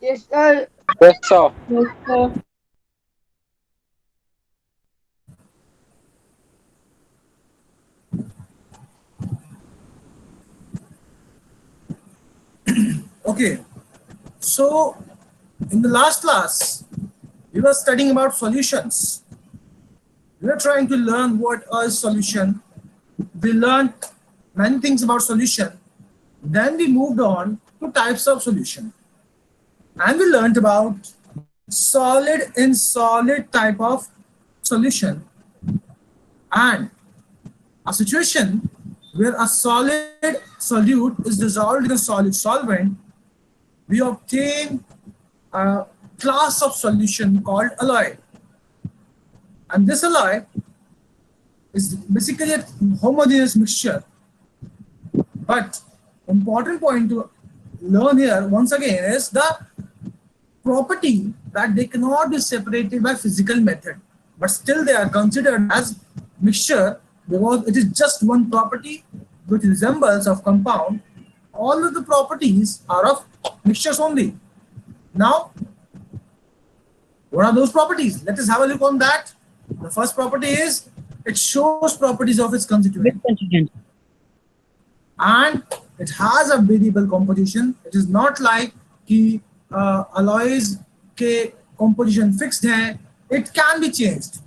Yes, sir. Yes, sir. Yes, sir. Okay, so in the last class, we were studying about solutions. We were trying to learn what a solution. We learned many things about solution. Then we moved on to types of solution. And we learned about solid in solid type of solution and a situation where a solid solute is dissolved in a solid solvent. We obtain a class of solution called alloy. And this alloy is basically a homogeneous mixture. But important point to learn here once again is the property that they cannot be separated by physical method, but still they are considered as mixture because it is just one property which resembles of compound. All of the properties are of mixtures only. Now, what are those properties? Let us have a look on that. The first property is it shows properties of its constituent With constituent. and it has a variable composition. It is not like कि alloys के composition fixed है. It can be changed.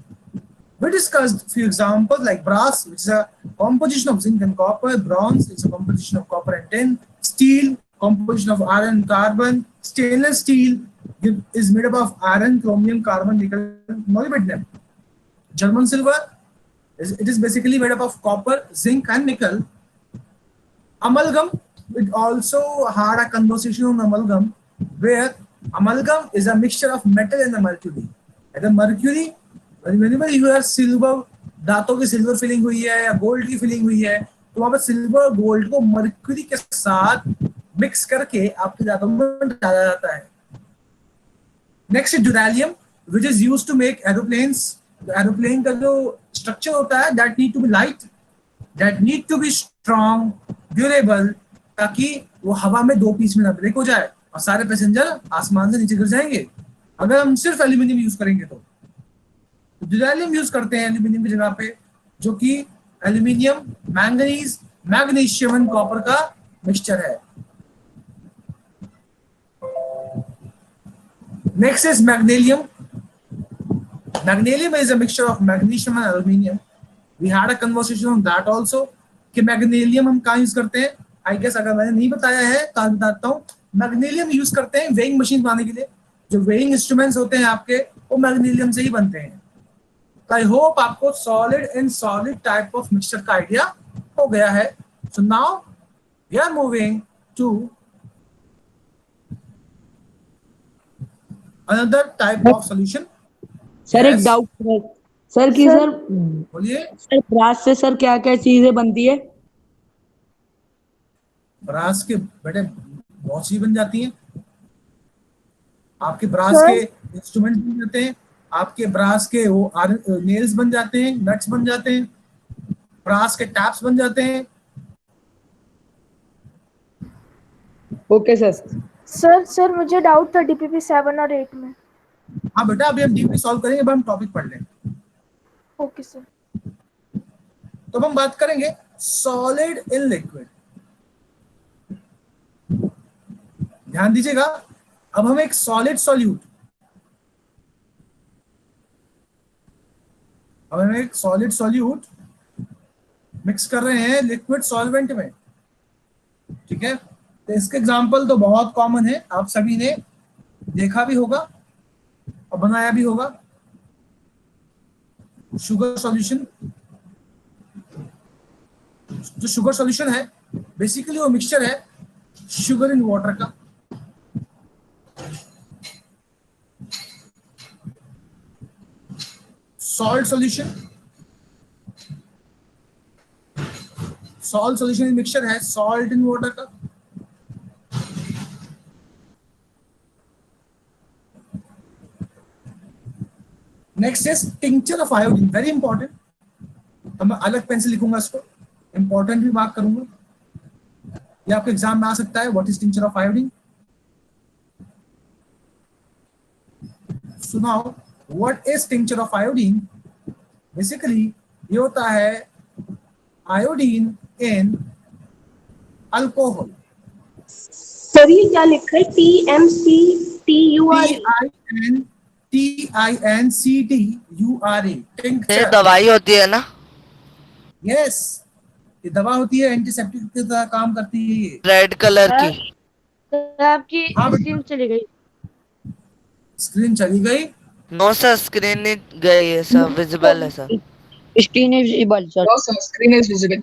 We discussed few examples like brass, which is a composition of zinc and copper. Bronze is a composition of copper and tin. Steel, composition of iron and carbon. Stainless steel is made up of iron, chromium, carbon, nickel, molybdenum. German silver it is basically made up of copper, zinc, and nickel. Amalgam, it also had a conversation on amalgam, where amalgam is a mixture of metal and a mercury. At the mercury, whenever you have silver, दांतों की silver filling हुई है या gold की filling हुई है, तो वहां पर सिल्वर गोल्ड को मर्क्यूरी के साथ मिक्स करके आपके दांतों में डाला जाता है. Next is duralumin which is used to make aeroplanes. Aeroplane का जो स्ट्रक्चर होता है that need to be light, that need to be strong, durable, ताकि वो हवा में दो पीस में ना ब्रेक हो जाए और सारे पैसेंजर आसमान से नीचे गिर जाएंगे अगर हम सिर्फ एल्यूमिनियम यूज करेंगे. तो ड्यूरेलियम यूज करते हैं एल्यूमिनियम की जगह पे, जो कि aluminium, manganese, magnesium and copper का मिक्सचर है. Next is magnesium. Magnesium is a mixture of magnesium and aluminium. We had a conversation on that also कि मैग्नीशियम हम कहाँ यूज करते हैं. आई गेस अगर मैंने नहीं बताया है तो आज बताता हूँ. मैग्नीशियम यूज करते हैं वेइंग मशीन बनाने के लिए. जो वेइंग इंस्ट्रूमेंट्स होते हैं आपके वो मैग्नीशियम से ही बनते हैं. तो आई होप आपको solid and solid type of mixture का आइडिया हो गया है. So now we are moving to another type of solution. Sir एक डाउट है सर कि सर बोलिए. सर ब्रास से सर क्या क्या चीजें बनती है? ब्रास के बेटे बहुत सी बन जाती हैं. आपके ब्रास के इंस्ट्रूमेंट बन जाते हैं, आपके ब्रास के वो नेल्स बन जाते हैं, नट्स बन जाते हैं, ब्रास के टैप्स बन जाते हैं. Okay sir. सर मुझे डाउट था डीपीपी 7 और 8 में. हाँ बेटा अभी हम डीपली सॉल्व करेंगे, अब हम टॉपिक पढ़ लें. Okay sir. तो हम बात करेंगे सॉलिड इन लिक्विड. ध्यान दीजिएगा. अब हम एक सॉलिड सॉल्यूट, अब हम एक सॉलिड सॉल्यूट मिक्स कर रहे हैं लिक्विड सॉल्वेंट में. ठीक है. तो इसके एग्जांपल तो बहुत कॉमन है, आप सभी ने देखा भी होगा और बनाया भी होगा. Sugar solution. जो शुगर सॉल्यूशन है बेसिकली वो मिक्सचर है शुगर इन वाटर का. Salt solution, salt solution mixture है सॉल्ट इन वाटर का. Next is tincture of iodine. Very important. तो मैं अलग पेन से लिखूंगा इसको, इंपॉर्टेंट भी मार्क करूंगा. ये आपके एग्जाम में आ सकता है. What is tincture of iodine? So now, what is tincture of iodine? Basically, ये होता है iodine in alcohol. सर ये क्या लिखा है? TMCTUR? TINCTURA. ये Tincture. दवाई होती है ना? Yes, ये दवा होती है, एंटीसेप्टिक की तरह काम करती है ये। रेड कलर की। सर आपकी हाँ बेटा। स्क्रीन चली गई। स्क्रीन चली गई? नो सर, स्क्रीन नहीं गई है सर, विजिबल है sir. Screen is visible, sir. No, sir, screen is visible.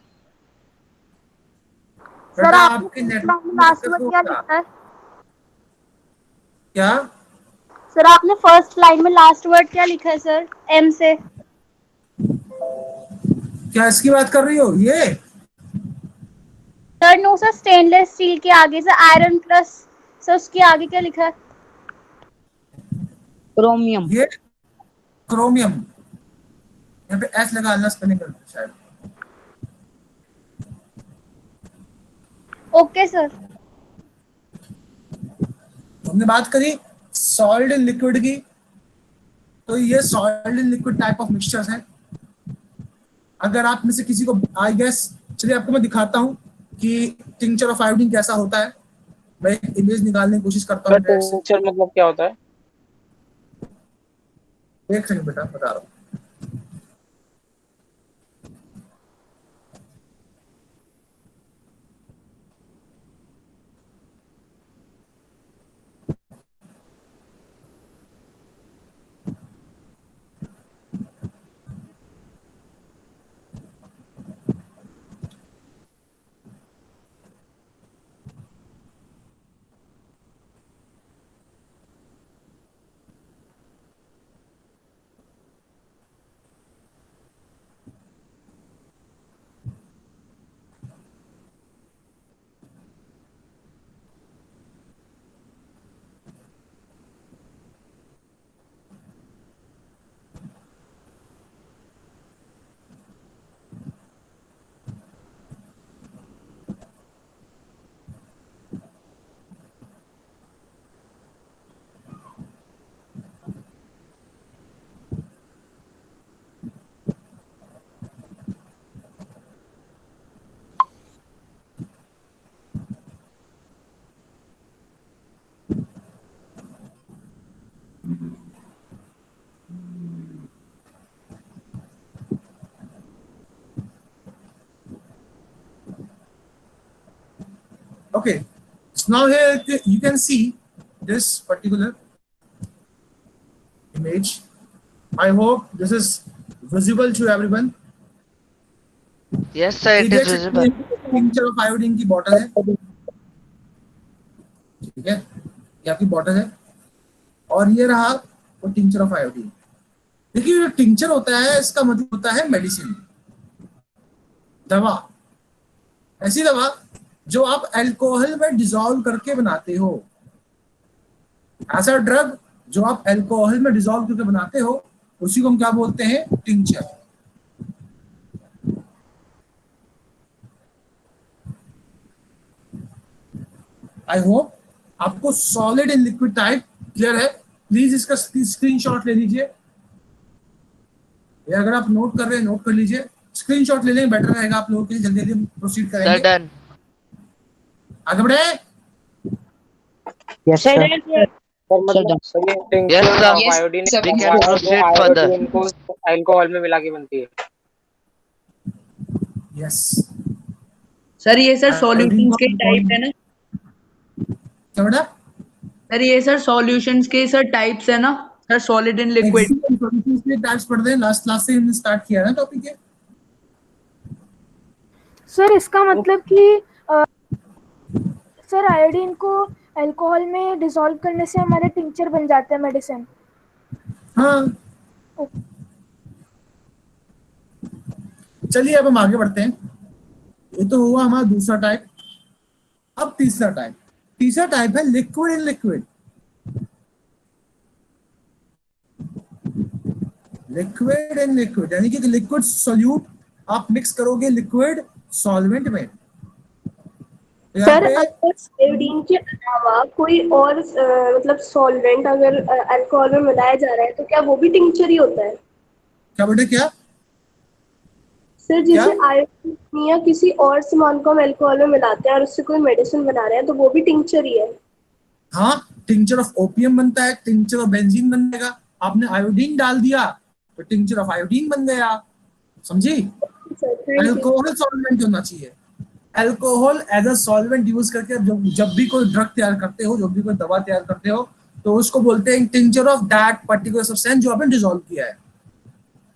Sir बेटा आपने आपके नेटवर्क में लास्ट दिक्कत वर्ड क्या होगा। लिखा है? क्या? सर आपने फर्स्ट लाइन में लास्ट वर्ड क्या लिखा है सर? M से। क्या इसकी बात कर रही हो? ये sir no sir, stainless steel के आगे से आयरन प्लस, सर उसके आगे क्या लिखा है? Chromium. ये क्रोमियम, यहाँ पे एस लगा लेना स्पेलिंग करके शायद। Okay sir. हमने बात करी सॉलिड एंड लिक्विड की, तो ये solid and liquid type of mixtures हैं। अगर आप में से किसी को, आई गेस, चलिए आपको मैं दिखाता हूँ कि टिंचर ऑफ आयोडीन कैसा होता है। मैं एक इमेज निकालने की कोशिश करता हूँ। टिंचर मतलब क्या होता है? एक सेकंड बेटा, बता रहा हूँ। Okay, so now here you can see this particular image. I hope this is visible to everyone. Yes sir, it is visible. Tincture of iodine की बॉटल है, ठीक है, ये आपकी बॉटल है, और ये रहा वो टिंचर ऑफ आयोडीन। देखिए जो टिंचर होता है इसका मतलब होता है मेडिसिन, दवा, ऐसी दवा जो आप अल्कोहल में डिसॉल्व करके बनाते हो। ऐसा ड्रग जो आप अल्कोहल में डिसॉल्व करके बनाते हो उसी को हम क्या बोलते हैं? टिंचर। आई होप आपको solid and liquid type clear है। प्लीज इसका स्क्रीनशॉट ले लीजिए, या अगर आप नोट कर रहे हैं नोट कर लीजिए, स्क्रीनशॉट ले लें, बेटर रहेगा आप लोगों के लिए। जल्दी जल्दी प्रोसीड सर करेंगे, डन। आगे बढ़े। Yes, sir. सर मतलब सर ये tincture Yes, sir. Of iodine Yes, sir. We can proceed further. Iodine को अल्कोहल में मिला के बनती है। यस सर ये सर हाँ, सॉल्यूशंस के अभी टाइप है ना? क्या बेटा? सर ये सर सॉल्यूशंस के सर टाइप्स है ना sir? Solid and liquid. Types पढ़ते हैं, लास्ट क्लास से हमने स्टार्ट किया है ना टॉपिक ये। सर इसका मतलब कि सर आयोडीन को अल्कोहल में डिसॉल्व करने से हमारे टिंचर बन जाते हैं मेडिसिन। हाँ, चलिए अब हम आगे बढ़ते हैं। ये तो हुआ हमारा दूसरा टाइप। अब तीसरा टाइप, तीसरा टाइप है liquid in liquid. Liquid in liquid यानी कि लिक्विड सोल्यूट आप मिक्स करोगे लिक्विड सॉल्वेंट में, तो यहाँ सर पे अगर आयोडीन के अलावा कोई और मतलब सॉल्वेंट अगर अल्कोहल में मिलाया जा रहा है तो क्या वो भी टिंचर ही होता है? क्या बेटे क्या सर क्या जैसे आयोडीन या किसी और सामान को हम अल्कोहल में मिलाते हैं और उससे कोई मेडिसिन बना रहे हैं तो वो भी टिंचर ही है? हाँ, टिंचर ऑफ ओपियम बनता है, टिंचर ऑफ बेंजीन बन जाएगा। आपने आयोडीन डाल दिया तो टिंचर ऑफ आयोडीन बन गया, समझी? Sir thank you. Alcohol solvent होना चाहिए। Alcohol as a solvent use करके जब भी कोई ड्रग तैयार करते हो, जब भी कोई दवा तैयार करते हो, तो उसको बोलते हैं tincture of that particular substance जो आपने डिसॉल्व किया है।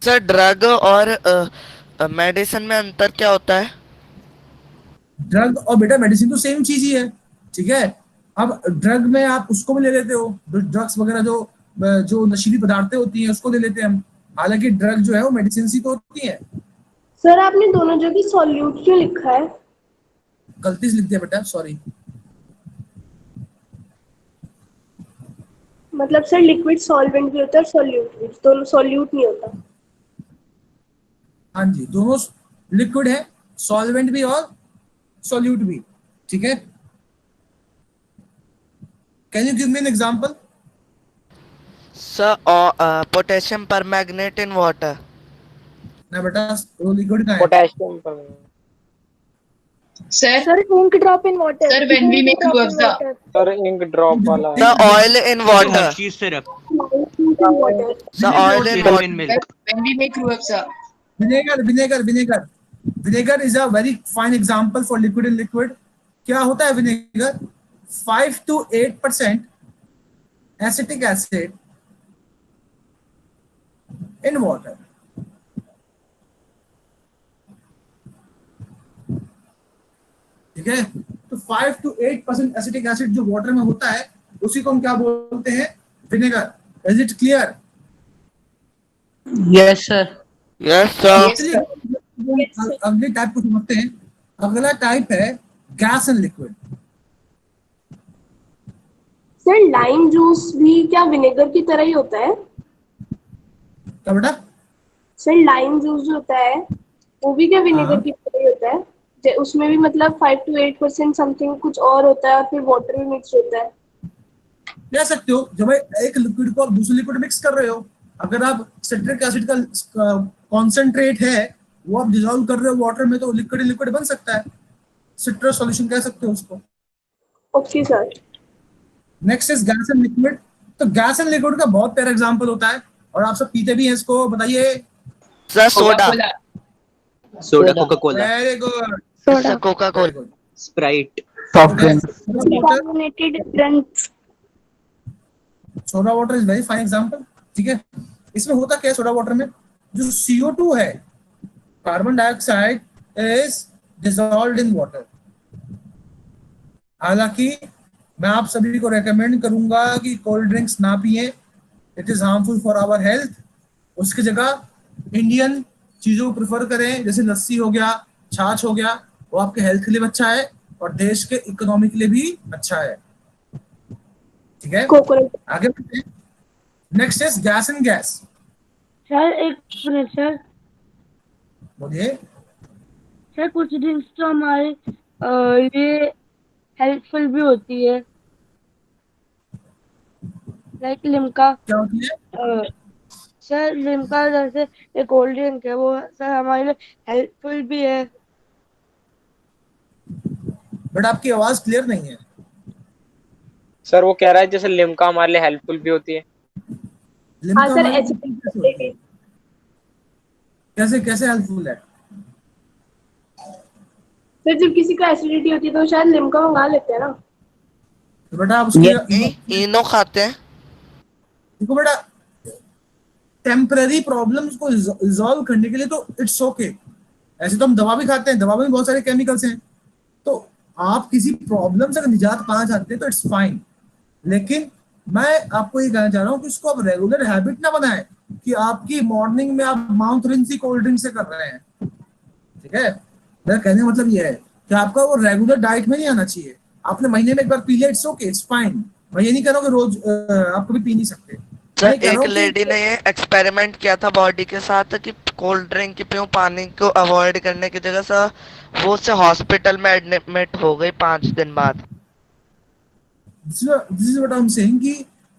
सर ड्रग और मेडिसिन में अंतर क्या होता है? ड्रग और बेटा मेडिसिन तो सेम चीज ही है, ठीक है। अब ड्रग में आप उसको भी ले लेते हो, ड्रग्स वगैरह जो जो नशीली पदार्थें होती हैं उसको ले लेते हैं हम, हालांकि ड्रग जो है वो मेडिसिन ही तो होती है। सर आपने दोनों जगह सॉल्यूट क्यों लिखा है? गलती से लिख दिया बेटा, सॉरी। मतलब सर लिक्विड सॉल्वेंट भी होता है और सॉल्यूट भी, दोनों सॉल्यूट नहीं होता। हाँ जी, दोनों लिक्विड है, सॉल्वेंट भी और सॉल्यूट भी, ठीक है। Can you give me an example? Sir potassium permanganate in water. ना बेटा, वो लिक्विड का है। पोटेशियम पर Sir, sir ink drop in water. Sir, when we make ruafza. Sir ink drop वाला सर ऑयल इन वाटर। चीज syrup, sir oil in water. In milk, When we make ruafza. Vinegar is a very fine example for liquid in liquid. क्या होता है vinegar? 5 to 8% acetic acid in water. ठीक है, तो 5 to 8% acetic acid जो water में होता है उसी को हम क्या बोलते हैं? Vinegar. Is it clear? Yes, sir. Yes sir. अगले टाइप को समझते हैं। अगला टाइप है gas and liquid. Sir lime juice भी क्या विनेगर की तरह ही होता है? क्या बेटा? सर लाइम जूस जो होता है वो भी क्या विनेगर हाँ। की तरह ही होता है? उसमें भी मतलब 5 to 8% समथिंग कुछ और होता है और फिर वाटर भी मिक्स होता है। कह सकते हो, जब एक लिक्विड को आप दूसरे लिक्विड मिक्स कर रहे हो, अगर आप सिट्रिक एसिड का कॉन्सेंट्रेट है वो आप डिसॉल्व कर रहे हो वाटर में, तो लिक्विड लिक्विड बन सकता है, सिट्रस सॉल्यूशन कह सकते हो उसको। Okay sir. Next is gas and liquid. तो गैस एंड लिक्विड का बहुत प्यारा एग्जांपल होता है और आप सब पीते भी हैं इसको, बताइए। Sir soda. Coca-Cola. Soda, Coca Cola, very good. Sir Coca Cola. Sprite, Soft drink. Carbonated drinks. Soda water is very fine example, ठीक है। इसमें होता क्या है सोडा वाटर में? जो CO2 है, carbon dioxide, is dissolved in water. हालांकि मैं आप सभी को रेकमेंड करूंगा कि कोल्ड ड्रिंक्स ना पिए, it is harmful for our health. उसकी जगह इंडियन चीजों को प्रेफर करें, जैसे लस्सी हो गया, छाछ हो गया, वो आपके हेल्थ के लिए अच्छा है और देश के इकोनॉमी के लिए भी अच्छा है, ठीक है। कोकोनट। आगे बढ़ते हैं। Next is gas and gas. Sir एक मिनट सर। बोलिए। सर कुछ ड्रिंक्स तो हमारे लिए हेल्पफुल भी होती है, लाइक लिम्का। क्या होती है? सर लिम्का जैसे एक कोल्ड ड्रिंक है, वो सर हमारे लिए हेल्पफुल भी है। बट आपकी आवाज क्लियर नहीं है। सर वो कह रहा है जैसे लिम्का हमारे लिए हेल्पफुल भी होती है। लिम्का हाँ सर हमारे लिए एसिडिटी। कैसे कैसे हेल्पफुल है? सर जब किसी को एसिडिटी होती है तो शायद लिम्का मंगा लेते हैं ना। तो बेटा आप उसकी इनो खाते हैं। देखो बेटा, टेम्पररी प्रॉब्लम्स को रिजॉल्व करने के लिए तो इट्स ओके। ऐसे तो हम दवा भी खाते हैं, दवा में बहुत सारे केमिकल्स हैं, तो आप किसी प्रॉब्लम से अगर निजात पाना चाहते हैं तो इट्स फाइन। लेकिन मैं आपको ये कहना चाह रहा हूँ कि इसको आप रेगुलर हैबिट ना बनाएं कि आपकी मॉर्निंग में आप माउथ रिंस ही कोल्ड ड्रिंक से कर रहे हैं, ठीक है। मेरा कहने का मतलब ये है कि आपका वो रेगुलर डाइट में नहीं आना चाहिए। आपने महीने में एक बार पी लिया, इट्स ओके, इट्स फाइन। मैं ये नहीं कह रहा हूँ कि रोज आप कभी पी नहीं सकते। सर एक लेडी ने ये एक्सपेरिमेंट किया था बॉडी के साथ कि कोल्ड ड्रिंक की पीऊं पानी को अवॉइड करने की जगह सर वो से हॉस्पिटल में एडमिट हो गई 5 दिन बाद। This is what I am saying कि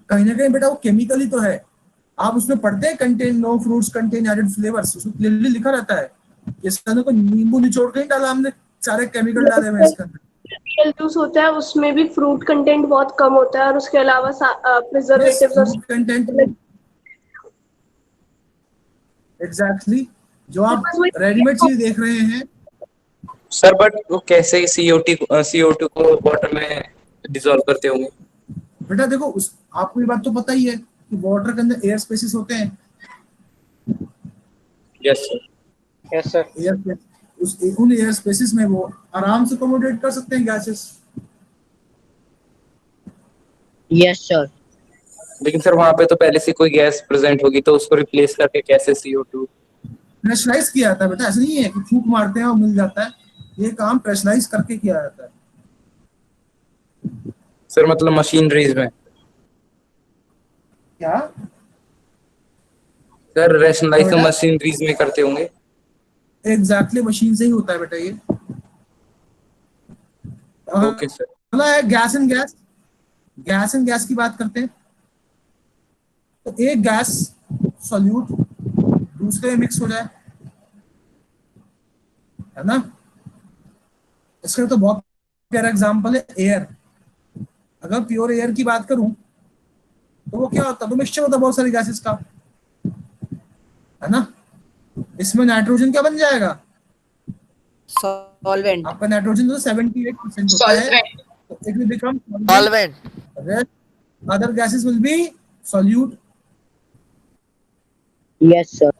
कहीं ना कहीं बेटा वो केमिकल ही तो है। आप उसमें पढ़ते हैं contain no fruits contain added flavours, उसमें क्लियरली लिखा रहता है। इसके अंदर कोई नींबू निचोड़ के नहीं डाला हमने, सारे केमिकल डाले हुए हैं इसके अंदर। रियल जूस होता है उसमें भी फ्रूट कंटेंट बहुत कम होता है और उसके अलावा प्रिजर्वेटिव्स और फ्रूट कंटेंट एग्जैक्टली जो आप रेडीमेड चीज देख रहे हैं। सर बट वो कैसे CO2 को वाटर में डिसॉल्व करते होंगे? बेटा देखो आपको ये बात तो पता ही है कि वाटर के अंदर एयर स्पेसिस होते हैं। Yes sir. Yes sir. Air उन एयर स्पेसिस में वो आराम से अकोमोडेट कर सकते हैं गैसेस। Yes sir. लेकिन सर वहां पे तो पहले से कोई गैस प्रेजेंट होगी, तो उसको रिप्लेस करके कैसे CO2? प्रेशराइज किया जाता है बेटा, ऐसा नहीं है कि फूंक मारते हैं और मिल जाता है। ये काम प्रेशराइज करके किया जाता है सर मतलब मशीनरीज में? क्या सर रैशनलाइज तो बेटा? मशीनरीज में करते होंगे। एग्जैक्टली मशीन से ही होता है बेटा ये। Okay sir. अगला है gas and gas. Gas and gas की बात करते हैं तो एक गैस सॉल्यूट दूसरे में मिक्स हो जाए, है ना। इसका तो बहुत प्यारा एग्जांपल है एयर। अगर प्योर एयर की बात करूं तो वो क्या होता है, तो मिक्सचर होता है बहुत सारी गैसेस का, है ना। इसमें नाइट्रोजन क्या बन जाएगा? सॉल्वेंट। आपका नाइट्रोजन तो 78% होता है, तो it will become solvent. Other gases will be solute. Yes sir.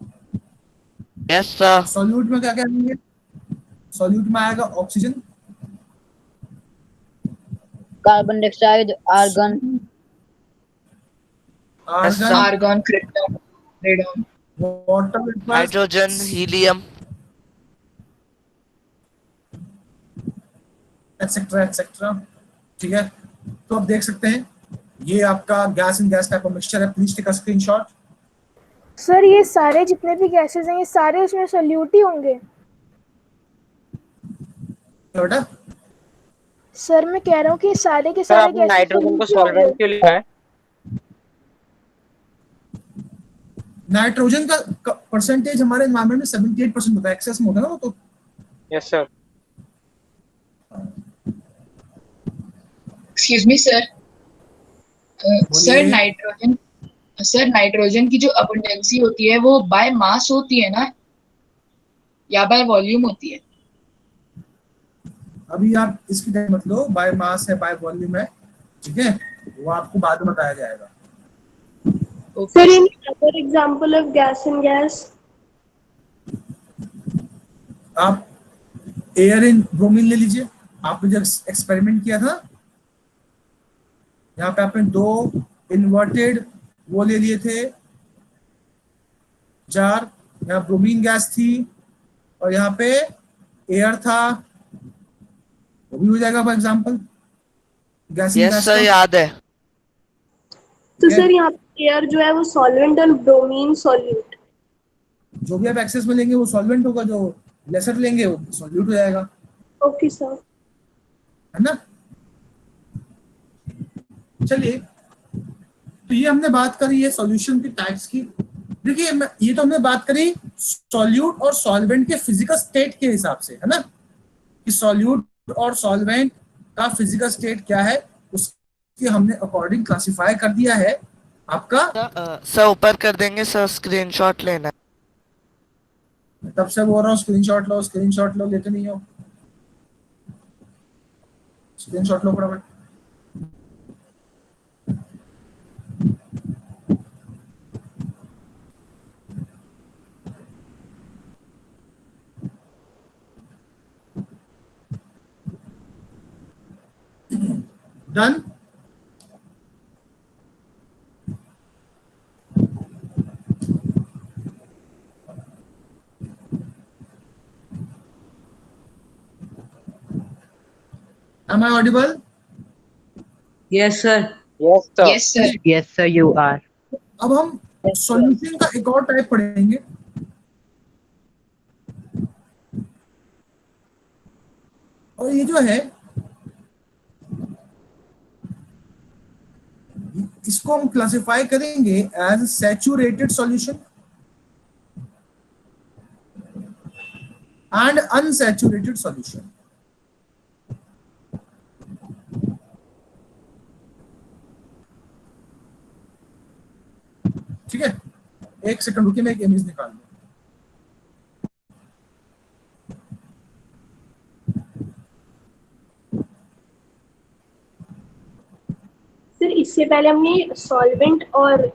Yes sir. Solute में क्या क्या लेंगे? सॉल्यूट में आएगा oxygen, carbon dioxide, argon, argon, argon, krypton, radon, water, hydrogen, helium, etcetera etcetera. ठीक है, तो आप देख सकते हैं ये आपका gas and gas type of mixture है। Please take a screenshot. Sir ये सारे जितने भी गैसेस हैं ये सारे उसमें सोल्यूट ही होंगे? बेटा सर मैं कह रहा हूँ कि सारे के सर सारे आपने गैसेस नाइट्रोजन को solute ही होंगे। सॉल्वेंट क्यों लिखा है? नाइट्रोजन का परसेंटेज हमारे एनवायरनमेंट में 78% होता है, एक्सेस में होता है ना वो तो। Yes sir. Excuse me sir. बोलिए। सर नाइट्रोजन की जो अबंडेंसी होती है वो बाय मास होती है ना या बाय वॉल्यूम होती है? अभी आप इसकी टेंशन मत लो, बाय मास है बाय वॉल्यूम है, ठीक है, वो आपको बाद में बताया जाएगा। Sir in other example of gas and gas, आप एयर इन ब्रोमीन ले लीजिए। आपने जब एक्सपेरिमेंट किया था यहाँ पे आपने 2 इन्वर्टेड वो ले लिए थे जार, यहाँ ब्रोमीन गैस थी और यहाँ पे एयर था, वो भी हो जाएगा for example gas in yes gas sir का। याद है। तो सर यहाँ पे एयर जो है वो सॉल्वेंट और ब्रोमीन सॉल्यूट। जो भी आप एक्सेस में लेंगे वो सॉल्वेंट होगा, जो लेसर लेंगे वो सॉल्यूट हो जाएगा, ओके सर। है ना। चलिए, तो ये हमने बात करी है सॉल्यूशन की टाइप्स की। देखिए ये तो हमने बात करी सॉल्यूट और सॉल्वेंट के फिजिकल स्टेट के हिसाब से, है ना, कि सॉल्यूट और सॉल्वेंट का फिजिकल स्टेट क्या है उसके हमने अकॉर्डिंग क्लासिफाई कर दिया है आपका। सर ऊपर कर देंगे सर, स्क्रीनशॉट लेना है। तब से बोल रहा हूँ स्क्रीनशॉट लो, लेते नहीं हो। स्क्रीनशॉट लो फटाफट। Done? Am I audible? Yes, sir. Yes sir. Yes sir. Yes sir you are. अब हम सॉल्यूशन का एक और टाइप पढ़ेंगे और ये जो है इसको हम क्लासिफाई करेंगे as saturated solution and unsaturated solution. ठीक है, एक सेकंड रुकिए, मैं एक इमेज निकाल लूं। सर इससे पहले हमने सॉल्वेंट और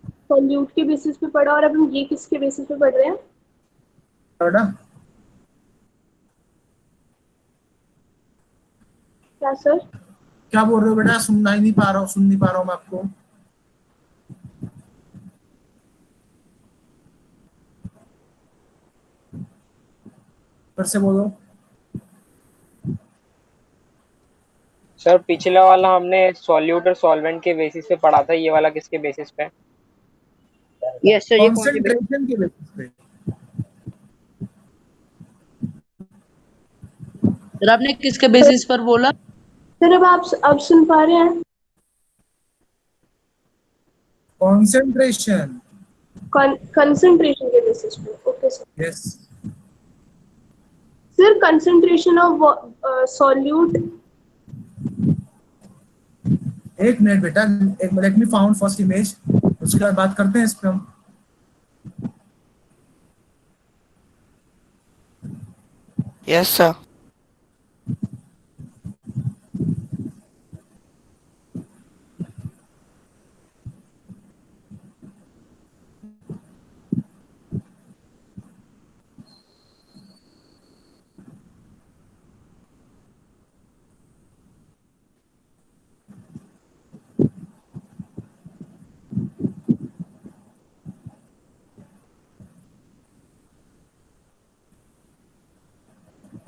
सॉल्यूट के बेसिस पे पढ़ा, और अब हम ये किसके बेसिस पे पढ़ रहे हैं? ना क्या सर? क्या बोल रहे हो बेटा? सुन नहीं पा रहा हूँ मैं आपको। फिर से बोलो। सर पिछला वाला हमने सॉल्यूट और सॉल्वेंट के बेसिस पे पढ़ा था, ये वाला किसके बेसिस पे? यस सर, ये कॉन्सेंट्रेशन के बेसिस पे। सर आपने किसके बेसिस पर बोला? सर अब सुन पा रहे हैं? कॉन्सेंट्रेशन कंसंट्रेशन के बेसिस पे। Okay sir. Yes sir concentration of solute. एक मिनट बेटा, एक मिनट, मी फाउंड फर्स्ट इमेज, उसके बाद बात करते हैं इस पे हम। Yes sir.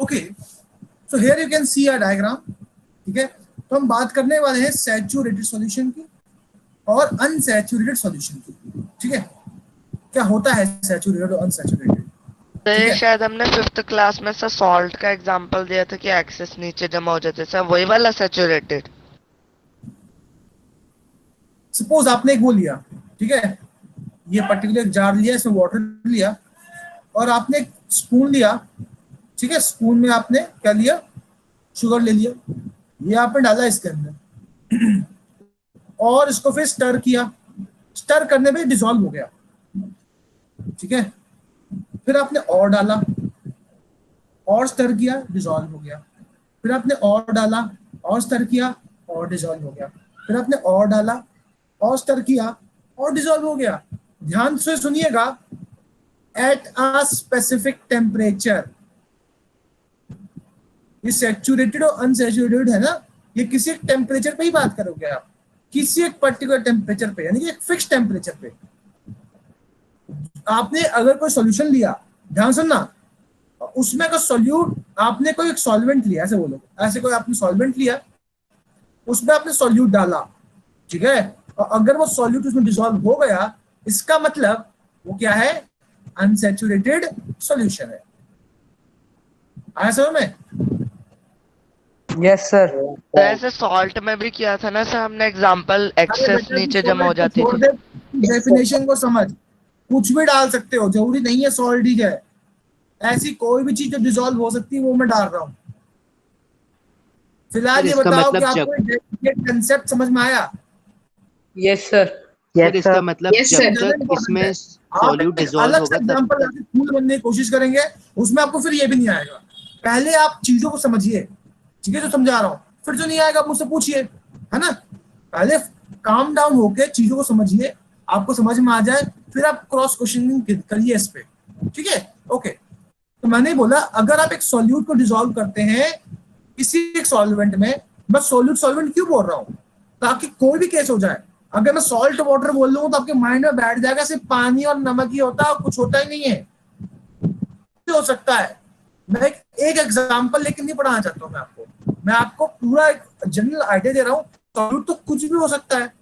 Okay, so here you can see a diagram. ठीक है, तो हम बात करने वाले हैं सैचुरेटेड सॉल्यूशन की और अनसैचुरेटेड सॉल्यूशन की। ठीक है, क्या होता है सैचुरेटेड और अनसैचुरेटेड? तो ये शायद हमने 5th क्लास में सर सॉल्ट का एग्जांपल दिया था कि एक्सेस नीचे जमा हो जाते सर, वही वाला सैचुरेटेड। सपोज आपने एक वो लिया, ठीक है, ये पर्टिकुलर जार लिया, इसमें वाटर लिया और आपने एक स्पून लिया। ठीक है, स्पून में आपने क्या लिया? शुगर ले लिया, ये आपने डाला इसके अंदर और इसको फिर स्टर किया। स्टर करने पे डिसॉल्व हो गया। ठीक है, फिर आपने और डाला और स्टर किया, डिसॉल्व हो गया। फिर आपने और डाला और स्टर किया और डिसॉल्व हो गया। फिर आपने और डाला और स्टर किया और डिसॉल्व हो गया। ध्यान से सुनिएगा, एट अ स्पेसिफिक टेम्परेचर। ये सैचुरेटेड और अनसैचुरेटेड है ना, ये किसी एक टेम्परेचर पे ही बात करोगे आप, किसी एक पर्टिकुलर टेम्परेचर पे, यानी कि एक फिक्स टेम्परेचर पे। आपने अगर कोई सॉल्यूशन लिया, ध्यान सुनना, उसमें का सॉल्यूट, आपने कोई एक सॉल्वेंट लिया, ऐसे बोलो, ऐसे कोई आपने सॉल्वेंट लिया, उसमें आपने सॉल्यूट डाला। ठीक है, और अगर वो सॉल्यूट उसमें डिसॉल्व हो गया, इसका मतलब वो क्या है? अनसैचुरेटेड सॉल्यूशन है। आया समझ में? Yes sir. तो ऐसे सॉल्ट में भी किया था ना सर हमने एग्जांपल, एक्सेस नीचे जमा हो जाती थी। डेफिनेशन को समझ, कुछ भी डाल सकते हो, जरूरी नहीं है सॉल्ट ही है। ऐसी कोई भी चीज जो डिसॉल्व हो सकती है वो मैं डाल रहा हूँ। फिलहाल ये बताओ कि आपको ये कंसेप्ट समझ में आया? Yes sir. सर इसका मतलब जब तक इसमें सॉल्यूट डिसॉल्व होगा एग्जांपल फूल बनने की कोशिश करेंगे, उसमें आपको फिर ये भी नहीं आएगा। पहले आप चीजों को समझिए, ठीक है, जो समझा रहा हूँ, फिर जो नहीं आएगा आप मुझसे पूछिए, है ना। पहले काम डाउन होके चीजों को समझिए, आपको समझ में आ जाए, फिर आप क्रॉस क्वेश्चनिंग करिए इस पे। ठीक है, ओके। तो मैंने बोला अगर आप एक सॉल्यूट को डिसॉल्व करते हैं किसी एक सॉल्वेंट में, मैं सॉल्यूट क्यों बोल रहा हूँ? ताकि कोई भी केस हो जाए, अगर मैं सॉल्ट वाटर बोल रहा हूँ तो आपके माइंड में बैठ जाएगा सिर्फ पानी और नमक ही होता है, कुछ होता ही नहीं है। हो सकता है, मैं एक एग्जांपल लेके नहीं पढ़ाना चाहता हूँ मैं आपको पूरा एक जनरल आइडिया दे रहा हूँ। सॉल्यूट तो कुछ भी हो सकता है,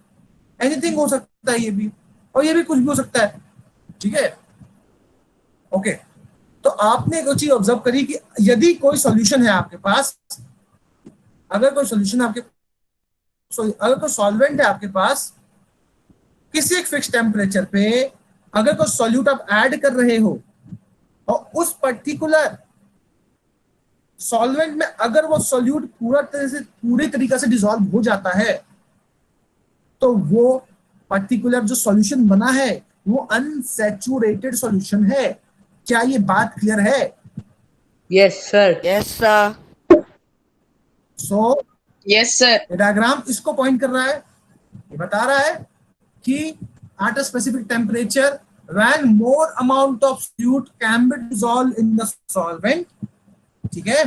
एनीथिंग हो सकता है, ये भी और ये भी कुछ भी हो सकता है। ठीक है, ओके। तो आपने एक चीज ऑब्जर्व करी कि यदि कोई सॉल्यूशन है आपके पास, अगर कोई सॉल्वेंट है आपके पास किसी एक फिक्स टेम्परेचर पे, अगर कोई सॉल्यूट आप ऐड कर रहे हो और उस पर्टिकुलर सॉल्वेंट में अगर वो सॉल्यूट पूरी तरीके से डिसॉल्व हो जाता है, तो वो पर्टिकुलर जो सॉल्यूशन बना है वो अनसैचुरेटेड सॉल्यूशन है। क्या ये बात क्लियर है? Yes, sir. Yes sir. So yes sir. Diagram इसको पॉइंट कर रहा है, ये बता रहा है कि at a specific temperature when more amount of solute can be dissolved in the solvent, ठीक है,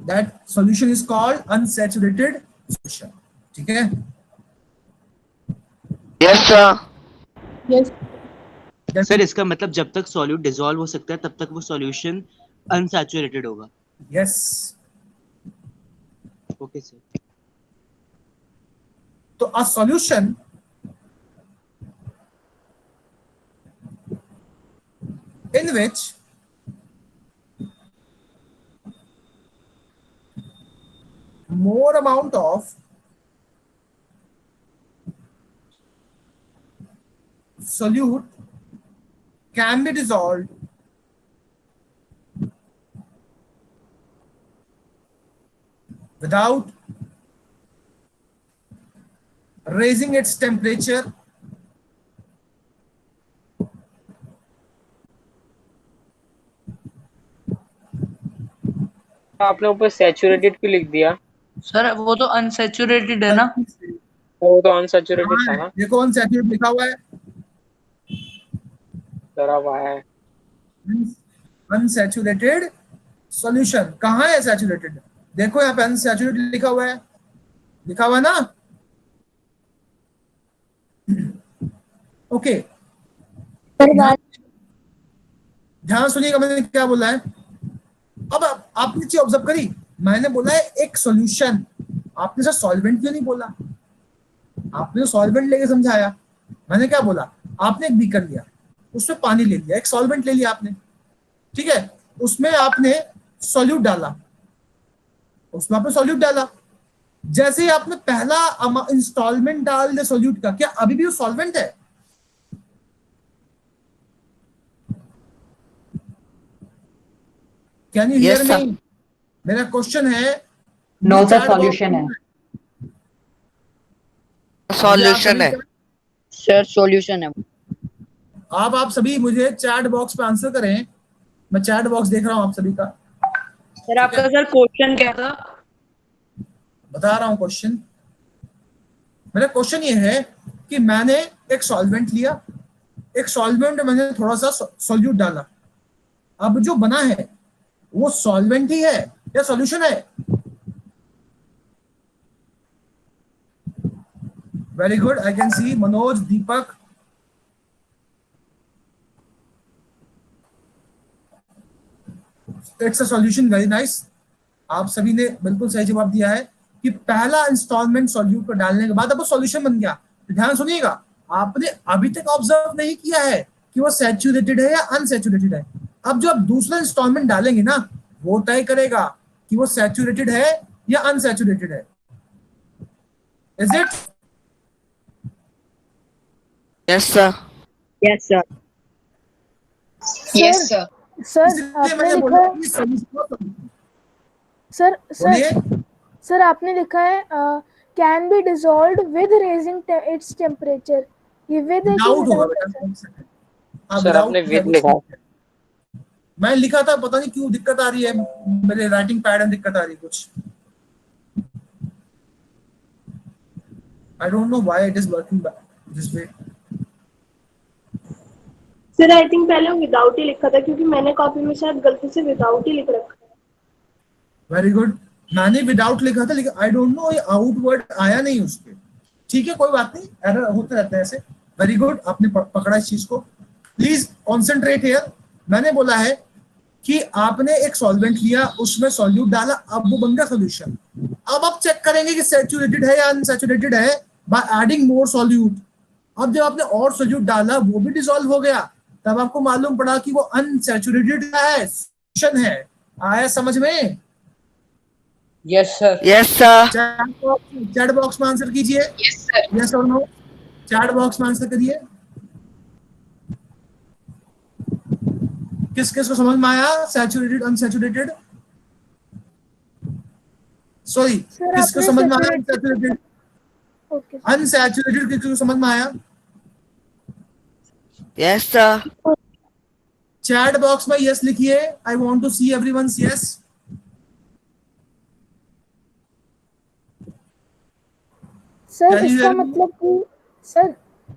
that solution is called unsaturated solution, ठीक है। Yes sir. यस सर इसका मतलब जब तक सॉल्यूट डिसॉल्व हो सकता है तब तक वो सॉल्यूशन अनसैचुरेटेड होगा। यस। Okay sir. तो a solution in which more amount of solute can be dissolved without raising its temperature आपने ऊपर सैचुरेटेड क्यों लिख दिया? सर वो तो अनसेचुरेटेड है ना। वो तो अनसैचुरेटेड था ना। देखो अनसैचुरेटेड लिखा हुआ है, जरा हुआ है अनसैचुरेटेड सॉल्यूशन। कहाँ है सैचुरेटेड? देखो यहाँ पे अनसैचुरेटेड लिखा हुआ है, लिखा हुआ है ना। ओके ध्यान सुनिएगा मैंने क्या बोला है। अब आपने चीज ऑब्जर्व करी, मैंने बोला है एक सॉल्यूशन, आपने सर सॉल्वेंट क्यों नहीं बोला? आपने सॉल्वेंट लेके समझाया, मैंने क्या बोला, आपने एक बीकर लिया, उसमें पानी ले लिया, एक सॉल्वेंट ले लिया आपने, ठीक है, उसमें आपने सॉल्यूट डाला, उसमें आपने सॉल्यूट डाला, जैसे ही आपने पहला इंस्टॉलमेंट डाल दे सॉल्यूट का, क्या अभी भी वो सॉल्वेंट है? कैन यू हियर मी? मेरा क्वेश्चन है। No, sir, solution है। सॉल्यूशन है Sir, solution है। अब आप सभी मुझे चैट बॉक्स पे आंसर करें, मैं चैट बॉक्स देख रहा हूं आप सभी का। सर आपका सर क्वेश्चन क्या था? बता रहा हूं क्वेश्चन। मेरा क्वेश्चन ये है कि मैंने एक सॉल्वेंट लिया, एक सॉल्वेंट में मैंने थोड़ा सा सॉल्यूट डाला, अब जो बना है वो सॉल्वेंट ही है या सॉल्यूशन है? Very good, I can see Manoj, Deepak, it's a solution, very nice. आप सभी ने बिल्कुल सही जवाब दिया है कि पहला इंस्टॉलमेंट सॉल्यूट को डालने के बाद अब वो सॉल्यूशन बन गया। तो ध्यान सुनिएगा, आपने अभी तक ऑब्जर्व नहीं किया है कि वो सैचुरेटेड है या अनसैचुरेटेड है। अब जो आप दूसरा इंस्टॉलमेंट डालेंगे ना, वो तय करेगा कि वो सैचुरेटेड है या अनसैचुरेटेड है। Is it? Yes sir. Yes, sir. Yes sir. Sir इसलिए आपने मैंने लिखा बोला है कि solution- सर बोलिए। सर आपने लिखा है can be dissolved with raising its temperature. ये विद है कि डाउट होगा without है बेटा। सर? हाँ, सर without आपने है, विद लिखा। मैं लिखा था, पता नहीं क्यों दिक्कत आ रही है, मेरे राइटिंग पैड में दिक्कत आ रही है कुछ। I don't know why it is working this way. Sir I think पहले विदाउट ही लिखा था, क्योंकि मैंने कॉपी में शायद गलती से विदाउट ही लिख रखा है। वेरी गुड, मैंने विदाउट लिखा था, लेकिन आई डोंट नो ये आउटवर्ड आया नहीं उसके। ठीक है, कोई बात नहीं, एरर होते रहते हैं ऐसे। वेरी गुड, आपने पकड़ा इस चीज को। Please concentrate here. मैंने बोला है कि आपने एक सॉल्वेंट लिया, उसमें सॉल्यूट डाला, अब वो बन गया सोल्यूशन। अब आप चेक करेंगे कि सैचुरेटेड है या अनसैचुरेटेड है बाय एडिंग मोर सॉल्यूट। अब जब आपने और सॉल्यूट डाला, वो भी डिसॉल्व हो गया, तब आपको मालूम पड़ा कि वो अनसैचुरेटेड है, सॉल्यूशन है। आया समझ में? Yes sir. Yes sir. Chat box में आंसर कीजिए, यस सर। यस और नो। चैट बॉक्स में आंसर करिए। किस किस को समझ में आया सैचुरेटेड अनसैचुरेटेड? सॉरी, सर किसको आपने समझ में आया सैचुरेटेड, अनसैचुरेटेड? ओके अनसैचुरेटेड किसको समझ में आया? Yes sir. चैट बॉक्स में यस लिखिए। I want to see everyone's yes. Sir. Can you इसका हियर मी? मतलब कि सर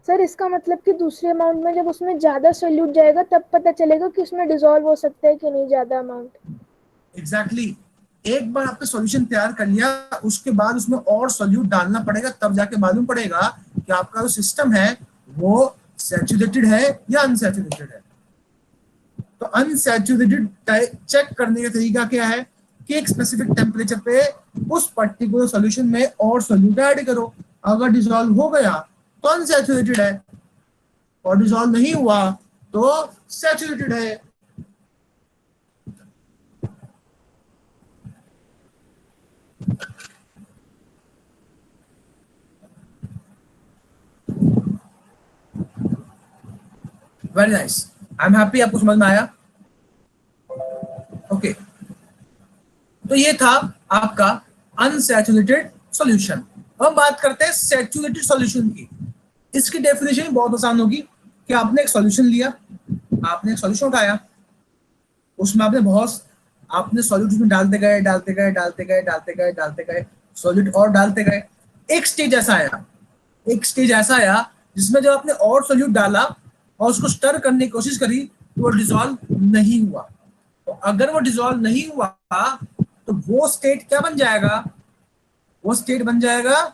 सर इसका मतलब कि दूसरे अमाउंट में जब उसमें ज्यादा सोल्यूट जाएगा तब पता चलेगा कि उसमें डिसॉल्व हो सकता है कि नहीं ज्यादा अमाउंट। एग्जैक्टली। एक बार आपने सॉल्यूशन तैयार कर लिया, उसके बाद उसमें और सॉल्यूट डालना पड़ेगा, तब जाके मालूम पड़ेगा कि आपका जो सिस्टम है वो सैचुरेटेड है या अनसैचुरेटेड है। तो अनसैचुरेटेड चेक करने का तरीका क्या है कि एक स्पेसिफिक टेम्परेचर पे उस पर्टिकुलर सॉल्यूशन में और सॉल्यूट ऐड करो। अगर डिसॉल्व हो गया तो अनसैचुरेटेड है, और डिसॉल्व नहीं हुआ तो सैचुरेटेड है। Very nice, I am happy आपको समझ में आया। ओके, तो ये था आपका अनसैचुरेटेड सॉल्यूशन। अब हम बात करते हैं सैचुरेटेड सॉल्यूशन की। इसकी डेफिनेशन बहुत आसान होगी कि आपने एक सॉल्यूशन लिया, आपने एक सॉल्यूशन उठाया, उसमें आपने सॉल्यूट उसमें डालते गए डालते गए डालते गए डालते गए डालते गए, सॉल्यूट और डालते गए। एक स्टेज ऐसा आया, एक स्टेज ऐसा आया जिसमें जब आपने और सॉल्यूट डाला और उसको स्टर करने की कोशिश करी तो वो डिसॉल्व नहीं हुआ। तो अगर वो डिसॉल्व नहीं हुआ तो वो स्टेट क्या बन जाएगा? वो स्टेट बन जाएगा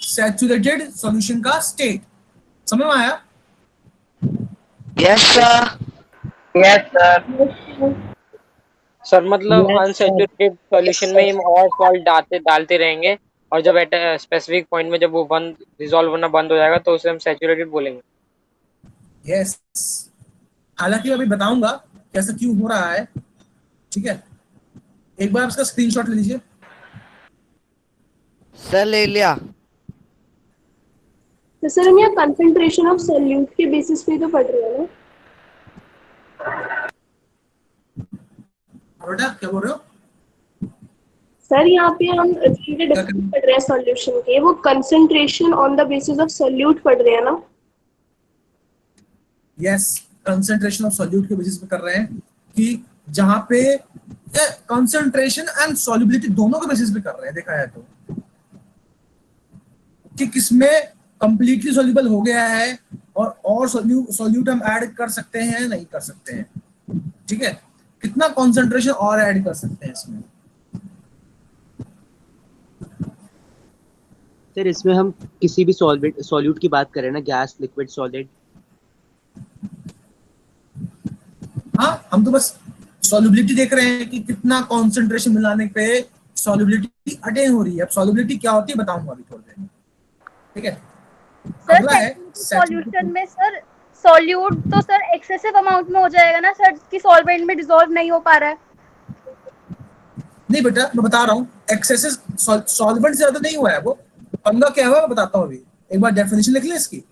सैचुरेटेड सॉल्यूशन का स्टेट। समझ में आया? Yes sir. Yes sir. Sir मतलब यस सर। अनसैचुरेटेड सॉल्यूशन में हम और सॉल्ट डालते डालते रहेंगे, और जब एट स्पेसिफिक पॉइंट में जब वो बंद रिजॉल्व होना बंद हो जाएगा तो उसे हम सैचुरेटेड बोलेंगे। यस। हालांकि अभी बताऊंगा कैसे क्यों हो रहा है, ठीक है? एक बार आप इसका स्क्रीनशॉट ले लीजिए। सर ले लिया। तो सर हम यहाँ कंसंट्रेशन ऑफ सोल्यूट के बेसिस पे तो पढ़ रहे हैं ना? बेटा क्या बोल रहे हो? सर यहाँ पे हम चीजें डिफरेंट पढ़ रहे हैं सॉल्यूशन के, वो concentration on the basis of solute पढ़ रहे हैं ना? यस, कंसंट्रेशन ऑफ सॉल्यूट के बेसिस पे कर रहे हैं कि जहां पे कंसंट्रेशन एंड सॉल्युबिलिटी दोनों के बेसिस पे कर रहे हैं। देखा जाए तो कि किसमें कंप्लीटली सॉल्युबल हो गया है और सॉल्यूट हम ऐड कर सकते हैं नहीं कर सकते हैं, ठीक है? कितना कंसंट्रेशन और ऐड कर सकते हैं इसमें। सर इसमें हम किसी भी सॉल्यूट की बात करें ना, गैस, लिक्विड, सॉलिड। हाँ, हम तो बस सॉल्युबिलिटी देख रहे हैं कि कितना कंसंट्रेशन मिलाने पे सॉल्युबिलिटी अटेन हो रही है। अब सॉल्युबिलिटी क्या होती है बताऊंगा अभी थोड़ी देर में, ठीक है? सर अगला है सॉल्यूशन में सर सॉल्यूट तो सर एक्सेसिव अमाउंट में हो जाएगा ना सर, कि सॉल्वेंट में डिसॉल्व नहीं हो पा रहा है। नहीं बेटा, मैं बता रहा हूँ एक्सेसिव सॉल्वेंट से ज्यादा नहीं हुआ है। वो पंगा क्या हुआ मैं बताता हूँ अभी। एक बार डेफिनेशन लिख ले इसकी।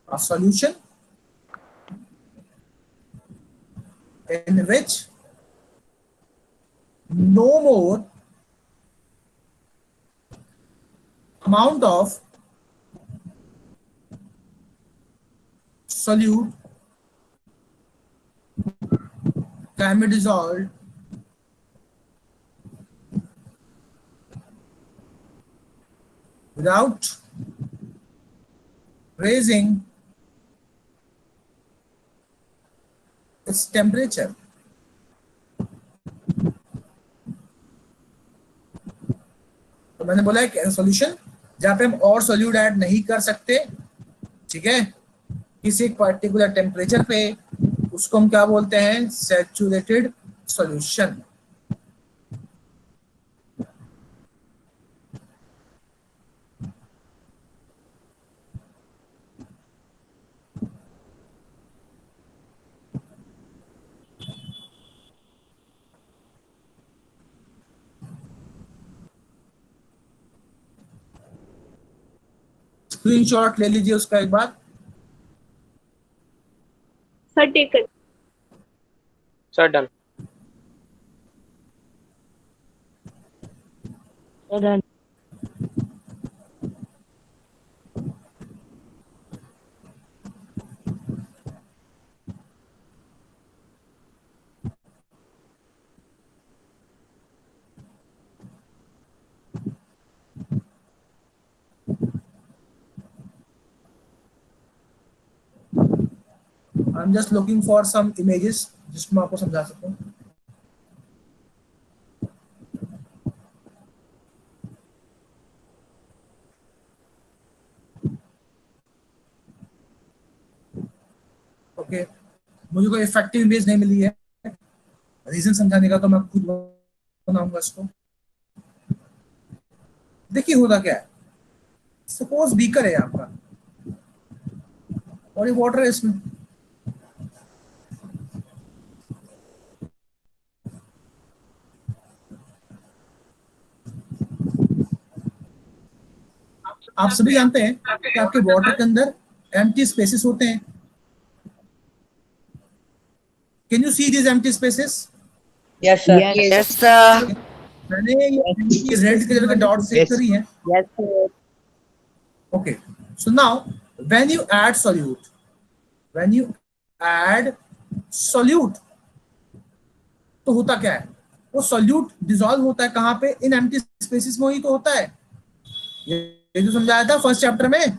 Solution in which no more amount of solute can be dissolved without raising its temperature. तो मैंने बोला है सॉल्यूशन जहां पे हम और सॉल्यूट ऐड नहीं कर सकते, ठीक है, किसी एक पर्टिकुलर टेम्परेचर पे, उसको हम क्या बोलते हैं? Saturated solution. स्क्रीनशॉट ले लीजिए उसका एक बार। Sir taken. Sir done. Done. I am just looking for some images जिसको मैं आपको समझा सकूं। ओके, मुझे कोई इफेक्टिव इमेज नहीं मिली है, रीजन समझाने का तो मैं खुद बनाऊंगा इसको। देखिए होता क्या है, सपोज बीकर है आपका और ये वाटर है इसमें, आप सभी जानते हैं कि आपके वाटर के अंदर एम्प्टी स्पेसेस होते हैं। Can you see this empty spaces? Yes sir. Yes sir. मैंने ये रेड कलर के डॉट सेट करी है। Yes sir. Okay, so now when you add solute, तो होता क्या है, वो solute डिसॉल्व होता है कहाँ पे, इन एम्प्टी स्पेसेस में ही तो होता है। ये जो समझाया था फर्स्ट चैप्टर में,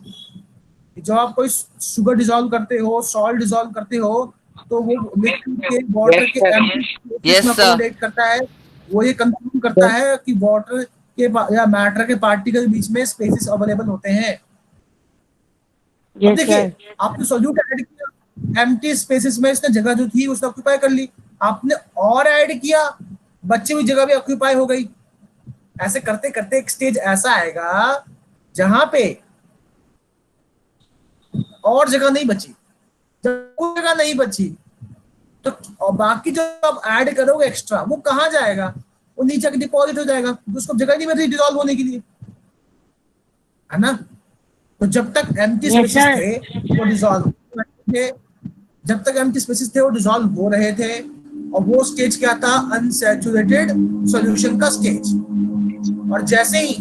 जब आप कोई शुगर डिसॉल्व करते हो, सॉल्ट डिसॉल्व करते हो, तो वो लिक्विड के वाटर के एम्प्टी स्पेसेस में कोरिलेट करता है। वो ये कंफर्म करता है कि वाटर के या मैटर के पार्टिकल बीच में स्पेसेस अवेलेबल होते हैं। देखिए आपने सॉल्यूट ऐड किया, एम्प्टी स्पेसेस में इसने जगह जो थी उसने ऑक्यूपाई कर ली, आपने और ऐड किया, बच्चे हुई जगह भी ऑक्यूपाई हो गई। ऐसे करते करते एक स्टेज ऐसा आएगा जहां पे और जगह नहीं बची। जब कोई जगह नहीं बची तो और बाकी जो आप ऐड करोगे एक्स्ट्रा, वो कहाँ जाएगा, वो नीचे के डिपॉजिट हो जाएगा, उसको जगह नहीं मिल डिसॉल्व होने के लिए, है ना। तो जब तक एम्प्टी स्पेसेस थे वो डिसॉल्व हो रहे थे, जब तक एम्प्टी स्पेसेस थे वो डिसॉल्व हो रहे थे। और वो स्टेज क्या था, अनसैचुरेटेड सॉल्यूशन का स्टेज। और जैसे ही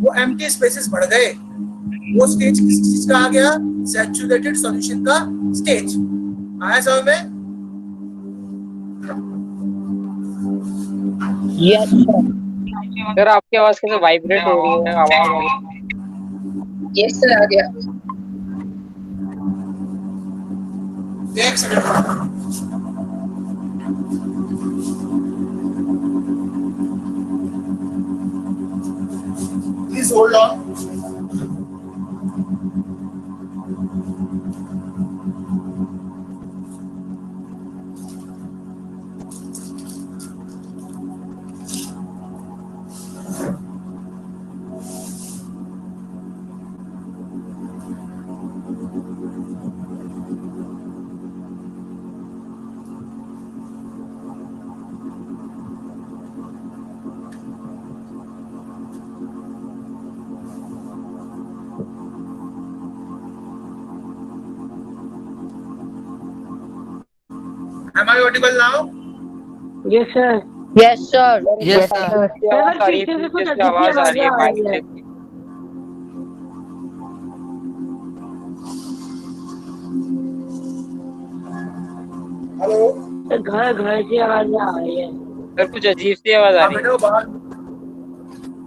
वो एम्प्टी स्पेसेस बढ़ गए, वो स्टेज किस चीज का आ गया, सैचुरेटेड सॉल्यूशन का स्टेज। आया समझ में? Yes sir. सर आपकी आवाज कैसे वाइब्रेट हो रही है, आवाज आ रही है। यस सर आ गया। एक second, please hold on. Am I audible now? Yes sir. Yes sir. Yes sir. आवाज आ रही है माइक से। हेलो घर घर से आवाज आ रही है सर, कुछ अजीब सी आवाज आ रही है।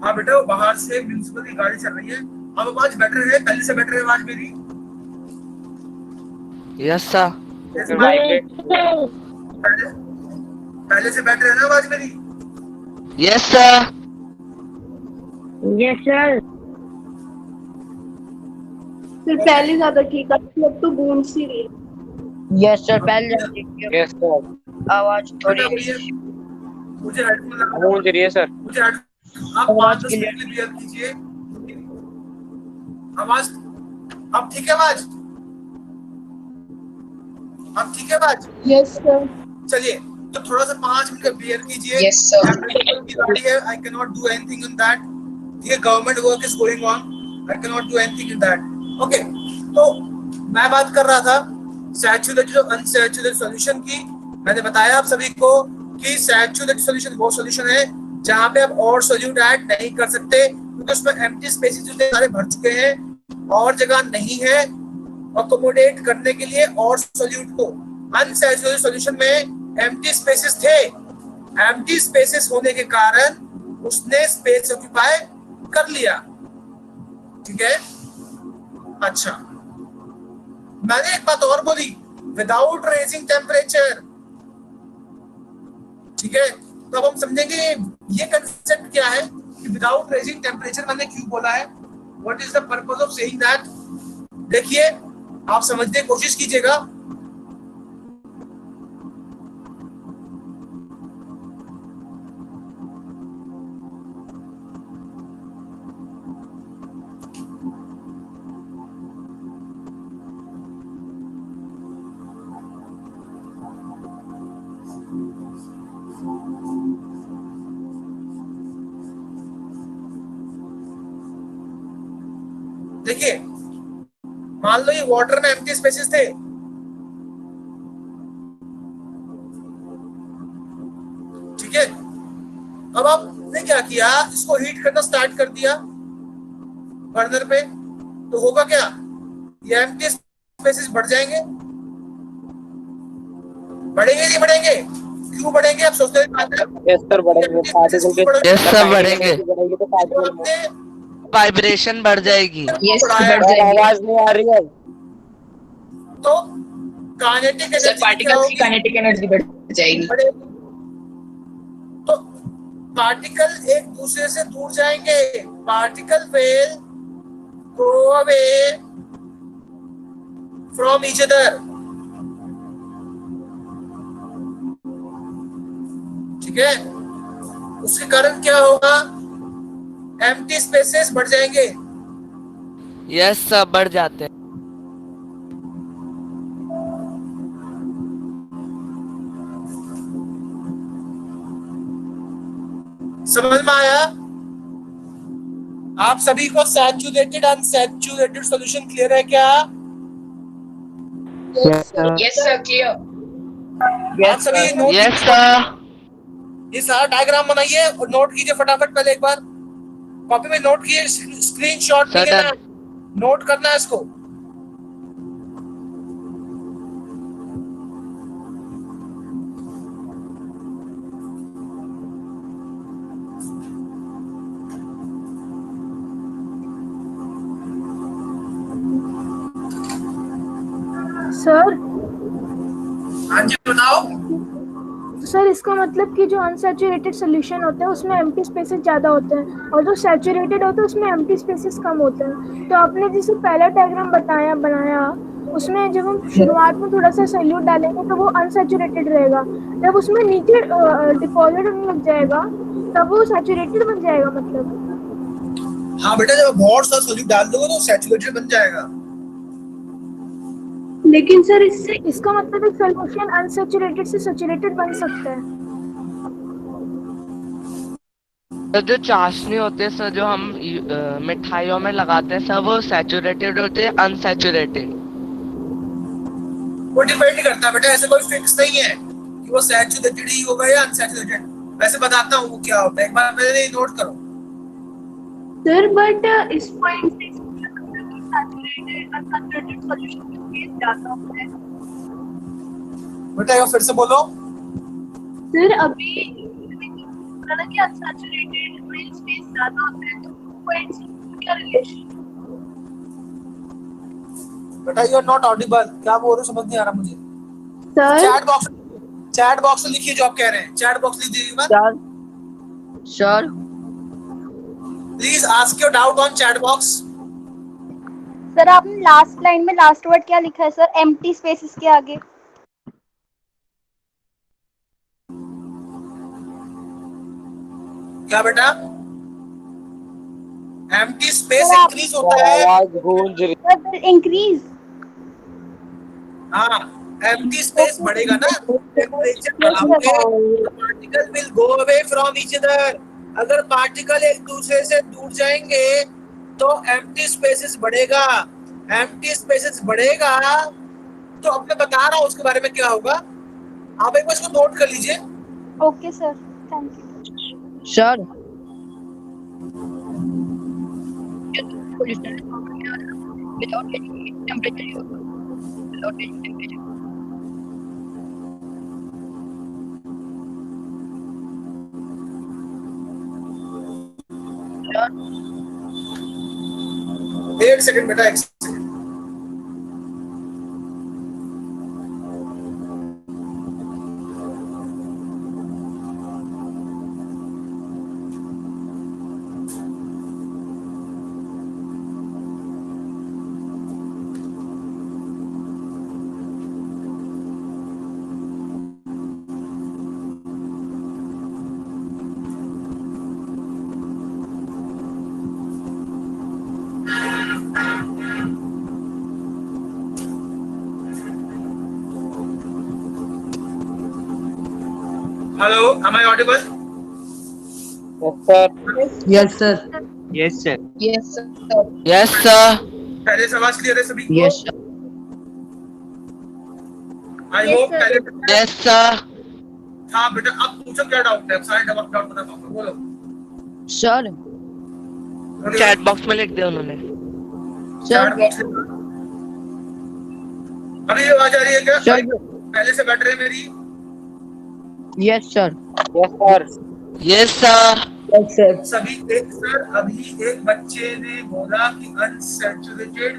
हाँ बेटा, वो बाहर से म्यूनिसिपल की गाड़ी चल रही है। अब आवाज बेटर है, पहले से बेटर है आवाज मेरी? Yes sir. पहले से बेटर है ना आवाज मेरी? Yes sir. Yes sir. फिर पहले ज्यादा ठीक है, अब तो गूंज सी रही है। Yes sir. पहले यस सर। आवाज थोड़ी मुझे हेडफोन लगा, गूंज रही है सर। मुझे आप 5-10 मिनट क्लियर कीजिए आवाज। अब ठीक है आवाज? अब ठीक है आवाज? Yes sir. चलिए तो थोड़ा सा 5 मिनट का क्लियर कीजिए। Yes, sir. I can not do anything on that. ये government work is going on, I cannot do anything in that. Okay, तो मैं बात कर रहा था सैचुरेटेड और अनसैचुरेटेड सॉल्यूशन की। मैंने बताया आप सभी को कि सैचुरेटेड सॉल्यूशन वो सॉल्यूशन है जहां पे आप और सॉल्यूट ऐड नहीं कर सकते, क्योंकि उसमें एम्प्टी स्पेसेस सारे भर चुके हैं और जगह नहीं है अकोमोडेट करने के लिए और सॉल्यूट को। अनसैचुरेटेड सॉल्यूशन में एम्प्टी स्पेसेस थे, एम्प्टी स्पेसेस होने के कारण उसने स्पेस ऑक्यूपाई कर लिया। ठीक है, अच्छा मैंने एक बात और बोली, विदाउट रेजिंग टेम्परेचर। ठीक है, तो अब हम समझेंगे ये कंसेप्ट क्या है कि विदाउट रेजिंग टेम्परेचर मैंने क्यों बोला है, what is the purpose of saying that. देखिए आप समझने की कोशिश कीजिएगा। देखिए मान लो ये वाटर में एम्प्टी स्पेसेस थे, ठीक है। अब आपने क्या किया, इसको हीट करना स्टार्ट कर दिया बर्नर पे, तो होगा क्या, ये एम्प्टी स्पेसेस बढ़ जाएंगे, बढ़ेंगे नहीं बढ़ेंगे? क्यों बढ़ेंगे आप सोचते हैं? यस सर बढ़ेंगे, यस सर बढ़ेंगे, वाइब्रेशन बढ़ जाएगी। आवाज नहीं आ रही है। तो काइनेटिक एनर्जी, पार्टिकल्स की काइनेटिक एनर्जी बढ़ जाएगी। तो पार्टिकल एक दूसरे से दूर जाएंगे, particle will go away from each other. ठीक है, उसके कारण क्या होगा, एम्प्टी स्पेसेस बढ़ जाएंगे। यस सर बढ़ जाते हैं। समझ में आया आप सभी को? सैचुरेटेड अनसैचुरेटेड सॉल्यूशन क्लियर है क्या? Yes sir clear. आप सभी नोट, यस सर। ये सारा डायग्राम बनाइए और नोट कीजिए फटाफट। पहले एक बार कॉपी में नोट किए, स्क्रीनशॉट लेना, नोट करना है इसको। सर हाँ जी बताओ। सर इसका मतलब कि जो अनसैचुरेटेड सोल्यूशन होता है उसमें एम्प्टी स्पेसेस ज़्यादा होते हैं और जो सैचुरेटेड होता है उसमें एम्प्टी स्पेसेस कम होते हैं। तो आपने जैसे पहला डायग्राम बनाया उसमें जब हम शुरुआत में थोड़ा सा सॉल्यूट डालेंगे तो वो अनसैचुरेटेड रहेगा, जब उसमें नीचे डिपॉजिट होने लग जाएगा तब वो सैचुरेटेड बन जाएगा मतलब। हाँ बेटा, जब बहुत सारा सॉल्यूट डाल दोगे तो सैचुरेटेड बन जाएगा। लेकिन सर इससे इसका मतलब एक सॉल्यूशन अनसैचुरेटेड से सैचुरेटेड बन सकता है। तो जो चाशनी होते हैं सर, जो हम मिठाइयों में लगाते हैं सर, वो सैचुरेटेड होते हैं अनसैचुरेटेड? वो डिपेंड करता है बेटा, ऐसे कोई फिक्स नहीं है कि वो सैचुरेटेड ही होगा या अनसैचुरेटेड। वैसे बताता हूँ वो क्या होता है, एक बार पहले नोट करो। सर बट इस पॉइंट से सैचुरेटेड अनसैचुरेटेड सॉल्यूशन में स्पेस ज्यादा होता है। बेटा एक फिर से बोलो। सर अभी बोला ना कि अनसैचुरेटेड में स्पेस ज्यादा होता है, तो पॉइंट्स क्या रिलेशन? बेटा यू आर नॉट ऑडिबल, क्या बोल रहे हो समझ नहीं आ रहा मुझे। सर चैट बॉक्स में लिखिए जो आप कह रहे हैं, चैट बॉक्स लिख दीजिए एक बार। Sir please ask your doubt on chat box. Sir आपने लास्ट लाइन में लास्ट वर्ड क्या लिखा है सर, एम्प्टी स्पेसेस के आगे? क्या बेटा? एम्प्टी स्पेस इंक्रीज होता है। आवाज गूंज रही सर इंक्रीज। हाँ, एम्प्टी स्पेस बढ़ेगा ना, टेम्परेचर बढ़ाओगे, particle will go away from each other. अगर पार्टिकल एक दूसरे से दूर जाएंगे तो एम्प्टी स्पेसेस बढ़ेगा, एम्प्टी स्पेसेस बढ़ेगा तो अब मैं बता रहा हूँ उसके बारे में क्या होगा, आप एक बार इसको नोट कर लीजिए। Okay sir, thank you sir without changing temperature, without changing temperature. एक सेकंड बेटा, एक second. Hello, am I audible? Yes, sir. Yes, sir. Yes, sir. Yes, sir. Yes, sir. पहले से आवाज क्लियर है सभी को? Yes, sir. आई Yes, होप sir. पहले। Yes, sir. हाँ बेटा, अब पूछो क्या डाउट है, सारे डाउट बता पाऊंगा, बोलो। Sir. चैट बॉक्स में लिख दिया उन्होंने। Sir. चैट बॉक्स में। अभी ये आवाज आ रही है क्या? Sir. पहले से बैठ रही है मेरी? Yes, sir. Yes, sir. Yes, sir. Yes, sir. सभी एक सर, अभी एक बच्चे ने बोला कि अनसैचुरेटेड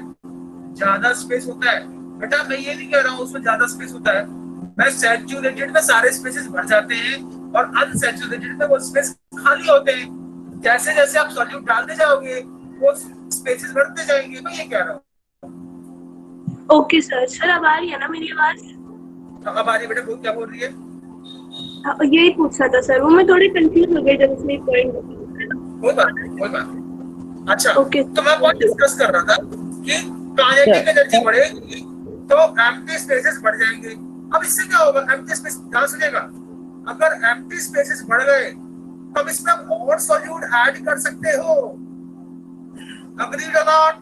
ज्यादा स्पेस होता है। बेटा मैं ये नहीं कह रहा हूँ उसमें ज्यादा स्पेस होता है, मैं सैचुरेटेड में सारे स्पेसेस भर जाते हैं और अनसैचुरेटेड में वो स्पेस खाली होते हैं। जैसे जैसे आप सॉल्यूट डालते जाओगे वो स्पेसेस भरते जाएंगे, मैं ये कह रहा हूँ। Okay sir. सर अब आ रही है ना मेरी आवाज? अब आ रही है बेटा, क्या बोल रही है? यही पूछना था सर, वो मैं थोड़ी कंफ्यूज हो गई जब इसमें पॉइंट। कोई बात नहीं, कोई बात नहीं। अच्छा ओके। तो मैं पॉइंट डिस्कस कर रहा था कि काइनेटिक एनर्जी बढ़ेगी तो एम्प्टी स्पेसेस बढ़ जाएंगे। अब इससे क्या होगा, एम्प्टी स्पेस ध्यान सुनिएगा, अगर एम्प्टी स्पेसेस बढ़ गए तो अब इसमें आप और सॉल्यूट ऐड कर सकते हो। अग्रीड और not?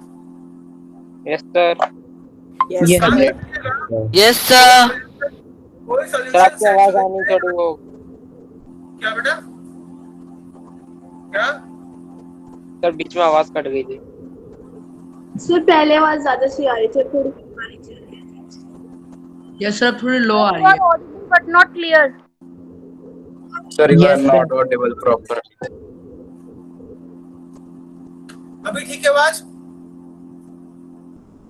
Yes, sir. Yes, sir. Yes, sir. कोई सर सॉल्यूशन आपकी आवाज आनी थोड़ी वो क्या बेटा, क्या? सर बीच में आवाज कट गई थी। सर पहले आवाज ज्यादा सी आ रही थी, थोड़ी कम आ रही थी। Yes, sir. थोड़ी लो आ रही You है। are audible but not clear. Sir, you Yes, are sir. not audible proper. अभी ठीक है आवाज?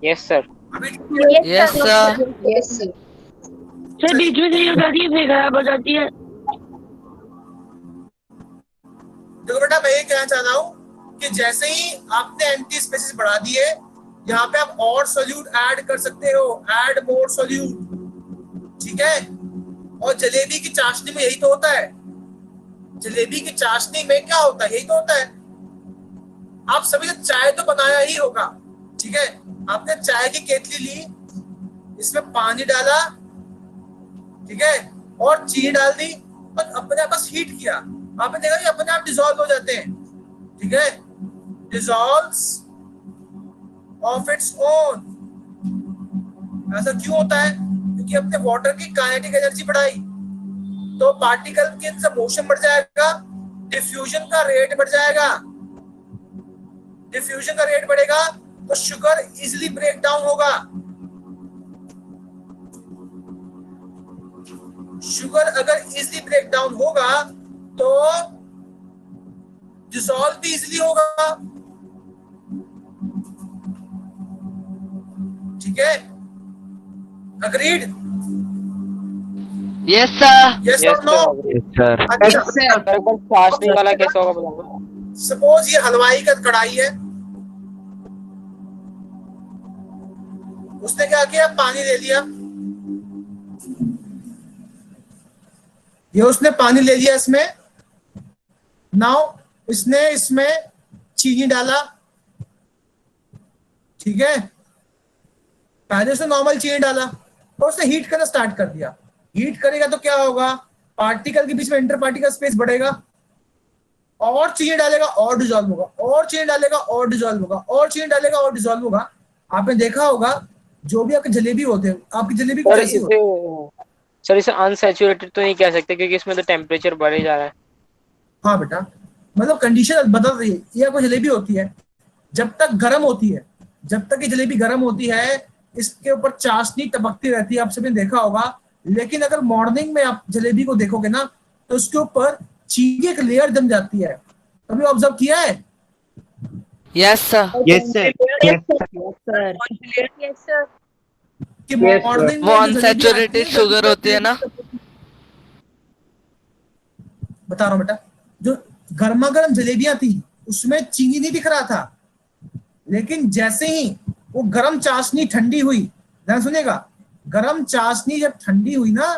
Yes, sir. अभी ठीक है? Yes, sir. Yes, sir. Sir बीच में नहीं बताती है, फिर खराब हो जाती है। देखो बेटा मैं ये कहना चाह रहा हूँ कि जैसे ही आपने एम्प्टी स्पेसेस बढ़ा दिए, यहाँ पे आप और सॉल्यूट ऐड कर सकते हो, ऐड मोर सॉल्यूट, ठीक है? और जलेबी की चाशनी में यही तो होता है, जलेबी की चाशनी में क्या होता है, यही तो होता है। आप सभी ने चाय तो बनाया ही होगा, ठीक है? आपने चाय की केतली ली, इसमें पानी डाला, ठीक है, और चीनी डाल दी और अपने आप बस हीट किया, आपने देखा कि अपने आप डिसॉल्व हो जाते हैं, ठीक है? Dissolves of its own. ऐसा क्यों होता है? क्योंकि अपने वाटर की काइनेटिक एनर्जी बढ़ाई तो पार्टिकल के अंदर मोशन बढ़ जाएगा, डिफ्यूजन का रेट बढ़ जाएगा, डिफ्यूजन का रेट बढ़ेगा तो शुगर इजीली ब्रेक डाउन होगा, शुगर अगर इजीली ब्रेक डाउन होगा तो डिसॉल्व भी इजीली होगा, ठीक है? Agreed? Yes, sir. Yes Yes, और नो? sir. Yes, sir. अच्छा, सर एक बार चाशनी वाला कैसे होगा बताऊंगा। सपोज ये हलवाई का कढ़ाई है, उसने क्या किया, पानी ले लिया, ये उसने पानी ले लिया इसमें, नाउ इसने इसमें चीनी डाला, ठीक है? पहले उसने नॉर्मल चीनी डाला और उसने हीट करना स्टार्ट कर दिया। हीट करेगा तो क्या होगा, पार्टिकल के बीच में इंटर पार्टिकल स्पेस बढ़ेगा, और चीनी डालेगा और डिसॉल्व होगा, और चीनी डालेगा और डिजोल्व होगा, और चीनी डालेगा और डिजोल्व होगा। आपने देखा होगा जो भी आपके जलेबी होते हैं, आपकी जलेबी सर कैसी होती है? सर इसे अनसैचुरेटेड तो नहीं कह सकते क्योंकि इसमें तो टेम्परेचर बढ़ ही जा रहा है। हाँ बेटा, मतलब कंडीशन बदल रही है। ये कोई जलेबी होती है, जब तक गर्म होती है, जब तक ये जलेबी गर्म होती है, इसके ऊपर चाशनी टपकती रहती है, आप सबने देखा होगा। लेकिन अगर मॉर्निंग में आप जलेबी को देखोगे ना, तो उसके ऊपर चीनी की एक लेयर जम जाती है। कभी ऑब्जर्व किया है? Yes sir. Yes sir. Yes sir. कि मॉर्निंग वो अनसैचुरेटेड शुगर होती है ना। बता रहा हूँ बेटा, जो गर्मा गर्म जलेबियां थी उसमें चीनी नहीं दिख रहा था, लेकिन जैसे ही वो गर्म चाशनी ठंडी हुई, ध्यान सुनिएगा, गर्म चाशनी जब ठंडी हुई ना,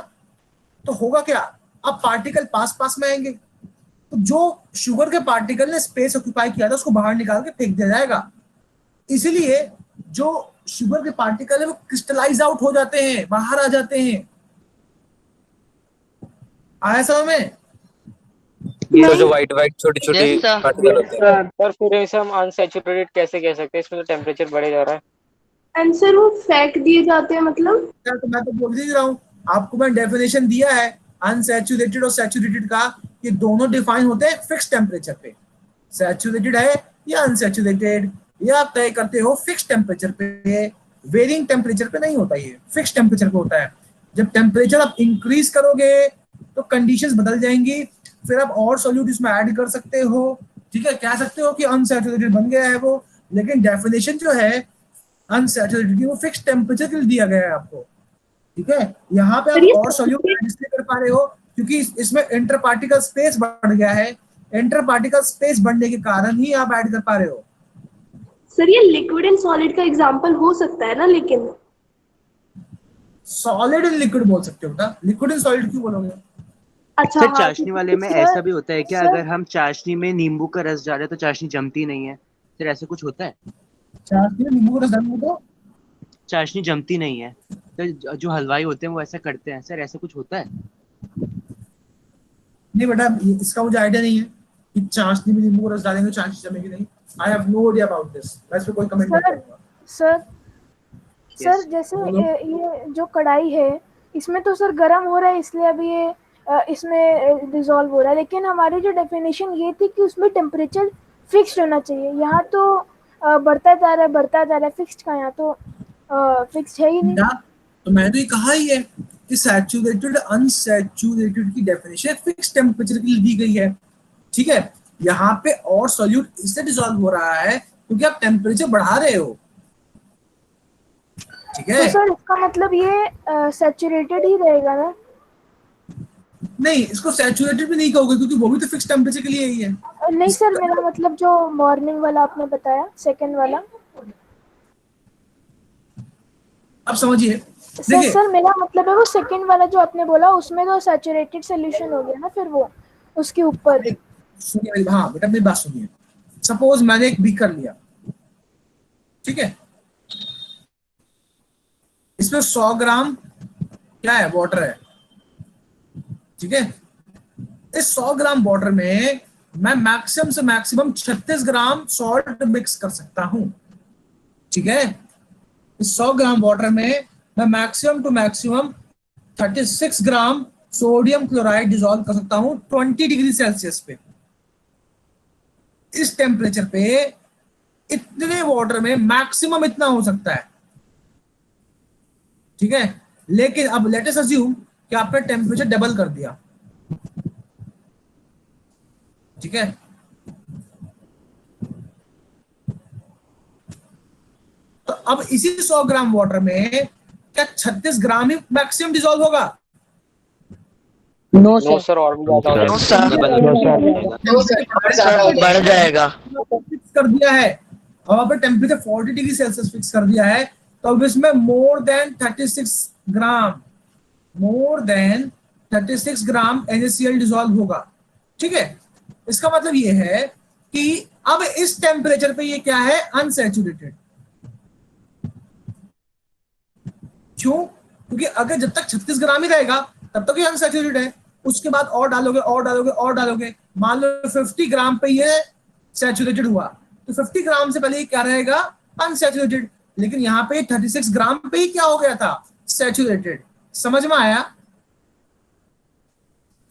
तो होगा क्या, अब पार्टिकल पास पास में आएंगे, तो जो शुगर के पार्टिकल ने स्पेस ऑक्यूपाई किया था उसको बाहर निकाल के फेंक दिया जाएगा। इसीलिए जो शुगर के पार्टिकल है वो क्रिस्टलाइज आउट हो जाते हैं, बाहर आ जाते हैं। आया समझ में? तो जो व्हाइट व्हाइट छोटी छोटी पार्टिकल होते हैं सर फिर इसे हम अनसैचुरेटेड कैसे कह सकते हैं? इसमें तो टेम्परेचर बढ़े जा रहा है। आंसर वो फेंक दिए जाते हैं मतलब। तो मैं तो बोल ही रहा हूँ आपको, मैं डेफिनेशन दिया है अनसैचुरेटेड और सैचुरेटेड का। ये दोनों डिफाइन होते हैं फिक्स टेम्परेचर पे। सैचुरेटेड है या अनसैचुरेटेड, ये आप तय करते हो फिक्स टेम्परेचर पे, वेरिंग टेम्परेचर पे नहीं होता, ये फिक्स टेम्परेचर पे होता है। जब टेम्परेचर आप इंक्रीज करोगे तो कंडीशंस बदल जाएंगी, फिर आप और सॉल्यूट इसमें ऐड कर सकते हो। ठीक है, कह सकते हो कि अनसैचुरेटेड बन गया है वो, लेकिन डेफिनेशन जो है अनसैचुरेटेड की वो फिक्स टेम्परेचर के लिए दिया गया है आपको। ठीक है, यहाँ पे आप और सॉल्यूट ऐड इसलिए कर पा रहे हो क्योंकि इसमें इंटर पार्टिकल स्पेस बढ़ गया है। इंटर पार्टिकल स्पेस बढ़ने के कारण ही आप ऐड कर पा रहे हो। सर ये लिक्विड एंड सॉलिड का एग्जांपल हो सकता है ना, लेकिन सॉलिड एंड लिक्विड बोल सकते हो ना, लिक्विड एंड सॉलिड क्यों बोलोगे? अच्छा, सर चाशनी वाले में ऐसा भी होता है क्या, अगर हम चाशनी में नींबू का रस डालें तो चाशनी जमती नहीं है? सर ऐसा कुछ होता है? चाशनी में नींबू का रस डालने तो चाशनी जमती नहीं है, तो जो हलवाई होते हैं वो ऐसा करते हैं। सर ऐसा कुछ होता है? नहीं बेटा, इसका मुझे आइडिया नहीं है कि चाशनी में नींबू का रस डालेंगे चाशनी जमेगी नहीं। I have no idea about this. वैसे कोई कमेंट नहीं करूंगा। सर जैसे ये जो कढ़ाई है इसमें तो सर गर्म हो रहा है, इसलिए अभी ये इसमें डिसॉल्व हो रहा है, लेकिन हमारी जो डेफिनेशन ये थी कि उसमें टेम्परेचर फिक्स्ड होना चाहिए। यहाँ तो बढ़ता जा रहा है, फिक्स्ड का यहाँ तो फिक्स्ड है ही नहीं। तो मैंने तो ये कहा ही है कि सैचुरेटेड अनसैचुरेटेड की डेफिनेशन फिक्स टेम्परेचर के लिए दी गई है। ठीक है, यहाँ पे और सॉल्यूट इससे डिसॉल्व हो रहा है क्योंकि आप टेम्परेचर बढ़ा रहे हो। ठीक है, तो सर इसका मतलब ये सैचुरेटेड ही रहेगा ना? नहीं, इसको सैचुरेटेड भी नहीं कहोगे क्योंकि वो भी तो फिक्स टेम्परेचर के लिए ही है। नहीं सर, मेरा मतलब जो मॉर्निंग वाला आपने बताया, सेकंड वाला। अब समझिए, सर मेरा मतलब है वो सेकंड वाला जो आपने बोला उसमें तो सैचुरेटेड सॉल्यूशन हो गया ना, फिर वो उसके ऊपर। सुनिए मेरी, हाँ बेटा मेरी बात सुनिए। सपोज मैंने एक बीकर लिया, ठीक है, इसमें 100 ग्राम क्या है, वाटर है। ठीक है, इस 100 ग्राम वाटर में मैं मैक्सिमम से मैक्सिमम 36 ग्राम सॉल्ट मिक्स कर सकता हूं। ठीक है, इस 100 ग्राम वाटर में मैं maximum to maximum 36 gram sodium chloride dissolve कर सकता हूं 20 डिग्री सेल्सियस पे। इस टेम्परेचर पे इतने वाटर में मैक्सिमम इतना हो सकता है। ठीक है, लेकिन अब लेट अस अज्यूम कि आपने टेम्परेचर डबल कर दिया। ठीक है, तो अब इसी 100 ग्राम वाटर में क्या 36 ग्राम ही मैक्सिमम डिसॉल्व होगा? नो सर, और भी ज्यादा बढ़ जाएगा। फिक्स कर दिया है, अब आपने टेम्परेचर 40 डिग्री सेल्सियस फिक्स कर दिया है, तो अब इसमें मोर देन 36 ग्राम NaCl डिसॉल्व होगा। ठीक है, इसका मतलब ये है कि अब इस टेम्परेचर पे ये क्या है, अनसैचुरेटेड। क्यों? क्योंकि अगर जब तक 36 ग्राम ही रहेगा तब तक ये अनसैचुरेटेड है। उसके बाद और डालोगे, मान लो 50 ग्राम पे ये सैचुरेटेड हुआ, तो 50 ग्राम से पहले क्या रहेगा, अनसैचुरेटेड, लेकिन यहाँ पे 36 ग्राम पे ही क्या हो गया था, सैचुरेटेड। समझ में आया?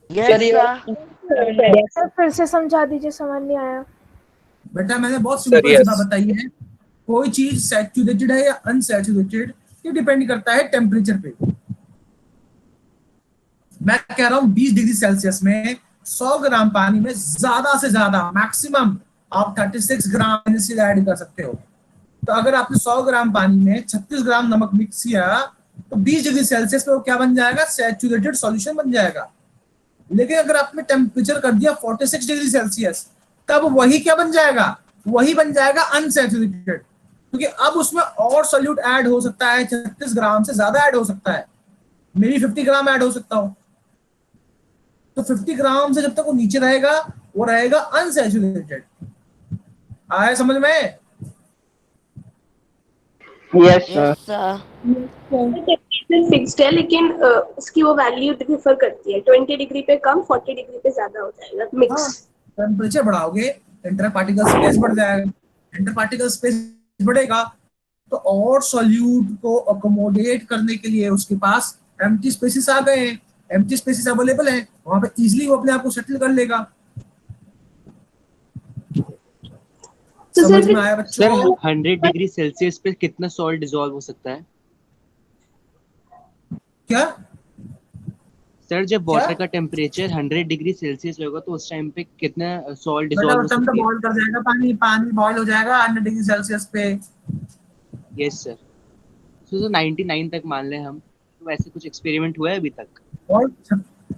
सर फिर से समझा दीजिए, समझ नहीं आया। बेटा मैंने बहुत सिंपल सी बात बताई है, कोई चीज सैचुरेटेड है या अनसैचुरेटेड ये डिपेंड करता है टेम्परेचर पे। मैं कह रहा हूं 20 डिग्री सेल्सियस में 100 ग्राम पानी में ज्यादा से ज्यादा मैक्सिमम आप 36 ग्राम NaCl ऐड कर सकते हो। तो अगर आपने 100 ग्राम पानी में 36 ग्राम नमक मिक्स किया तो 20 डिग्री सेल्सियस पे वो क्या बन जाएगा, सैचुरेटेड सॉल्यूशन बन जाएगा। लेकिन अगर आपने टेम्परेचर कर दिया 46 डिग्री सेल्सियस तब वही क्या बन जाएगा, वही बन जाएगा अनसैचुरेटेड, क्योंकि अब उसमें और सॉल्यूट ऐड हो सकता है, 36 ग्राम से ज्यादा ऐड हो सकता है, मे बी 50 ग्राम ऐड हो सकता हो। तो 50 ग्राम से जब तक वो नीचे रहेगा वो रहेगा अनसैचुरेटेड। आया समझ में? Yes sir. टेम्परेचर फिक्स्ड है लेकिन उसकी वो वैल्यू डिफर करती है, 20 डिग्री पे कम, 40 डिग्री पे ज्यादा हो जाएगा मिक्स। टेम्परेचर बढ़ाओगे इंटर पार्टिकल स्पेस बढ़ जाएगा, इंटर पार्टिकल स्पेस बढ़ेगा तो और सॉल्यूट को अकोमोडेट करने के लिए उसके पास एम्प्टी स्पेसेस आ गए हैं, एम्प्टी स्पेसेस अवेलेबल है, वहां पे इजीली वो अपने आप को सेटल कर लेगा। तो समझ में आया बच्चों? सर 100 डिग्री सेल्सियस पे कितना सॉल्ट डिसॉल्व हो सकता है? क्या सर जब वाटर का टेम्परेचर 100 डिग्री सेल्सियस होगा तो उस टाइम पे कितना सॉल्ट डिसॉल्व हो सकता है? बॉयल कर जाएगा, पानी पानी बॉयल हो जाएगा 100 डिग्री सेल्सियस पे। Yes sir. तो 99 तक मान लें हम, तो वैसे कुछ एक्सपेरिमेंट हुआ है अभी तक? और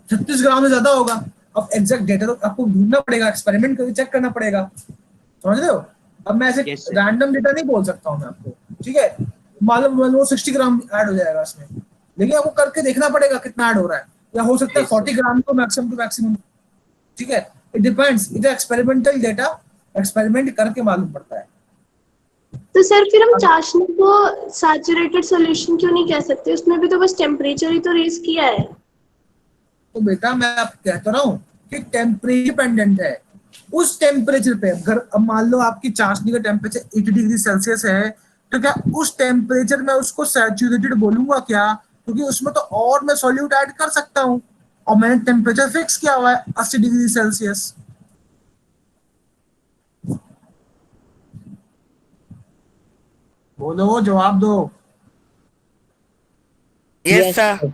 36 ग्राम से ज्यादा होगा। अब एग्जैक्ट डेटा तो आपको ढूंढना पड़ेगा, एक्सपेरिमेंट करके चेक करना पड़ेगा, समझ रहे हो? अब मैं ऐसे रैंडम डेटा नहीं बोल सकता हूँ मैं आपको, ठीक है? मालूम 60 ग्राम ऐड हो जाएगा इसमें, लेकिन आपको करके देखना पड़ेगा कितना ऐड हो रहा है, या हो सकता है 40 ग्राम को मैक्सिमम टू मैक्सिमम, ठीक है? It depends, it experimental data, experiment करके मालूम पड़ता है। तो सर फिर हम चाशनी को सैचुरेटेड सॉल्यूशन क्यों नहीं कह सकते? उसमें भी तो बस टेम्परेचर ही तो रेज किया है। तो बेटा मैं आपको कहता रहा हूँ कि टेम्परेचर डिपेंडेंट है। उस टेम्परेचर पे अगर अब मान लो आपकी चाशनी का टेम्परेचर 80 डिग्री सेल्सियस है तो क्या उस टेम्परेचर में उसको सैचुरेटेड बोलूंगा क्या? क्योंकि उसमें तो और मैं सॉल्यूट ऐड कर सकता हूँ और मैंने टेम्परेचर फिक्स किया हुआ है 80 डिग्री सेल्सियस। बोलो, जवाब दो। Yes sir.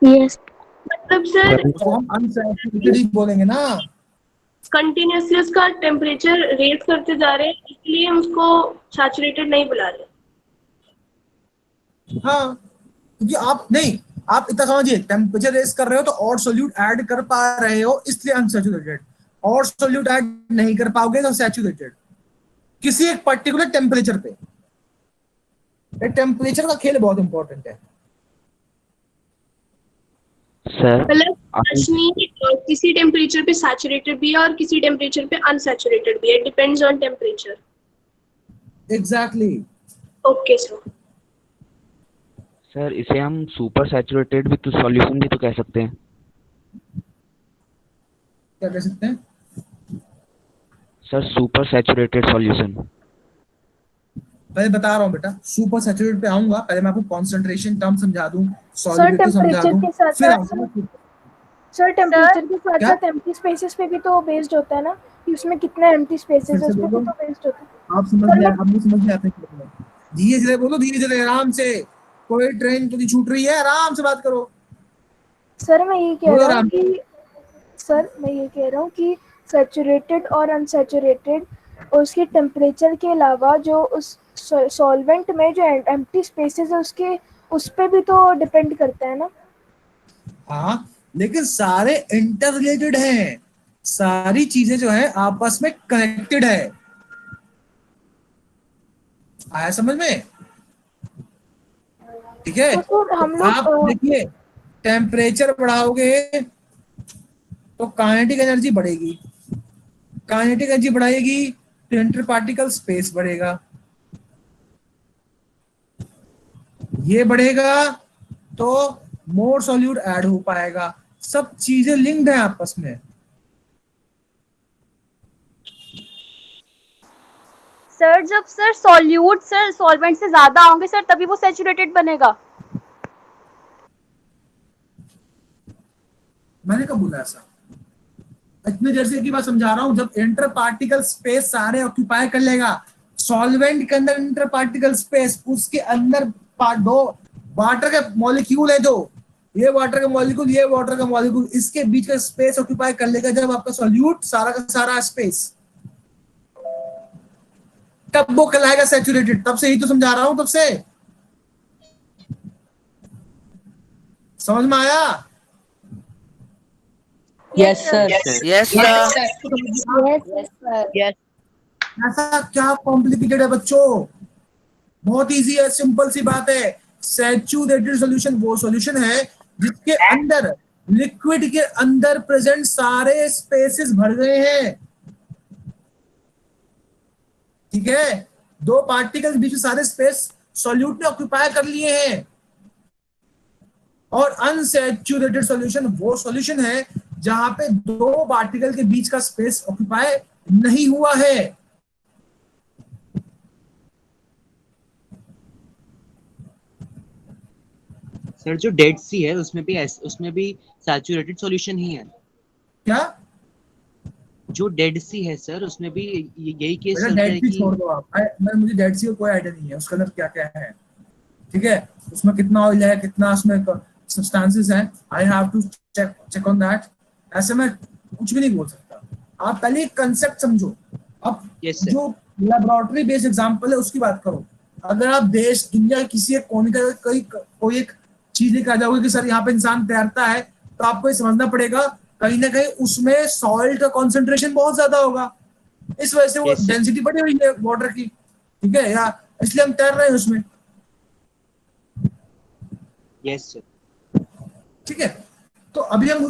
यस मतलब सर हम अनसैचुरेटेड ही बोलेंगे ना, कंटिन्यूसली उसका टेम्परेचर रेज करते जा रहे हैं इसलिए हम उसको सैचुरेटेड नहीं बुला रहे। हाँ, क्योंकि आप नहीं, आप इतना समझिए, टेम्परेचर रेज कर रहे हो तो और सॉल्यूट ऐड कर पा रहे हो इसलिए अनसैचुरेटेड, और सॉल्यूट ऐड नहीं कर पाओगे तो सैचुरेटेड किसी एक पर्टिकुलर टेम्परेचर पे। टेम्परेचर का खेल बहुत इंपॉर्टेंट है सर। मतलब चाशनी किसी टेम्परेचर पे सैचुरेटेड भी है और किसी टेम्परेचर पे अनसैचुरेटेड भी है, depends on temperature. Exactly. Okay sir. Sir इसे हम सुपर सैचुरेटेड भी तो सॉल्यूशन भी तो कह सकते हैं। क्या कह सकते हैं सर? Super saturated solution. पहले बता रहा हूँ बेटा, सुपर सैचुरेटेड पे आऊंगा, पहले मैं आपको कंसंट्रेशन टर्म समझा दूं, सर सॉल्युबिलिटी समझा टेम्परेचर दूं, के साथ फिर साथ सर टेम्परेचर के साथ क्या? साथ एम्प्टी स्पेसेस पे भी तो बेस्ड होता है ना कि उसमें कितना एम्प्टी स्पेसेस है, उस पे भी तो बेस्ड होता है। आप समझ गए? आप नहीं समझ में आते? धीरे धीरे बोलो, धीरे धीरे, आराम से, कोई ट्रेन तो नहीं छूट रही है, आराम से बात करो। सर मैं ये कह बोलो रहा आराम हूँ कि सैचुरेटेड और अनसैचुरेटेड उसके टेम्परेचर के अलावा जो उस सॉल्वेंट में जो एम्प्टी स्पेसेस है उसके उस पे भी तो डिपेंड करता है ना। हाँ, लेकिन सारे इंटर रिलेटेड हैं, सारी चीजें जो है आपस में कनेक्टेड है। आया समझ में? ठीक है, तो हम तो आप देखिए, टेम्परेचर बढ़ाओगे तो काइनेटिक एनर्जी बढ़ेगी, काइनेटिक एनर्जी बढ़ाएगी तो इंटर पार्टिकल स्पेस बढ़ेगा, ये बढ़ेगा तो मोर सॉल्यूट ऐड हो पाएगा। सब चीजें लिंक्ड है आपस में। सर जब सर सॉल्यूट सर सॉल्वेंट से ज्यादा होंगे सर तभी वो सैचुरेटेड बनेगा। मैंने कब बोला ऐसा? इतनी देर से की बात समझा रहा हूं। जब इंटर पार्टिकल स्पेस सारे ऑक्यूपाई कर लेगा, सॉल्वेंट के अंदर इंटर पार्टिकल स्पेस, उसके अंदर दो वाटर के मॉलिक्यूल है, दो ये वाटर का मॉलिक्यूल, ये वाटर का मॉलिक्यूल, इसके बीच का स्पेस ऑक्यूपाई कर लेगा जब आपका सॉल्यूट सारा का सारा स्पेस, तब वो कहलाएगा सैचुरेटेड। तब से ही तो समझा रहा हूं, तब से समझ में आया? Yes sir. Yes sir. Yes. ऐसा क्या कॉम्प्लिकेटेड है बच्चों? बहुत इजी है, सिंपल सी बात है। सैचुरेटेड सॉल्यूशन वो सॉल्यूशन है जिसके अंदर लिक्विड के अंदर प्रेजेंट सारे स्पेसेस भर गए हैं। ठीक है, दो पार्टिकल के बीच में सारे स्पेस सॉल्यूट ने ऑक्यूपाई कर लिए हैं। और अनसैचुरेटेड सॉल्यूशन वो सॉल्यूशन है जहां पे दो पार्टिकल के बीच का स्पेस ऑक्यूपाई नहीं हुआ है। सर जो डेड सी है उसमें भी सैचुरेटेड सॉल्यूशन ही है क्या? जो डेड सी है सर उसमें भी यही केस बेटा चलता है डेड सी कि छोड़ दो आप। मुझे डेड सी का कोई आइडिया नहीं है उसके अंदर क्या क्या है। ठीक है, उसमें कितना ऑयल है, कितना उसमें सब्सटेंसेस हैं, I have to check on that. ऐसे में कुछ भी नहीं बोल सकता। आप पहले कंसेप्ट समझो। अब जो लेबोरेटरी बेस्ड एग्जांपल है उसकी बात करो। अगर आप देश दुनिया किसी एक कोने का कोई एक चीज लेकर आ जाओगे कि सर यहाँ पे इंसान तैरता है, तो आपको ये समझना पड़ेगा कहीं ना कहीं उसमें सॉल्ट का कॉन्सेंट्रेशन बहुत ज्यादा होगा, इस वजह से वो डेंसिटी बढ़ी हुई है वाटर की। ठीक है, या इसलिए हम तैर रहे हैं उसमें। Yes sir. ठीक है, तो अभी हम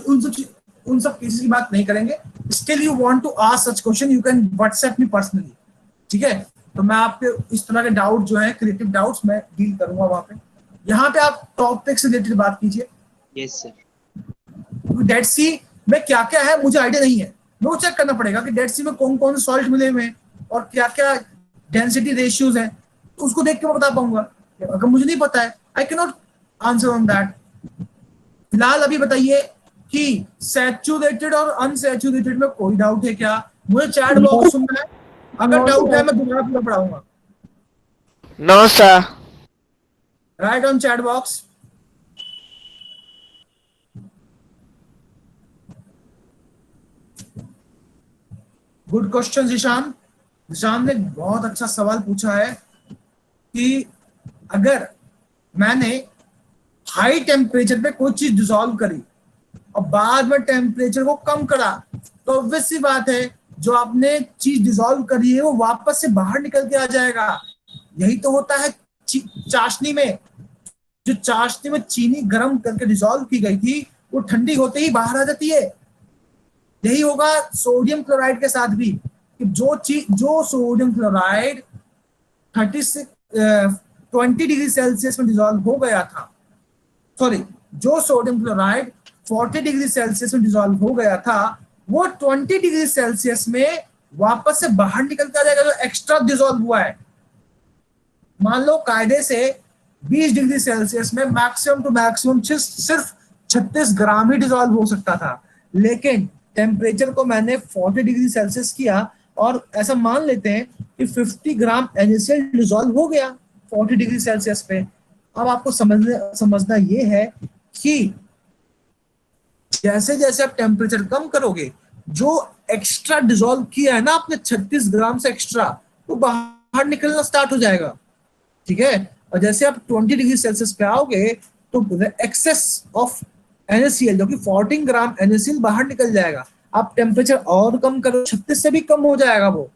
उन सब केसेस की बात नहीं करेंगे। Still you want to ask such question, you can WhatsApp me personally. ठीक है, तो मैं आपके इस तरह के डाउट जो है, क्रिएटिव डाउट्स, मैं डील करूंगा वहां पे। यहाँ पे आप टॉपिक से रिलेटेड बात कीजिए। Yes sir. डेड सी में क्या क्या है मुझे आइडिया नहीं है, मेरे को चेक करना पड़ेगा कि डेड सी में कौन कौन से सॉल्ट मिले हुए हैं और क्या क्या डेंसिटी रेशियोज हैं, तो उसको देख के मैं बता पाऊंगा। अगर मुझे नहीं पता है, आई can not answer on that. फिलहाल अभी बताइए कि सैचुरेटेड और अनसैचुरेटेड में कोई डाउट है क्या? मुझे चैट बॉक्स सुनना है, अगर डाउट है मैं दोबारा पूरा पढ़ाऊंगा। No sir. Right on chat box. Good question Ishan. Ishan ने बहुत अच्छा सवाल पूछा है कि अगर मैंने हाई टेम्परेचर पे कोई चीज डिसॉल्व करी और बाद में टेम्परेचर को कम करा, तो ऑब्वियस सी बात है जो आपने चीज डिसॉल्व करी है वो वापस से बाहर निकल के आ जाएगा। यही तो होता है चाशनी में। जो चाशनी में चीनी गर्म करके डिसॉल्व की गई थी वो ठंडी होते ही बाहर आ जाती है। यही होगा सोडियम क्लोराइड के साथ भी, कि जो सोडियम क्लोराइड 20 डिग्री सेल्सियस में डिसॉल्व हो गया था, सॉरी, जो सोडियम क्लोराइड 40 डिग्री सेल्सियस में डिसॉल्व हो गया था, वो 20 डिग्री सेल्सियस में वापस से बाहर निकल के आ जाएगा, जो एक्स्ट्रा डिसॉल्व हुआ है। मान लो कायदे से 20 डिग्री सेल्सियस में मैक्सिमम टू मैक्सिमम सिर्फ 36 ग्राम ही डिसॉल्व हो सकता था, लेकिन टेम्परेचर को मैंने 40 डिग्री सेल्सियस किया और ऐसा मान लेते हैं कि 50 ग्राम NaCl डिसॉल्व हो गया 40 डिग्री सेल्सियस पे। अब आपको समझना ये है कि जैसे जैसे आप टेम्परेचर कम करोगे, जो एक्स्ट्रा डिसॉल्व किया है ना आपने 36 ग्राम से एक्स्ट्रा, वो बाहर निकलना स्टार्ट हो जाएगा। ठीक है, और जैसे आप 20 डिग्री सेल्सियस पे आओगे तो एक्सेस ऑफ NaCl जो कि 14 ग्राम NaCl बाहर निकल जाएगा। आप टेम्परेचर और कम करो, 36 से भी कम हो जाएगा वो।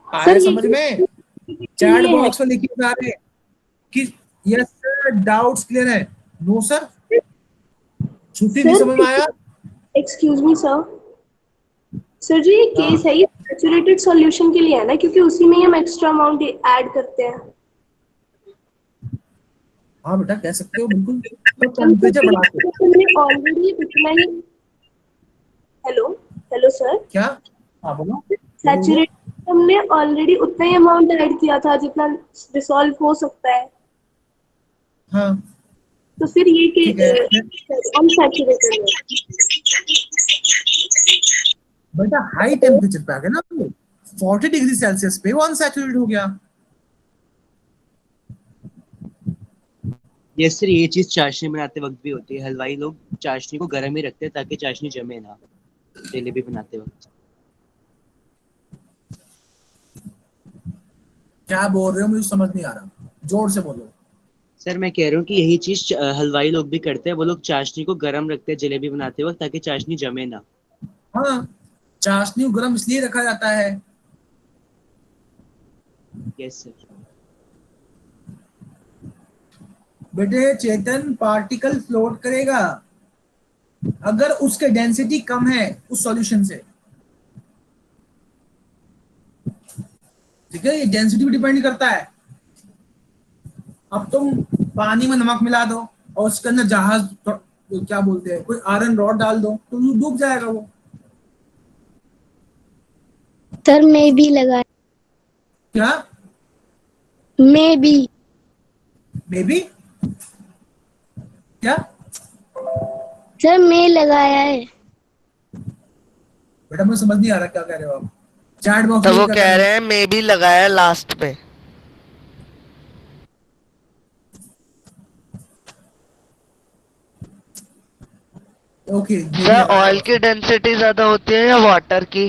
आया समझ में? चैट बॉक्स में लिखिए सारे कि यस सर, डाउट्स क्लियर है, नो सर, छुट्टी नहीं समझ में आया? एक्सक्यूज मी सर, सर जी ये केस है, ये सैचुरेटेड सॉल्यूशन के लिए है ना, क्योंकि उसी में हम एक्स्ट्रा अमाउंट ऐड करते हैं। हाँ बेटा कह सकते हो, बिल्कुल। तो टेम्परेचर बढ़ाते हैं ऑलरेडी इतना ही। हेलो हेलो सर, क्या? हाँ बोलो। सैचुरेटेड हमने ऑलरेडी उतना ही अमाउंट ऐड किया था जितना डिसॉल्व हो सकता है, हाँ तो फिर ये ठीक है। अनसैचुरेटेड है। बेटा हाई टेम्परेचर पे आ गया ना, 40 डिग्री सेल्सियस पे वो अनसैचुरेटेड हो गया। ये सर ये चीज चाशनी बनाते वक्त भी होती है। हलवाई लोग चाशनी को गर्म ही रखते हैं ताकि चाशनी जमे ना जलेबी बनाते वक्त। क्या बोल रहे हो, मुझे समझ नहीं आ रहा, जोर से बोलो। सर मैं कह रहा हूँ कि यही चीज हलवाई लोग भी करते हैं। वो लोग चाशनी को गर्म रखते हैं जलेबी बनाते वक्त ताकि चाशनी जमे ना। हाँ, चाशनी को गर्म इसलिए रखा जाता है। Yes sir. बेटे चेतन, पार्टिकल फ्लोट करेगा अगर उसके डेंसिटी कम है उस सॉल्यूशन से। ठीक है, ये डेंसिटी पे डिपेंड करता है। अब तुम पानी में नमक मिला दो और उसके अंदर जहाज क्या बोलते हैं, कोई आयरन रॉड डाल दो तो डूब जाएगा वो। सर मे भी लगाया। क्या मे भी? मे बी क्या? सर मे लगाया है। बेटा मुझे समझ नहीं आ रहा क्या कह रहे हो आप। चैट बॉक्स तो में वो क्या कह रहे हैं मे भी लगाया लास्ट में। ओके। सर ऑयल की डेंसिटी ज्यादा होती है या वाटर की?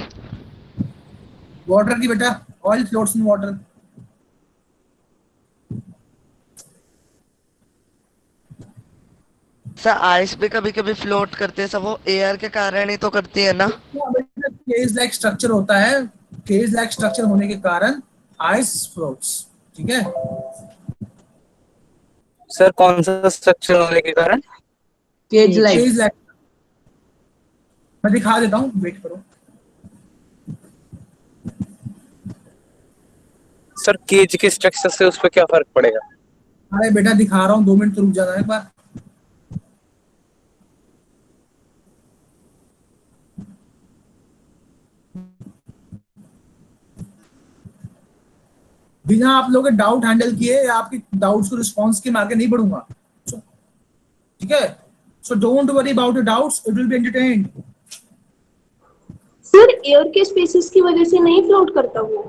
वाटर की बेटा, oil floats in water. Sir ice भी कभी कभी फ्लोट करते हैं, सब वो एयर के कारण ही तो करती है ना। केज लाइक स्ट्रक्चर होता है, केज लाइक स्ट्रक्चर होने के कारण आइस फ्लोट्स। ठीक है सर कौन सा स्ट्रक्चर होने के कारण? Cage like. मैं दिखा देता हूँ, वेट करो। सर केज के स्ट्रक्चर से उस पर क्या फर्क पड़ेगा? अरे बेटा दिखा रहा हूँ, 2 मिनट तो रुक जाना एक बार। बिना आप लोगों के डाउट हैंडल किए या आपके डाउट्स को रिस्पॉन्स के मैं आगे नहीं बढ़ूंगा। ठीक है, so don't worry about your doubts, it will be entertained. Sir air के स्पेसेस की वजह से नहीं फ्लोट करता वो,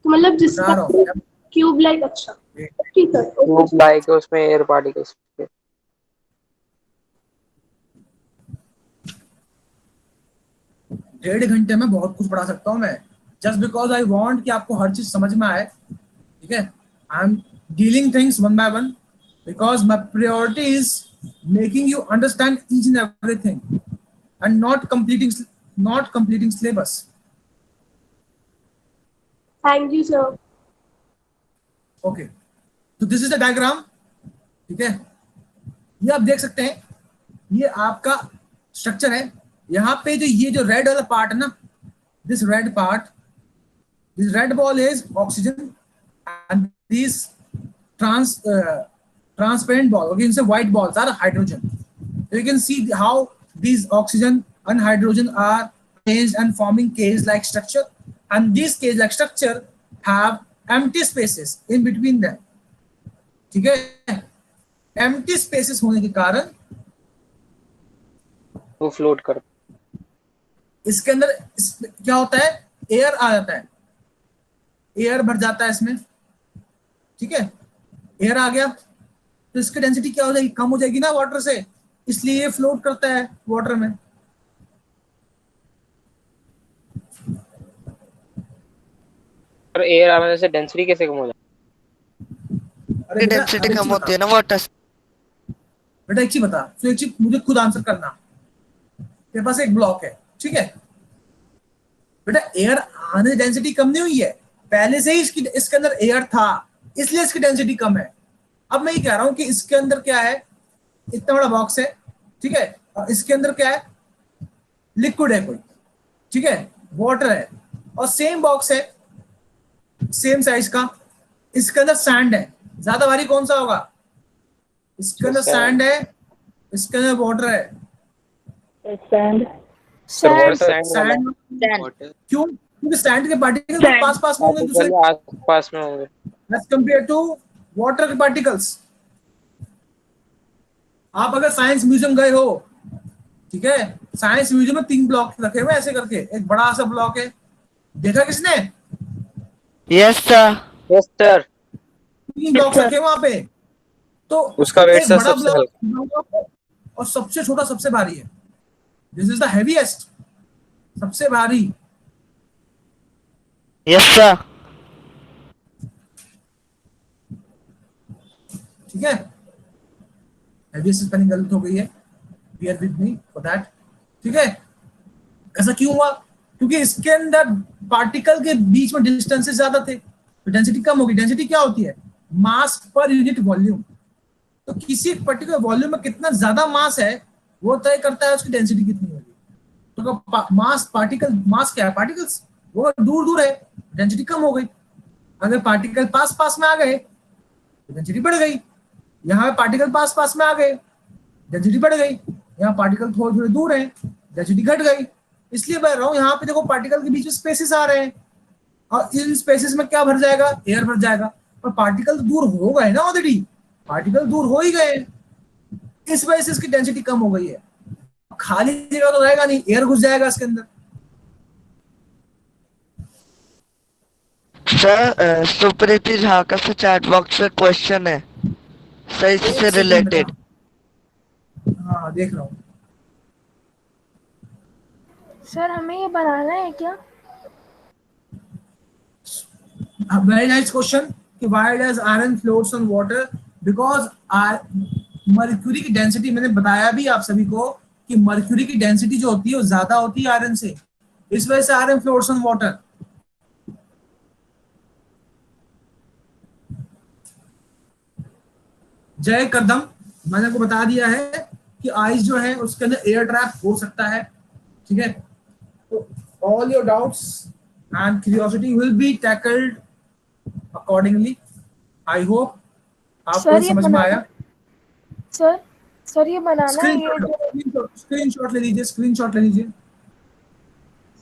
तो मतलब जिसका क्यूब लाइक। अच्छा ठीक है, क्यूब लाइक उसमें एयर पार्टिकल्स। 1.5 घंटे में बहुत कुछ पढ़ा सकता हूँ मैं, जस्ट बिकॉज आई वांट कि आपको हर चीज समझ में आए। ठीक है, I am dealing things one by one because my priority is making you understand each and everything and not completing syllabus. Thank you sir. Okay, तो दिस इज द डायग्राम। ठीक है, ये आप देख सकते हैं, ये आपका स्ट्रक्चर है। यहाँ पे जो ये जो रेड वाला पार्ट है ना, this red part, this red ball is oxygen and this transparent ball, okay, inside white balls are hydrogen. You can see how these oxygen and hydrogen are arranged and forming cage-like structure, and these cage-like structure have empty spaces in between them. ठीक है, empty spaces होने के कारण वो float कर, इसके अंदर क्या होता है, एयर आ जाता है, एयर भर जाता है इसमें। ठीक है, एयर आ गया तो इसकी डेंसिटी क्या हो जाएगी, कम हो जाएगी ना वाटर से, इसलिए ये फ्लोट करता है वाटर में। और एयर आने से डेंसिटी कैसे कम हो जाती है? डेंसिटी कम होती है ना वाटर। बेटा एक चीज बता, तो एक चीज मुझे खुद आंसर करना। तेरे पास एक ब्लॉक है, ठीक है बेटा, एयर आने डेंसिटी कम नहीं हुई है, पहले से ही इसके अंदर एयर था, इसलिए इसकी डेंसिटी कम है। अब मैं ये कह रहा हूं कि इसके अंदर क्या है, इतना बड़ा बॉक्स है, ठीक है, और इसके अंदर क्या है, लिक्विड है कोई, ठीक है, वाटर है, और सेम बॉक्स है, सेम साइज का, इसके अंदर सैंड है। ज्यादा भारी कौन सा होगा, इसके अंदर सैंड है, इसके अंदर वाटर है। सैंड सैंड क्यों, क्योंकि सैंड के पार्टिकल्स पास पास में होंगे दूसरे, पार्टिकल आस-पास में होंगे एज कंपेयर टू वाटर के पार्टिकल्स। आप अगर साइंस म्यूजियम गए हो, ठीक है, साइंस म्यूजियम में 3 ब्लॉक रखे हुए ऐसे करके, एक बड़ा सा ब्लॉक है, देखा किसने? Yes sir. Yes sir. 3 block रखे वहां पे, तो उसका वेट एक सर बड़ा सबसे ब्लॉक और सबसे छोटा सबसे भारी है। दिस इज द हेवीएस्ट, सबसे भारी। Yes sir. ठीक है, हेवीएस्ट स्पेलिंग गलत हो गई है, bear with me for that. ठीक है, ऐसा क्यों हुआ? क्योंकि इसके अंदर पार्टिकल के बीच में डिस्टेंसेस ज्यादा थे, तो डेंसिटी कम होगी। डेंसिटी क्या होती है? मास पर यूनिट वॉल्यूम। तो किसी पर्टिकुलर वॉल्यूम में कितना ज्यादा मास है वो तय करता है उसकी डेंसिटी कितनी होगी। तो मास पार्टिकल, मास क्या है? पार्टिकल्स, वो दूर दूर है, डेंसिटी कम हो गई। अगर पार्टिकल पास पास में आ गए तो डेंसिटी बढ़ गई। यहाँ पार्टिकल पास पास में आ गए, डेंसिटी बढ़ गई। यहाँ पार्टिकल थोड़े थोड़े दूर है, डेंसिटी घट गई। इसलिए बोल रहा हूँ, यहाँ पे देखो पार्टिकल के बीच में स्पेसेस आ रहे हैं, और इन स्पेसेस में क्या भर जाएगा? एयर भर जाएगा। पर पार्टिकल दूर हो गए ना ऑलरेडी, पार्टिकल दूर हो ही गए, इस वजह से इसकी डेंसिटी कम हो गई है। खाली जगह तो रहेगा नहीं, एयर घुस जाएगा इसके अंदर। सर सुप्रीति झा का से चैट बॉक्स में क्वेश्चन है सर, इससे रिलेटेड। हाँ देख रहा हूँ सर, हमें ये बनाना है क्या? वेरी नाइस क्वेश्चन कि why does iron floats on water? Because mercury की डेंसिटी, मैंने बताया भी आप सभी को कि मर्क्यूरी की डेंसिटी जो होती है वो ज्यादा होती है आयरन से, इस वजह से आयरन फ्लोट्स ऑन वाटर। जय करदम, मैंने आपको बता दिया है कि आइस जो है उसके अंदर एयर ट्रैप हो सकता है। ठीक है, तो all your doubts and curiosity will be tackled accordingly. I hope आपको समझ में आया। सर ये बनाना है, ये स्क्रीनशॉट ले लीजिए, स्क्रीनशॉट ले लीजिए।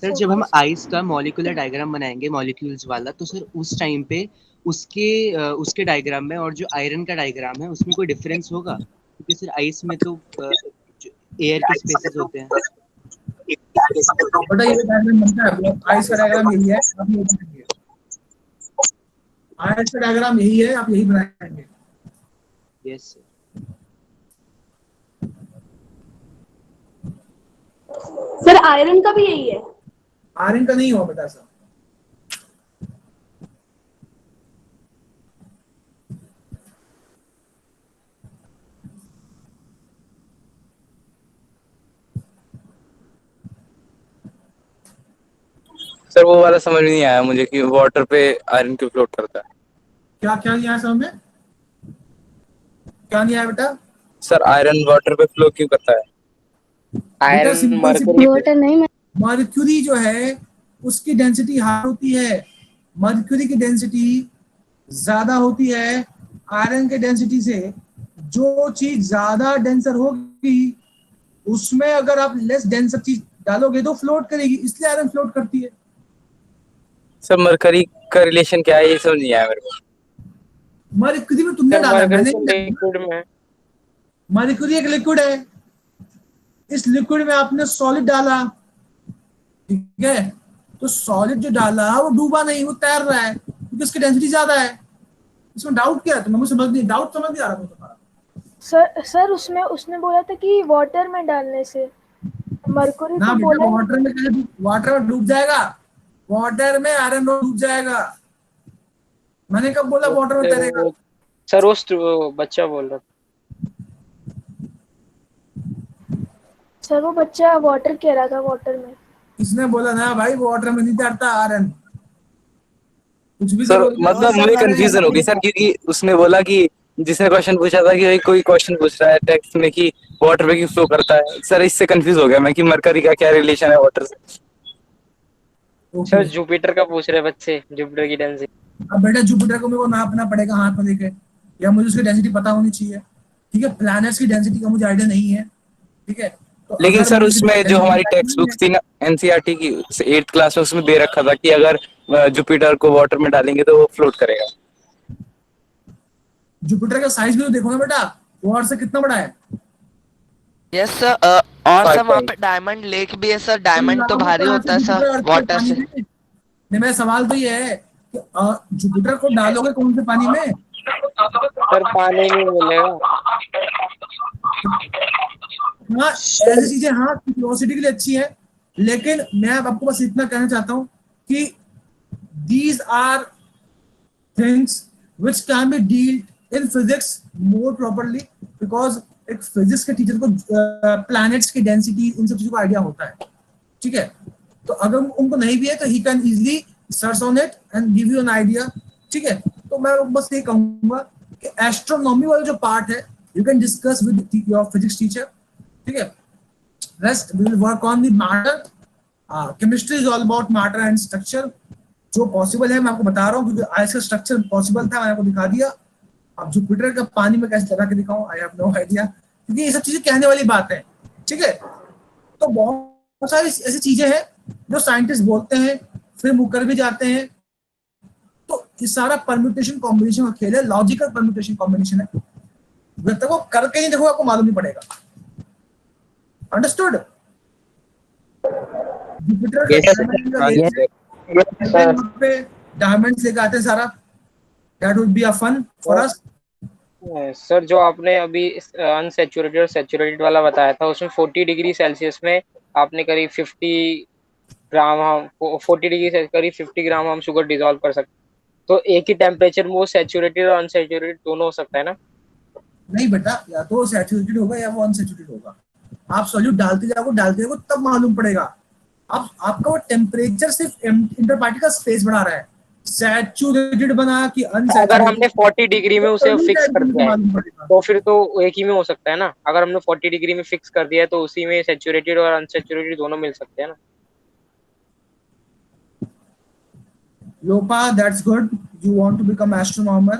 सर जब हम आइस का मॉलिक्यूलर डायग्राम बनाएंगे, मॉलिक्यूल्स वाला, तो सर उस टाइम पे उसके डायग्राम में और जो आयरन का डायग्राम है उसमें कोई डिफरेंस होगा? क्योंकि सर आइस में तो एयर के स्पेसेस होते हैं। बड़ा ये डायग्राम बनता है, आइस का डायग्राम यही है, आप यही बनाएंगे। आइस का डायग्राम यही है, आप यही बनाएंगे। Yes sir. सर आयरन का भी यही है? आयरन का नहीं हुआ बेटा सर। सर वो वाला समझ नहीं आया मुझे कि वाटर पे आयरन क्यों फ्लोट करता है। क्या क्या नहीं आया समझ में? क्या नहीं आया बेटा? सर आयरन वाटर पे फ्लो क्यों करता है? आयरन मर्क्यूरी, मर्क्यूरी जो है उसकी डेंसिटी हाई होती है। मर्क्यूरी की डेंसिटी ज्यादा होती है आयरन के डेंसिटी से। जो चीज ज्यादा डेंसर होगी उसमें अगर आप लेस डेंसर चीज डालोगे तो फ्लोट करेगी, इसलिए आयरन फ्लोट करती है। सर मरकरी का रिलेशन क्या है ये समझ नहीं आया मेरे को। मर्क्यूरी में तुमने डाला, मैंने लिक्विड में। मर्क्यूरी एक लिक्विड है, इस लिक्विड में आपने सॉलिड डाला, ठीक है, तो सॉलिड जो डाला वो डूबा नहीं, वो तैर रहा है क्योंकि उसकी डेंसिटी ज्यादा है। इसमें डाउट क्या है? तुम्हें समझ नहीं, डाउट समझ नहीं आ रहा तुम्हारा। सर उसमें उसने बोला था कि वाटर में डालने से मरकुरी ना तो बेटा, बोला वाटर में डूब जाएगा, वाटर में आयरन डूब जाएगा। मैंने कब बोला वाटर में तैरेगा? सर उस बच्चा बोल रहा था। सर वो बच्चा वाटर कह रहा था, वाटर में। इसने बोला ना भाई वाटर में नहीं तैरता आयरन। कुछ भी सर मतलब मुझे कंफ्यूजन हो गई सर, क्योंकि उसने बोला कि जिसने क्वेश्चन पूछा था कि भाई कोई क्वेश्चन पूछ रहा है टेक्स्ट में कि वाटर में क्यों फ्लो करता है, सर इससे कंफ्यूज हो गया मैं कि मरकरी का क्या रिलेशन है वाटर से। सर जुपिटर का पूछ रहे बच्चे, जुपिटर की डेंसिटी। अब बेटा जुपिटर को मेरे को नापना पड़ेगा हाथ में लेके, या मुझे उसकी डेंसिटी पता होनी चाहिए। ठीक है, प्लैनेट्स की डेंसिटी का मुझे आइडिया नहीं है। ठीक है, लेकिन अगर सर मान उसमें लीजिए जो हमारी टेक्स्ट बुक थी ना एनसीईआरटी की 8th क्लास में, उसमें दे रखा था कि अगर जुपिटर को वाटर में डालेंगे तो वो फ्लोट करेगा। जुपिटर का साइज भी तो देखो ना बेटा, वो अर्थ से कितना बड़ा है। Yes sir. और सर वहाँ 5. पे डायमंड लेक भी है सर, तुम डायमंड तो लाओगे भारी कहाँ होता से है सर जुपिटर अर्थ के वाटर पानी से। में? नहीं, मेरा सवाल तो ये है कि जुपिटर को डालोगे कौन से पानी में? सर पानी नहीं मिलेगा। हाँ, ऐसी चीजें हाँ क्यूरियोसिटी के लिए अच्छी है, लेकिन मैं अब आपको बस इतना कहना चाहता हूँ कि these are things which can be dealt in physics more properly, because एक फिजिक्स के टीचर को प्लैनेट्स की डेंसिटी इन सब चीजों का आइडिया होता है, ठीक है? तो अगर उनको नहीं भी है तो he can easily search on it and give you an idea, ठीक है? तो मैं बस ये कहूंगा कि एस्ट्रोनॉमी वाला जो पार्ट है you can discuss with your physics teacher, ठीक है? Rest we will work on the matter. Chemistry is all about matter and structure. जो पॉसिबल है मैं आपको बता रहा हूँ, क्योंकि आइस का स्ट्रक्चर पॉसिबल था, मैंने आपको दिखा दिया। अब जुपिटर का पानी में कैसे लगा के दिखाऊं, आई हैव नो आइडिया, क्योंकि ये सब चीजें कहने वाली बात है, ठीक है? तो बहुत सारी ऐसी चीजें हैं जो साइंटिस्ट बोलते हैं फिर मुकर भी जाते हैं। तो ये सारा परम्यूटेशन कॉम्बिनेशन का खेल है, लॉजिकल परम्यूटेशन कॉम्बिनेशन है। जब तक वो करके नहीं देखो आपको मालूम नहीं पड़ेगा। अंडरस्टूड? डायमंड्स लेके आते हैं सारा, that would be a fun for us. Sir जो आपने अभी अनसैचुरेटेड और सैचुरेटेड वाला बताया था, उसमें 40 डिग्री सेल्सियस में आपने करीब 50 ग्राम हम 40 डिग्री से करीब 50 ग्राम हम शुगर डिजोल्व कर सकते, तो एक ही टेम्परेचर में वो सैचुरेटेड और अनसैचुरेटेड दोनों हो सकता है ना? नहीं बेटा, या तो सैचुरेटेड होगा या वो अनसैचुरेटेड होगा। आप सॉल्यूट डालते जाओ तब मालूम पड़ेगा। आप आपका वो टेम्परेचर सिर्फ इंटरपार्टिकल स्पेस बढ़ा रहा है, सैचुरेटेड बना कि अनसैचुरेटेड। अगर हमने 40 डिग्री में उसे फिक्स कर दिया है तो फिर तो एक ही में हो सकता है ना? अगर हमने 40 डिग्री में फिक्स कर दिया है तो उसी में सैचुरेटेड और अनसैचुरेटेड दोनों मिल सकते हैं ना? Lopa, that's good. You want to become astronomer,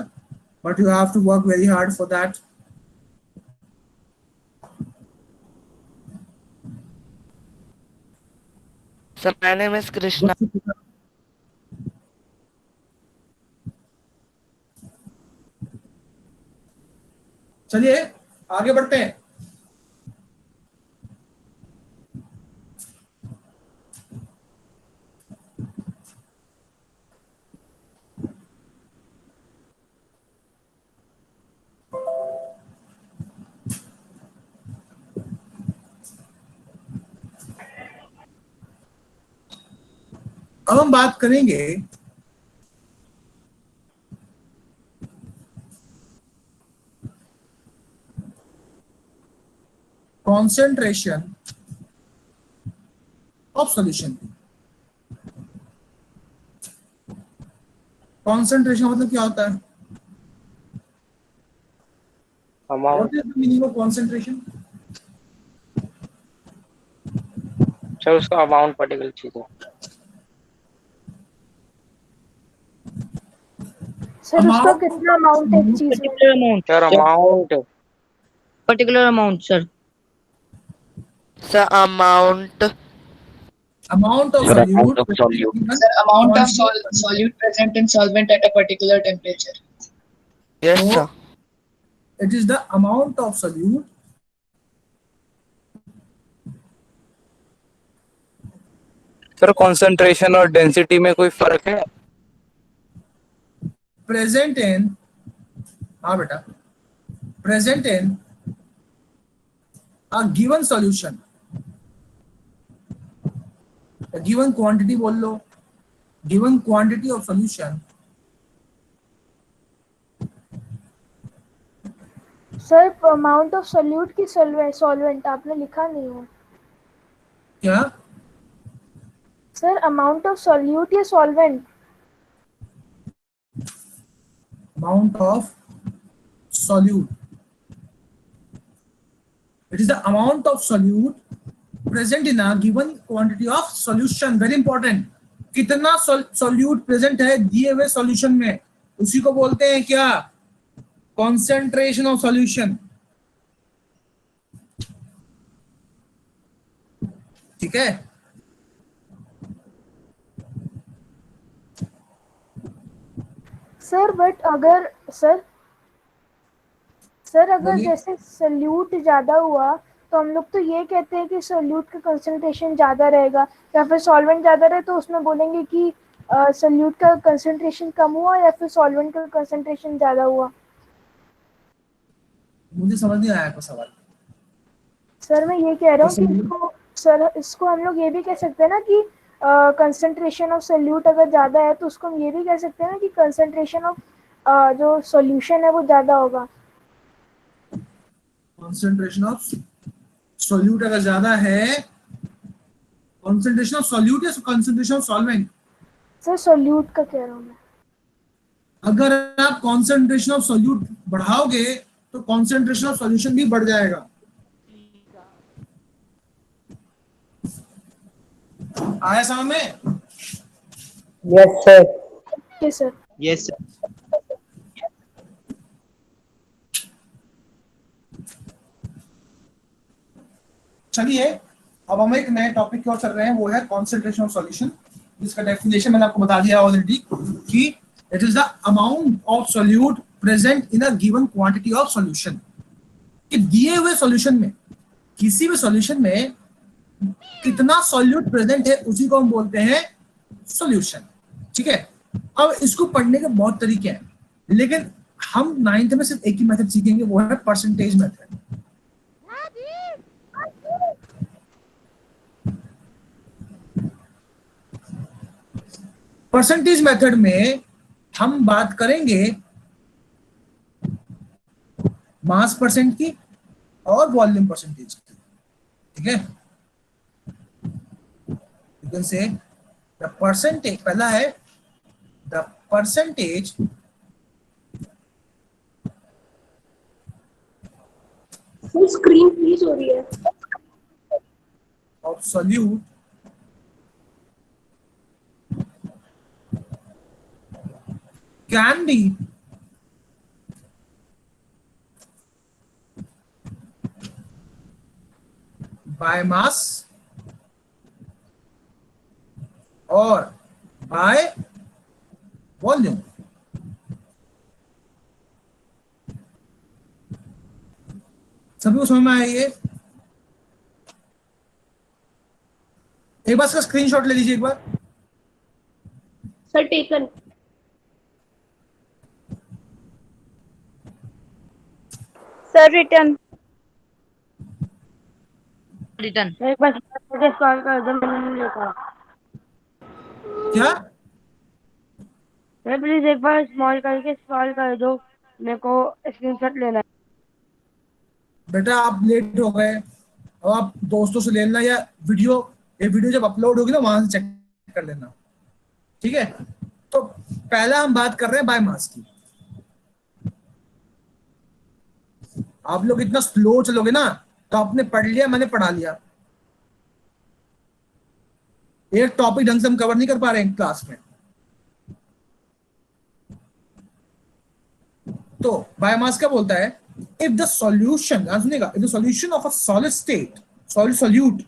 but you have to work very hard for that. Sir my name is Krishna. चलिए आगे बढ़ते हैं। अब हम बात करेंगे कॉन्सेंट्रेशन ऑफ सॉल्यूशन। कॉन्सेंट्रेशन मतलब क्या होता है? What is the meaning of concentration? Sir उसका अमाउंट पर्टिकुलर चीज है। सर उसका कितना अमाउंट एक चीज में? Sir amount particular amount sir. Sir amount of solute. Sir, amount of solute present in solvent at a particular temperature. Yes, sir. It is the amount of solute sir concentration और density में कोई फर्क है? present in, हाँ बेटा, present in a given solution, a given quantity बोल लो, given quantity of solution। Sir amount of solute की solvent आपने लिखा नहीं है क्या? सर अमाउंट ऑफ सॉल्यूट या solvent? Amount of solute, it is the amount of solute present in a given quantity of solution। very important, कितना solute present है दिए हुए solution में, उसी को बोलते हैं क्या? concentration of solution। ठीक है। सर बट अगर सर अगर बोलिए। जैसे सल्यूट ज्यादा हुआ तो हम लोग तो ये कहते हैं कि सल्यूट का कंसंट्रेशन ज्यादा रहेगा, या फिर सॉल्वेंट ज्यादा रहे तो उसमें बोलेंगे कि सल्यूट का कंसंट्रेशन कम हुआ या फिर सॉल्वेंट का कंसंट्रेशन ज्यादा हुआ। मुझे समझ नहीं आया आपका सवाल। सर मैं ये कह रहा हूँ कि इसको हम लोग ये भी कह सकते हैं ना कि कंसंट्रेशन ऑफ सल्यूट अगर ज्यादा है तो उसको हम ये भी कह सकते हैं ना कि कंसंट्रेशन ऑफ जो सॉल्यूशन है वो ज्यादा होगा। कंसंट्रेशन ऑफ सॉल्यूट अगर ज्यादा है, कंसंट्रेशन ऑफ सॉल्यूट या concentration of solvent? Sir solute का कह रहा हूँ मैं। अगर आप कंसंट्रेशन ऑफ सॉल्यूट बढ़ाओगे तो कंसंट्रेशन ऑफ सॉल्यूशन भी बढ़ जाएगा। आया समझ में? Yes sir. Yes sir. Yes sir. चलिए अब हम एक नए टॉपिक की ओर चल रहे हैं, वो है कॉन्सेंट्रेशन ऑफ सॉल्यूशन, जिसका डेफिनेशन मैंने आपको बता दिया ऑलरेडी कि it is the amount of solute present in a given quantity of solution. कि दिए हुए सॉल्यूशन में, किसी भी सॉल्यूशन में कितना सॉल्यूट प्रेजेंट है उसी को हम बोलते हैं सॉल्यूशन। ठीक है। अब इसको पढ़ने के बहुत तरीके हैं, लेकिन हम 9th में सिर्फ एक ही मेथड सीखेंगे, वो है परसेंटेज मेथड। परसेंटेज मेथड में हम बात करेंगे मास परसेंट की और वॉल्यूम परसेंटेज की। ठीक है। You can say the percentage, पहला है द परसेंटेज स्क्रीन फ्रीज हो रही है of solute can be by mass or by volume। सभी को समझ में आया ये? एक बार इसका स्क्रीनशॉट ले लीजिए एक बार। Sir taken. Sir return. एक बार मुझे सॉल्व कर दो, मैंने नहीं देखा। क्या? सर प्लीज एक बार स्मॉल करके सॉल्व कर दो, मेरे को स्क्रीनशॉट लेना है। बेटा आप लेट हो गए, अब आप दोस्तों से ले लेना, या ये वीडियो जब अपलोड होगी ना वहां से चेक कर लेना। ठीक है। तो पहला हम बात कर रहे हैं बाय मास की। आप लोग इतना स्लो चलोगे ना तो आपने पढ़ लिया, मैंने पढ़ा लिया, एक टॉपिक ढंग से हम कवर नहीं कर पा रहे हैं क्लास में। तो बायोमास क्या बोलता है? इफ द सॉल्यूशन, सुनिएगा, if the solution of a solid state, solute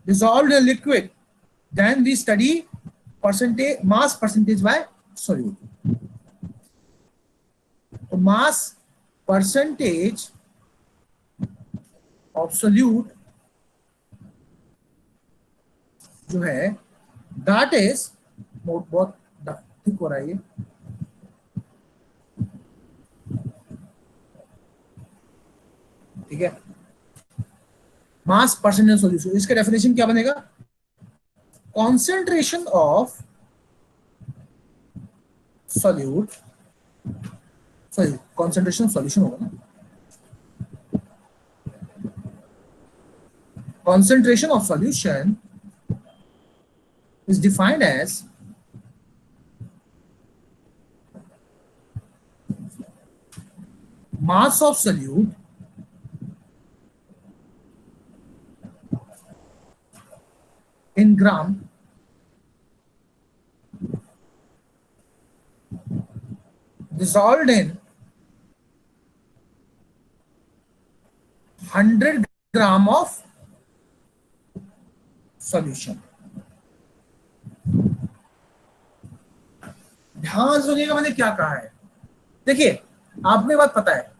dissolved in liquid, then we study mass percentage by solute। तो mass percentage of solute जो है that is बहुत ठीक हो रहा है ये, ठीक है। मास परसेंटेज सॉल्यूशन, इसका डेफिनेशन क्या बनेगा? Concentration of solute, sorry concentration solution होगा ना, concentration of solution is defined as mass of solute in gram dissolved in 100 gram of solution. ध्यान सुनिएगा मैंने क्या कहा है। देखिए आपने बात पता है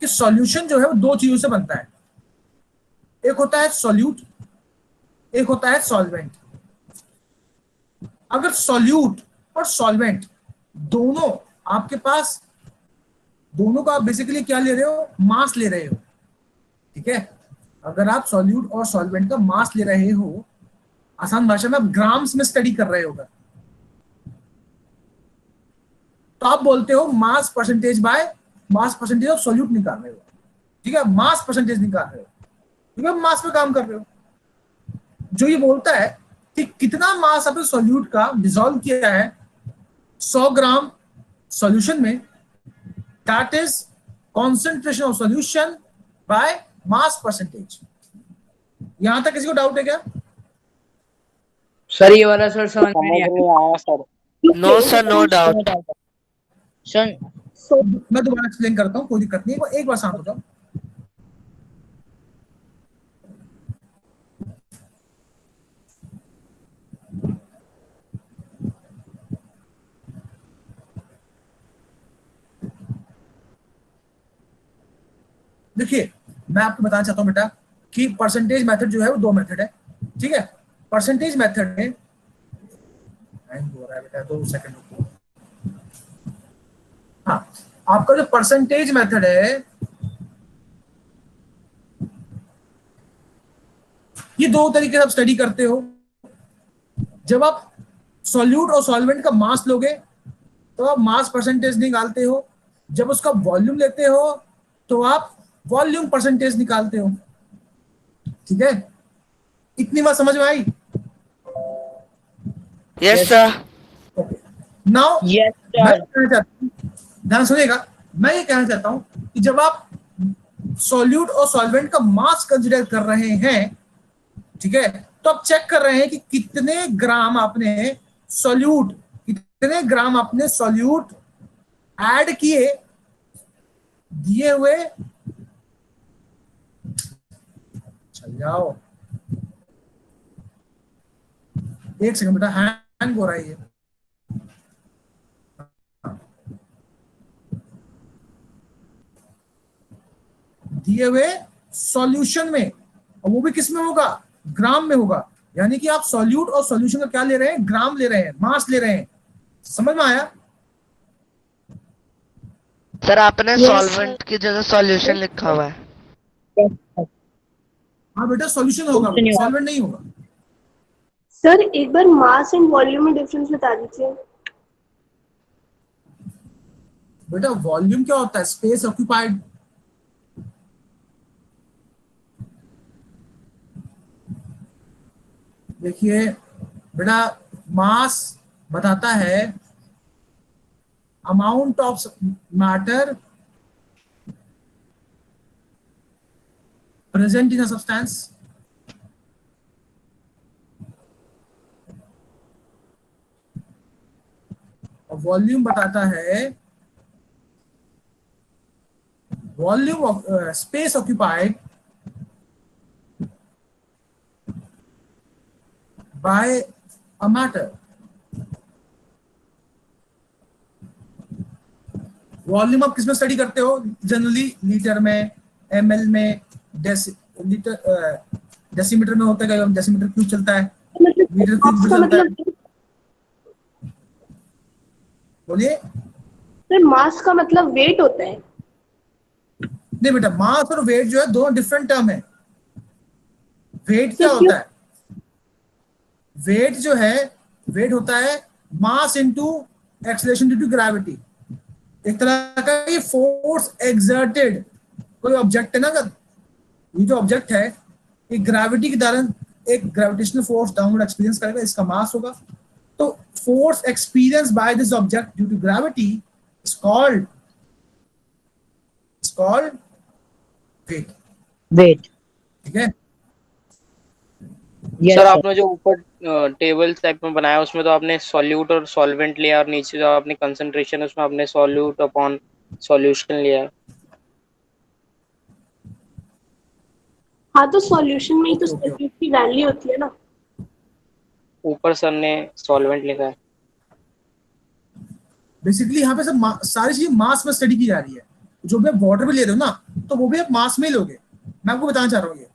कि सॉल्यूशन जो है वो दो चीजों से बनता है, एक होता है सॉल्यूट, एक होता है सॉल्वेंट। अगर सॉल्यूट और सॉल्वेंट दोनों आपके पास, दोनों का आप बेसिकली क्या ले रहे हो, मास ले रहे हो, ठीक है। अगर आप सॉल्यूट और सॉल्वेंट का मास ले रहे हो, आसान भाषा में आप ग्राम्स में स्टडी कर रहे होगा, तो आप बोलते हो mass percentage by mass percentage of solute निकाल रहे हो, ठीक है, मास परसेंटेज निकाल रहे हो क्योंकि आप मास पे काम कर रहे हो। जो ये बोलता है कि कितना मास आपने सॉल्यूट का डिसॉल्व किया है 100 ग्राम सॉल्यूशन में, that is concentration of solution by mass percentage. यहां तक किसी को डाउट है क्या? सर ये वाला सर समझ में नहीं आया sir. No sir, no doubt sir. मैं दोबारा एक्सप्लेन करता हूँ, कोई दिक्कत नहीं, एक बार शांत हो जाओ। देखिए मैं आपको बताना चाहता हूं बेटा कि परसेंटेज मेथड जो है वो दो मेथड है, ठीक है। परसेंटेज मेथड में हो रहा है बेटा, 2 सेकंड रुको। हाँ, आपका जो परसेंटेज मेथड है ये दो तरीके से आप स्टडी करते हो। जब आप सॉल्यूट और सॉल्वेंट का मास लोगे तो आप मास परसेंटेज निकालते हो, जब उसका वॉल्यूम लेते हो तो आप वॉल्यूम परसेंटेज निकालते हो, ठीक है। इतनी बात समझ में आई? Yes sir. Now yes sir. ध्यान सुनिएगा, मैं ये कहना चाहता हूं कि जब आप सॉल्यूट और सॉल्वेंट का मास कंसीडर कर रहे हैं, ठीक है, तो आप चेक कर रहे हैं कि कितने ग्राम आपने सॉल्यूट ऐड किए दिए हुए, चल जाओ एक सेकंड बेटा, हैंग हो रहा है ये। दिए हुए सॉल्यूशन में, और वो भी किस में होगा, ग्राम में होगा। यानी कि आप सॉल्यूट और सॉल्यूशन का क्या ले रहे हैं, ग्राम ले रहे हैं, मास ले रहे हैं। समझ में आया? सर आपने सॉल्वेंट की जगह सॉल्यूशन लिखा हुआ है। हाँ बेटा सॉल्यूशन होगा, सॉल्वेंट नहीं होगा। सर एक बार मास एंड वॉल्यूम में डिफरेंस बता दीजिए। बेटा वॉल्यूम क्या होता है, स्पेस ऑक्यूपाइड। देखिए बेटा मास बताता है amount of matter present in a substance, और वॉल्यूम बताता है volume of space occupied by a matter. Volume आप किसमें स्टडी करते हो जनरली? लीटर में, ml में, डेसीमीटर में होता है, डेसीमीटर क्यूब चलता है, मीटर क्यूब भी चलता है। बोलिए सर मास का मतलब वेट होता है? नहीं बेटा, मास और वेट जो है दोनों डिफरेंट टर्म है। वेट क्या होता है? वेट जो है, वेट होता है mass into acceleration due to gravity. एक तरह का ये फोर्स एक्सर्टेड, कोई ऑब्जेक्ट है ना, अगर ये जो ऑब्जेक्ट है ये ग्रेविटी के कारण एक ग्रेविटेशनल फोर्स डाउनवर्ड एक्सपीरियंस करेगा, इसका मास होगा। तो force experience by this object due to gravity is called weight, ठीक है। सर आपने जो ऊपर टेबल टाइप में बनाया उसमें तो आपने सॉल्यूट और सॉल्वेंट लिया, और नीचे जो आपने कंसंट्रेशन उसमें आपने सॉल्यूट अपॉन सॉल्यूशन लिया। हाँ तो सॉल्यूशन में ही तो सॉल्यूट की वैल्यू होती है ना। ऊपर सर ने सॉल्वेंट लिखा है। बेसिकली यहाँ पे सब सारी चीजें मास में स्टडी की जा रही है। जो भी आप वाटर में ले रहे हो ना, तो वो भी आप मास में ही लोगे। मैं आपको बताना चाह रहा हूँ, ये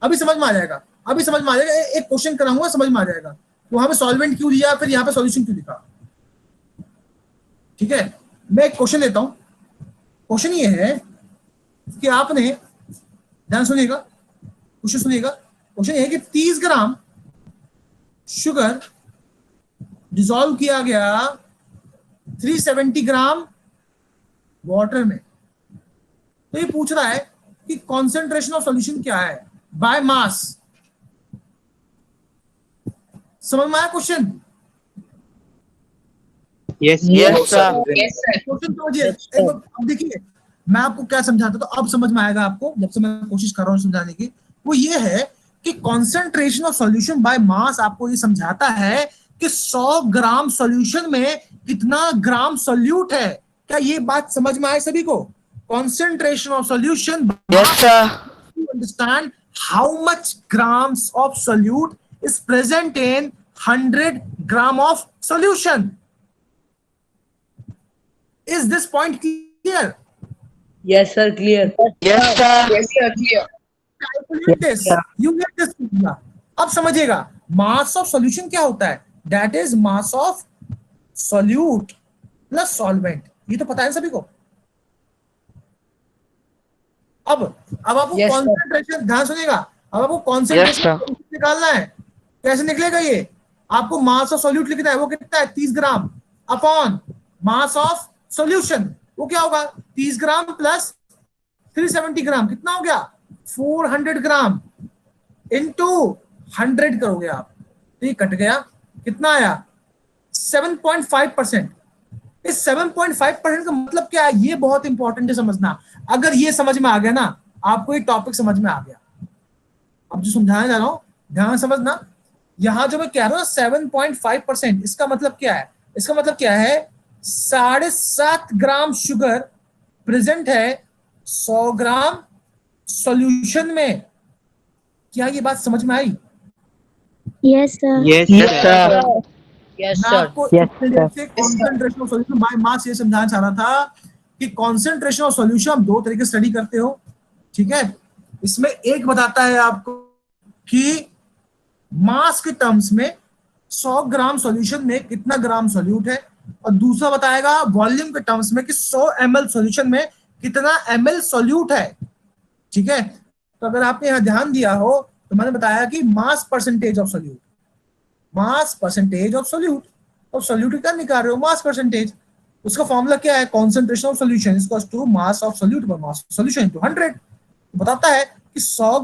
अभी समझ में आ जाएगा, अभी समझ में आ जाएगा। एक क्वेश्चन कराऊंगा, समझ में आ जाएगा वहां पे सॉल्वेंट क्यों दिया, फिर यहाँ पे सॉल्यूशन क्यों लिखा। ठीक है, मैं एक क्वेश्चन लेता हूँ। क्वेश्चन ये है कि आपने, ध्यान सुनिएगा, क्वेश्चन सुनिएगा। क्वेश्चन ये है कि 30 ग्राम शुगर डिसॉल्व किया गया 370 ग्राम वाटर में। तो ये पूछ रहा है कि कॉन्सेंट्रेशन ऑफ सॉल्यूशन क्या है बाय मास। समझ में आया क्वेश्चन? Yes sir. क्वेश्चन समझिए। अब देखिए मैं आपको क्या समझाता, तो अब समझ में आएगा आपको, जब से मैं कोशिश कर रहा हूँ समझाने की। वो ये है कि कॉन्सेंट्रेशन ऑफ सॉल्यूशन बाय मास आपको ये समझाता है कि 100 ग्राम सॉल्यूशन में कितना ग्राम सॉल्यूट है। क्या ये बात समझ में आए सभी को? Concentration of solution, yes sir. to understand how much grams of solute is present in 100 gram of solution. Is this point clear? Yes sir, clear. Yes sir. Yes sir, clear. Calculate this. You get this formula. अब समझिएगा mass of solution क्या होता है? That is mass of solute plus solvent. ये तो पता है सभी को। अब आपको Yes, कॉन्सेंट्रेशन, ध्यान सुनिएगा, अब आपको कॉन्सेंट्रेशन Yes, निकालना है। कैसे निकलेगा ये? आपको मास ऑफ सॉल्यूट लिखना है, वो कितना है 30 ग्राम अपॉन मास ऑफ सॉल्यूशन। वो क्या होगा 30 ग्राम प्लस 370 ग्राम, कितना हो गया 400 ग्राम इंटू 100 करोगे आप, तो ये कट गया, कितना आया 7.5%। इस 7.5% का मतलब क्या है, ये बहुत इंपॉर्टेंट है समझना। अगर ये समझ में आ गया ना, आपको ये टॉपिक समझ में आ गया। अब जो समझाने जा रहा हूं ध्यान समझना। यहां जो मैं कह रहा हूं 7.5%, इसका मतलब क्या है? इसका मतलब क्या है 7.5 ग्राम शुगर प्रेजेंट है 100 ग्राम सॉल्यूशन में। क्या ये बात समझ में आई? Yes sir. Yes sir. Yes मैं sir. आपको concentration of solution by mass ये समझाना चाह रहा था कि कॉन्सेंट्रेशन ऑफ सॉल्यूशन आप दो तरीके से स्टडी करते हो। ठीक है, इसमें एक बताता है आपको कि मास के टर्म्स में 100 ग्राम सॉल्यूशन में कितना ग्राम सॉल्यूट है, और दूसरा बताएगा वॉल्यूम के टर्म्स में कि 100 ml सॉल्यूशन में कितना ml सॉल्यूट है। ठीक है, तो अगर आपने यहाँ ध्यान दिया हो तो मैंने बताया कि mass percentage of solute, mass percentage of solute. अब सॉल्यूट क्या निकाल रहे हो, मास परसेंटेज। उसका फॉर्मूला क्या है, concentration of solution equals to mass of solute by mass of solution into 100। बताता है कि 100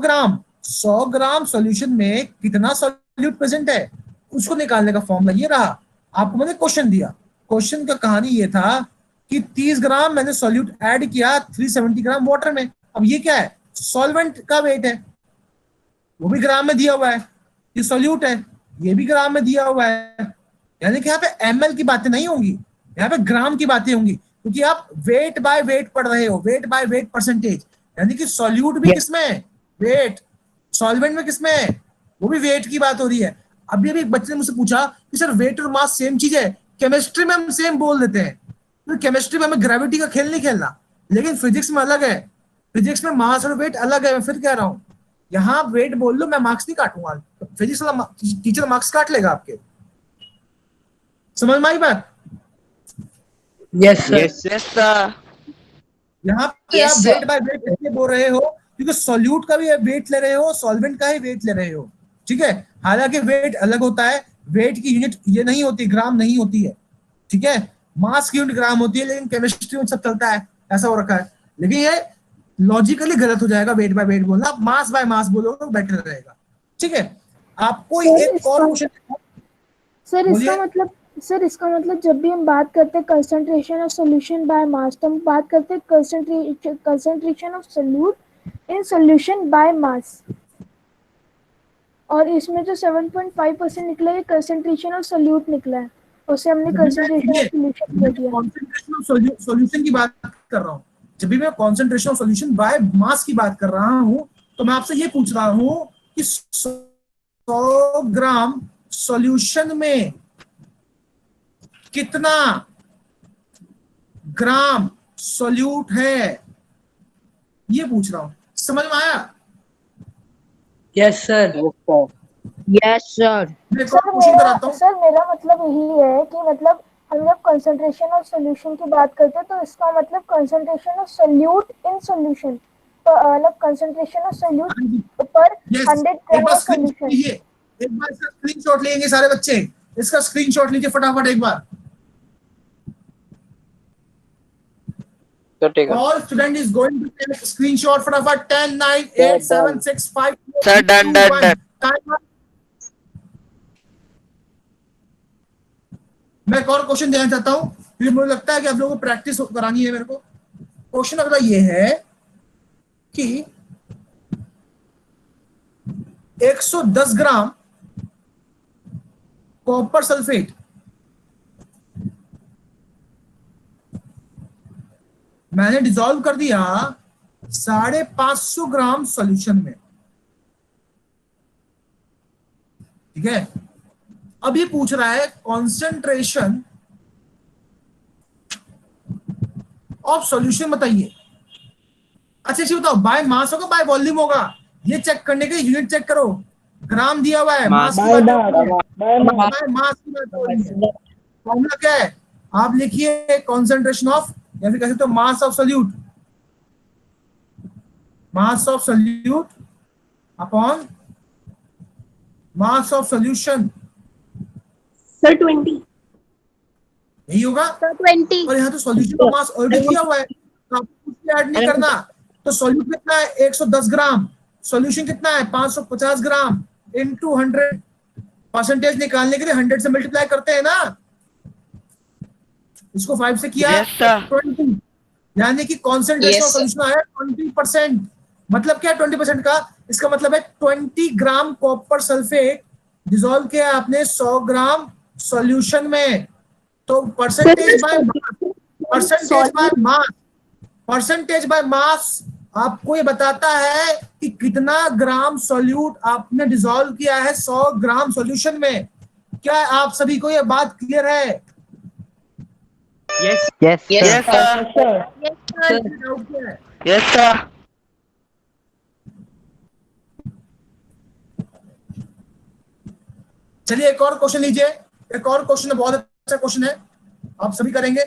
ग्राम सॉल्यूशन में कितना सॉल्यूट प्रेजेंट है, उसको निकालने का फॉर्मूला ये रहा। आपको मैंने क्वेश्चन दिया, क्वेश्चन का कहानी ये था कि 30 ग्राम मैंने सॉल्यूट ऐड किया 370 ग्राम वाटर में। अब ये क्या है, सॉल्वेंट का वेट है, वो भी ग्राम में दिया हुआ है। ये सॉल्यूट है, ये भी ग्राम में दिया हुआ है। यानी कि यहाँ पे ml की बातें नहीं होंगी, यहाँ पे ग्राम की बातें होंगी, क्योंकि आप वेट बाय वेट पढ़ रहे हो, वेट बाय वेट परसेंटेज। यानी कि सॉल्यूट भी किसमें है, वेट, सॉल्वेंट में किसमें है, वो भी वेट की बात हो रही है। अभी एक बच्चे ने मुझसे पूछा कि सर वेट और मास सेम चीज है। केमिस्ट्री में हम सेम बोल देते हैं, तो केमिस्ट्री में हमें ग्रेविटी का खेल नहीं खेलना, लेकिन फिजिक्स में अलग है। फिजिक्स में मास और वेट अलग है। मैं फिर कह रहा हूँ, यहाँ वेट बोल लो, मैं मार्क्स नहीं काटूंगा, तो फिजिक्स वाला टीचर मार्क्स काट लेगा आपके। समझ में आई बात? Yes sir. Yes sir. यहाँ पे Yes, आप sir. वेट बाय वेट इसलिए बोल रहे हो क्योंकि सॉल्यूट का भी वेट ले रहे हो, सॉल्वेंट का ही वेट ले रहे हो। ठीक है, हालांकि वेट अलग होता है, वेट की यूनिट ये नहीं होती, ग्राम नहीं होती है। ठीक है, मास की यूनिट ग्राम होती है, लेकिन केमिस्ट्री में सब चलता है, ऐसा हो रखा है। लेकिन ये लॉजिकली गलत हो जाएगा वेट बाय वेट बोलना, आप मास बाय मास बोलोगे तो बेटर रहेगा। ठीक है, आपको एक और क्वेश्चन सर इसका मतलब जब भी हम बात करते हैं कंसंट्रेशन ऑफ सॉल्यूशन बाय मास, तो हम बात करते हैं concentration of solute in solution by मास, और इसमें जो 7.5% निकला है कंसंट्रेशन ऑफ सॉल्यूट निकला है, उसे हमने कंसंट्रेशन ऑफ सॉल्यूशन कर दिया। कॉन्सेंट्रेशन ऑफ सॉल्यूशन की बात कर रहा हूँ। जब भी मैं कॉन्सेंट्रेशन ऑफ सॉल्यूशन बाय मास की बात कर रहा हूँ, तो मैं आपसे ये पूछ रहा हूँ कि 100 ग्राम सॉल्यूशन में कितना ग्राम सॉल्यूट है, ये पूछ रहा हूं। समझ में आया? Yes sir. Yes sir. मैं क्वेश्चन कराता हूं। सर मेरा मतलब यही है कि मतलब हम जब कंसंट्रेशन ऑफ सॉल्यूशन की बात करते हैं तो इसका मतलब concentration of solute in solution, तो मतलब कंसंट्रेशन ऑफ सोल्यूट पर 100 ग्राम ऑफ सॉल्यूशन। एक बार इसका स्क्रीनशॉट लेंगे सारे बच्चे, इसका स्क्रीनशॉट लीजिए फटाफट एक बार। तो ठीक है All student is going to take a screenshot फटाफट। 10 9 8 7 6 5 सर डन डन डन। मैं एक और क्वेश्चन देना चाहता हूं, क्योंकि मुझे लगता है कि आप लोगों को प्रैक्टिस करानी है मेरे को। क्वेश्चन अगला ये है कि 110 ग्राम कॉपर सल्फेट मैंने डिसॉल्व कर दिया 550 ग्राम सॉल्यूशन में, ठीक है। अब ये पूछ रहा है कॉन्सेंट्रेशन ऑफ सॉल्यूशन बताइए। अच्छा इसे बताओ, बाय मास होगा बाय वॉल्यूम होगा? ये चेक करने के लिए यूनिट चेक करो, ग्राम दिया हुआ है, मास की बात फॉर्मूला क्या है? आप लिखिए कॉन्सेंट्रेशन ऑफ, या फिर कह सकते हो मास of solute, mass of solute upon mass of solution. Sir 20 यही होगा सर 20। और यहाँ तो सॉल्यूशन का मास ऑलरेडी दिया हुआ है, तो आपको कुछ ऐड नहीं करना। तो सॉल्यूट कितना है? 110 ग्राम। सॉल्यूशन कितना है? 550 ग्राम इनटू 100। परसेंटेज निकालने के लिए 100 से मल्टीप्लाई करते हैं ना, इसको 5 से किया 20, यानी कि कॉन्सेंट्रेशन ऑफ सॉल्यूशन आया 20%। मतलब क्या है 20% का? इसका मतलब है 20 ग्राम कॉपर सल्फेट डिसॉल्व किया आपने 100 ग्राम सॉल्यूशन में। तो परसेंटेज बाय मास आपको ये बताता है कि कितना ग्राम सॉल्यूट आपने डिसॉल्व किया है 100 ग्राम सॉल्यूशन में। क्या आप सभी को ये बात क्लियर है? Yes yes yes sir yes sir. चलिए एक और क्वेश्चन लीजिए। एक और क्वेश्चन है, बहुत अच्छा क्वेश्चन है, आप सभी करेंगे।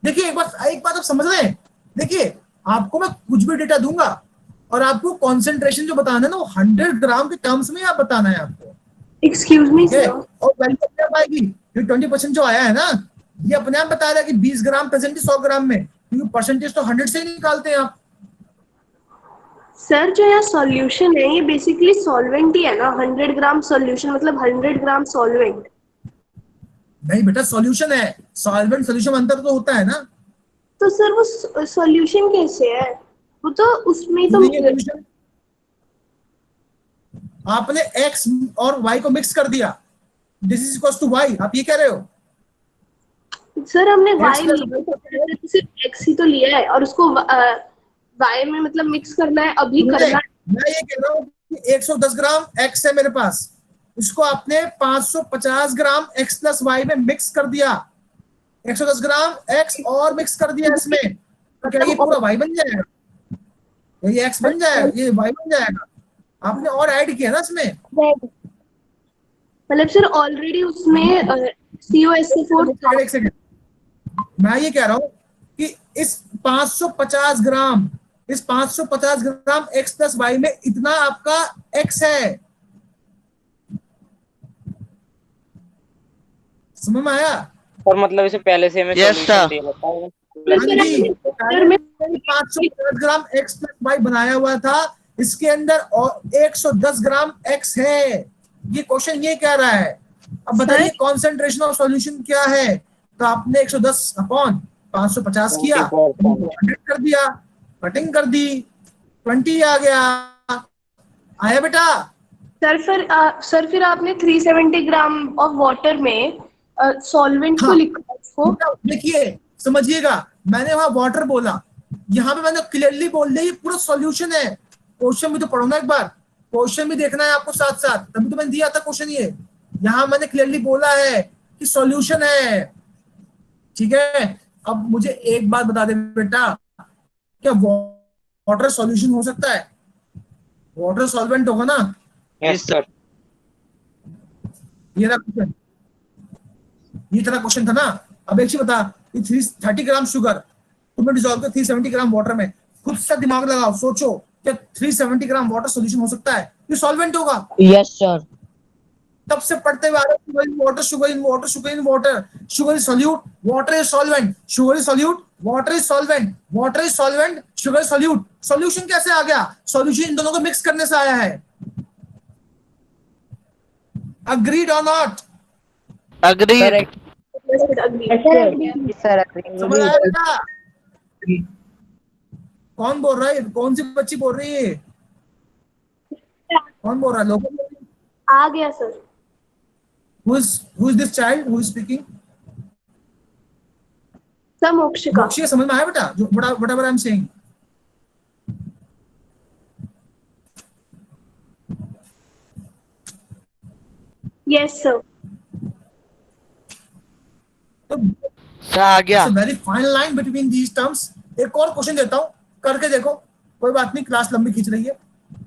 देखिए एक बात आप समझ रहे हैं। देखिए आपको मैं कुछ भी डेटा दूंगा और आपको कंसंट्रेशन जो बताना है ना वो 100 ग्राम के टर्म्स में आप बताना है आपको। Excuse me sir. और वैल्यू क्या पाएगी? ये 20% जो आया है ना, ये अपने आप बता रहा है कि 20 ग्राम प्रेजेंट है 100 ग्राम में, क्योंकि परसेंटेज तो 100 से ही निकालते हैं आप। सर जो यहाँ सॉल्यूशन है ये बेसिकली सॉल्वेंट ही है ना, 100 ग्राम सॉल्यूशन मतलब 100 ग्राम सॉल्वेंट। नहीं बेटा, सॉल्यूशन है, सॉल्वेंट सॉल्यूशन में अंतर तो होता है ना। तो सर वो सॉल्यूशन कैसे है? वो तो उसमें तो आपने x और y को मिक्स कर दिया, this is equals to y, आप ये कह रहे हो? सर हमने y लिया तो सिर्फ x ही तो लिया है और उसको y में मतलब मिक्स करना है, अभी करना है। मैं ये कह रहा हूँ कि 110 ग्राम x है मेरे पास, इसको आपने 550 ग्राम x प्लस y में मिक्स कर दिया। 110 ग्राम x और मिक्स कर दिया इसमें, तो क्या ये पूरा y बन जाएगा? ये x बन जाएगा, ये y बन जाएगा। आपने और ऐड किया ना इसमें, मतलब सर ऑलरेडी उसमें COSO4 था। एक सेकंड, मैं ये कह रहा हूँ कि इस 550 ग्राम x प्लस y में इतना आपका x है। समझ में आया? और मतलब इसे पहले से हमें सॉल्यूशन दिया बताओ। 550 ग्राम x प्लस y बनाया हुआ था, इसके अंदर और 110 ग्राम x है। ये क्वेश्चन ये कह रहा है। अब बताइए कॉन्सेंट्रेशन ऑफ सॉल्यूशन क्या है? तो आपने 110 अपॉन 550 किया, 100 कर दिया, कटिंग कर दी, 20 आ गया। आया बेटा? सर फिर आपने 370 ग्राम ऑफ वाटर में सॉल्वेंट को लिखा उसको। देखिए समझिएगा, मैंने वहां वाटर बोला, यहाँ पे मैंने क्लियरली बोल दिया ये पूरा सॉल्यूशन है। क्वेश्चन भी तो पढ़ो ना एक बार, क्वेश्चन भी देखना है आपको साथ साथ, तभी तो मैंने दिया था क्वेश्चन। ये यहां मैंने क्लियरली बोला है कि सॉल्यूशन है, ठीक है। अब मुझे एक बात बता दे बेटा, क्या वाटर सॉल्यूशन हो सकता है? वाटर सॉल्वेंट होगा ना? Yes sir. ये रहा क्वेश्चन, ये तेरा क्वेश्चन था ना। अब एक चीज बता, 30 ग्राम शुगर तुमने डिसॉल्व कर 370 ग्राम वाटर में, खुद से दिमाग लगाओ, सोचो क्या 370 ग्राम वाटर सॉल्यूशन हो सकता है? ये सॉल्वेंट होगा। Yes sir. तब से पढ़ते हुए आ रहे हैं, sugar in water, sugar in water, sugar in water, sugar is solute, water is solvent, sugar is solute, water is solvent, water is solvent, sugar is solute. Solution कैसे आ गया? Solution in दोनों को मिक्स करने से आया है। Agreed और not? Agree. समझ आया बेटा? कौन बोल रहा है? कौन सी बच्ची बोल रही है? कौन बोल रहा है? लोग आ गया sir. who is this child who is speaking? Sir Mokshika. Mokshika समझ में आया बेटा जो whatever I'm saying? Yes sir. Sir आ गया। Very fine line between these terms. एक और क्वेश्चन देता हूं, करके देखो, कोई बात नहीं, क्लास लंबी खींच रही है,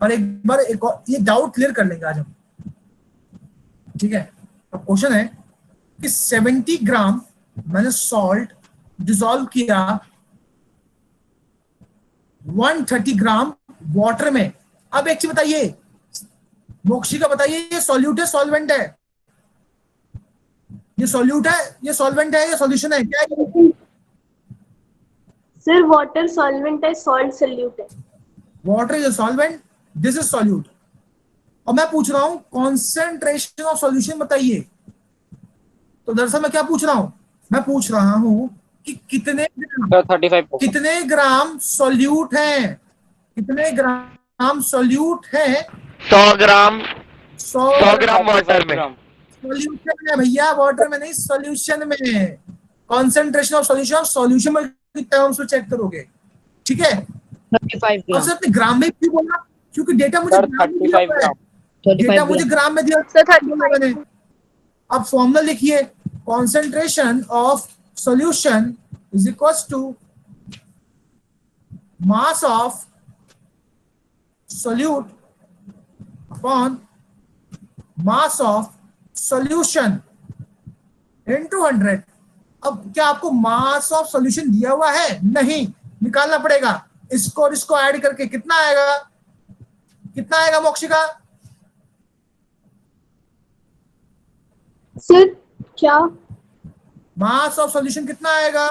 और एक बार एक और ये डाउट क्लियर कर लेंगे आज हम, ठीक है। अब क्वेश्चन है कि 70 ग्राम मैंने सॉल्ट डिसॉल्व किया 130 ग्राम वाटर में। अब एक चीज बताइए मोक्षिका, बताइए ये सॉल्यूट है सॉल्वेंट है? ये सॉल्यूट है, ये सॉल्वेंट है, ये सॉल्यूशन है? क्या है? सर वाटर सॉल्वेंट है, सॉल्ट सॉल्यूट है। Water is solvent, this is solute. और मैं पूछ रहा हूं कॉन्सेंट्रेशन ऑफ सॉल्यूशन बताइए। तो दरअसल मैं क्या पूछ रहा हूं? मैं पूछ रहा हूं कि कितने 35 कितने ग्राम सॉल्यूट है, कितने ग्राम सॉल्यूट है? 100 ग्राम। 100 ग्राम वाटर में। सॉल्यूशन में भैया, वाटर में नहीं, सॉल्यूशन में। कॉन्सेंट्रेशन ऑफ सॉल्यूशन, सॉल्यूशन में टर्म्स में चेक करोगे, ठीक है। 35 और ग्राम। अपने ग्राम में क्यों बोला? क्योंकि डेटा मुझे ग्राम में दिया हुआ है। 35 डेटा मुझे ग्राम में दिया मैंने। अब फॉर्मूला लिखिए, concentration of solution is equals to mass of solute upon mass of solution into 100। अब क्या आपको मास ऑफ सॉल्यूशन दिया हुआ है? नहीं, निकालना पड़ेगा। इसको और इसको ऐड करके कितना आएगा? कितना आएगा मोक्षिका? सर क्या मास ऑफ सॉल्यूशन कितना आएगा?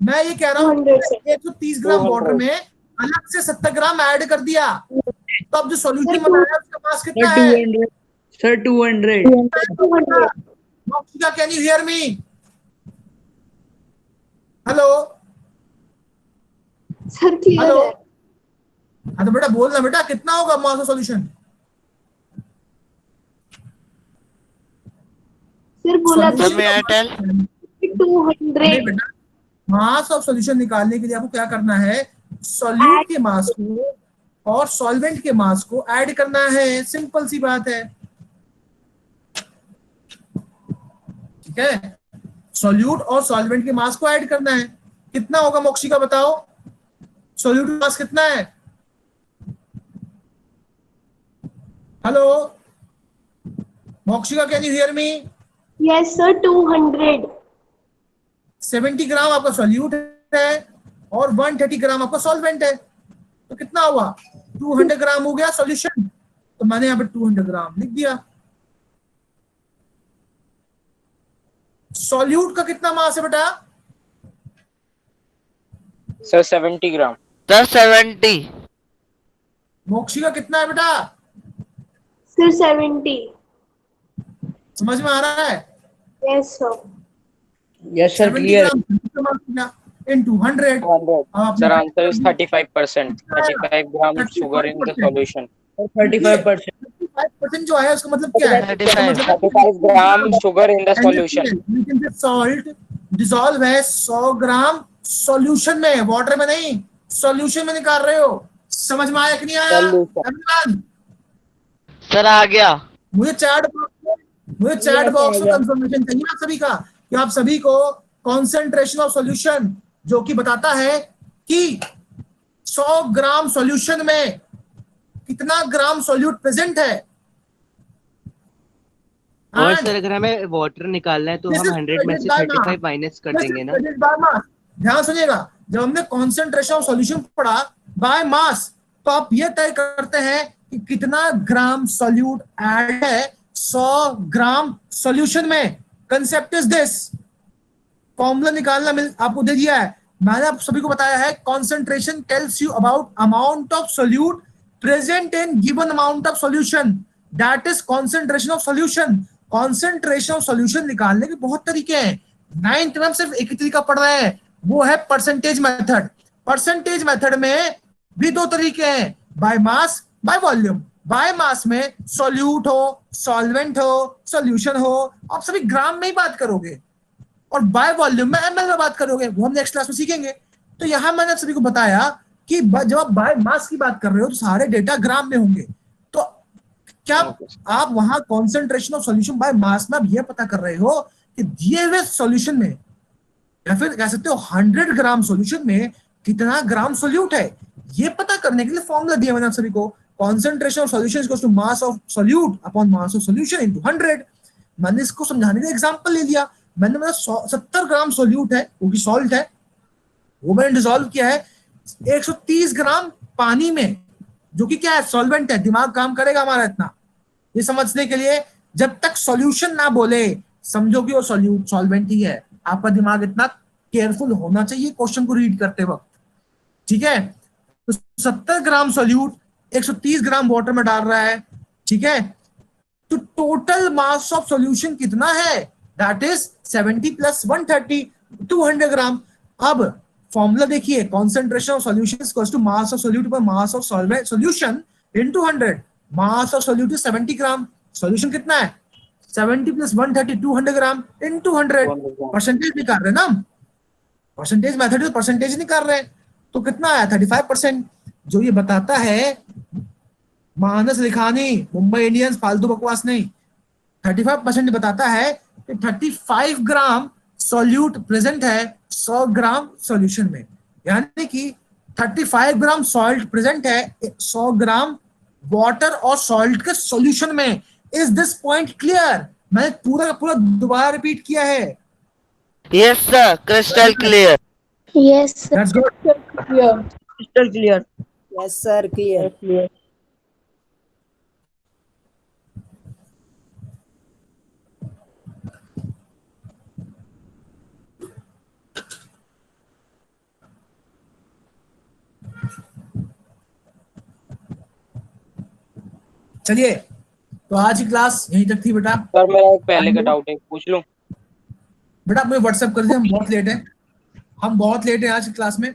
मैं ये कह रहा हूँ 130 ग्राम वाटर में अलग से 70 ग्राम ऐड कर दिया, तो अब जो सॉल्यूशन बनाया उसका मास कितना है? Sir 200। Mokshika, can you hear me? Hello sir clear hello. है। हाँ तो बेटा बोलना बेटा, कितना होगा मास ऑफ सॉल्यूशन? सर बोला था 200। मास ऑफ सॉल्यूशन निकालने के लिए आपको क्या करना है? सॉल्यूट के मास को और सॉल्वेंट के मास को ऐड करना है, सिंपल सी बात है, ठीक है। सॉल्यूट और सॉल्वेंट के मास को ऐड करना है। कितना होगा मोक्षिका बताओ? सॉल्यूट का मास कितना है? Hello Mokshika, can you hear me? Yes sir 200। 70 gram आपका सॉल्यूट है और 130 ग्राम आपका सॉल्वेंट है, तो कितना हुआ? 200 ग्राम हो गया सॉल्यूशन, तो मैंने यहाँ पे 200 ग्राम लिख दिया। सॉल्यूट का कितना मास है बेटा? सर 70 ग्राम। सर 70। मोक्षिका कितना है बेटा? सर 70। समझ में आ रहा है? Yes sir. Yes sir, 70 clear. Gram into 100. Sir, answer is 35%. 35 gram sugar in the solution. 35%। 35% जो है उसका मतलब क्या है? 35 ग्राम sugar in the solution. लेकिन सॉल्ट डिसॉल्व है 100 ग्राम सॉल्यूशन में, वाटर में नहीं, सॉल्यूशन में निकाल रहे हो। समझ में आया कि नहीं आया? सर आ गया। मुझे चार्ट मुझे चैट Yes, बॉक्स में yes. कंफर्मेशन चाहिए आप सभी का कि आप सभी को कॉन्सेंट्रेशन ऑफ सॉल्यूशन जो कि बताता है कि 100 ग्राम सॉल्यूशन में कितना ग्राम सॉल्यूट प्रेजेंट है। और And सर अगर हमें वाटर निकालना है तो this हम is 100 में से predicted by 35 माइनस कर This देंगे is ना। predicted by mass. ध्यान सुनिएगा, जब हमने कॉन्सेंट्रेशन ऑफ सॉल्यूशन पढ़ा बाय मास, तो आप ये तय करते हैं कि कितना ग्राम सॉल्यूट ऐड है 100 ग्राम सॉल्यूशन में। कंसेप्ट इज दिस, फॉर्मूला निकालना आपको दे दिया है, मैंने आप सभी को बताया है। Concentration tells you about amount of solute present in given amount of solution, that is concentration of solution. Concentration of solution निकालने के बहुत तरीके हैं, 9th में हम सिर्फ एक ही तरीका पढ़ रहे हैं, वो है परसेंटेज मेथड। परसेंटेज मेथड में भी दो तरीके हैं, by mass, by volume. By mass में सॉल्यूट हो, सॉल्वेंट हो, सॉल्यूशन हो, आप सभी ग्राम में ही बात करोगे, और बाय वॉल्यूम में एमएल में बात करोगे, वो हम नेक्स्ट क्लास में सीखेंगे। तो यहां मैंने सभी को बताया कि जब आप बाय मास की बात कर रहे हो तो सारे डेटा ग्राम में होंगे। तो क्या आप वहां कॉन्सेंट्रेशन ऑफ सॉल्यूशन बाय मास में आप ये पता कर रहे हो कि दिए हुए सॉल्यूशन में, या फिर कह सकते हो 100 ग्राम सॉल्यूशन में कितना ग्राम सॉल्यूट है, ये पता करने के लिए फॉर्मूला दिया मैंने आप सभी को। Concentration of solution is equal to mass of solute upon mass of solution into 100। मैंने इसको समझाने के लिए एग्जांपल ले लिया। मैंने 70 ग्राम सॉल्यूट है, वो भी सॉल्ट है, वो मैंने डिसॉल्व किया है 130 ग्राम पानी में, जो कि क्या है, सॉल्वेंट है। दिमाग काम करेगा हमारा इतना, ये समझने के लिए, जब तक सॉल्यूशन ना बोले समझो कि वो सॉल्वेंट ही है। आपका दिमाग इतना केयरफुल होना चाहिए क्वेश्चन को रीड करते वक्त, ठीक है। तो 70 ग्राम सॉल्यूट 130 ग्राम वाटर में डाल रहा है, ठीक है। तो टोटल मास ऑफ सॉल्यूशन कितना है, दैट इज 70 प्लस 130, 200 ग्राम। अब फॉर्मूला देखिए, concentration of solution equals to mass of solute by mass of solution into 100। Mass of solute is 70 gram, solution कितना है 70 प्लस 130, 200 ग्राम इनटू 100। परसेंटेज निकाल रहे हैं ना, परसेंटेज मेथड में परसेंटेज निकाल रहे हैं, तो कितना आया 35%, जो ये बताता है मानस लिखानी, मुंबई इंडियंस, फालतू बकवास नहीं। 35% बताता है कि 35 ग्राम सॉल्यूट प्रेजेंट है 100 ग्राम सॉल्यूशन में, यानी कि 35 ग्राम सॉल्ट प्रेजेंट है 100 ग्राम वाटर और सॉल्ट के सॉल्यूशन में। Is this point clear? मैंने पूरा का पूरा दोबारा रिपीट किया है। Yes sir, crystal clear. Yes, sir. That's good. Crystal clear. Yes, sir. Clear. चलिए, तो आज की क्लास यहीं तक थी बेटा। सर मेरा एक पहले का डाउट है, पूछ लूं? बेटा मुझे व्हाट्सएप कर दिया, हम बहुत लेट हैं आज की क्लास में।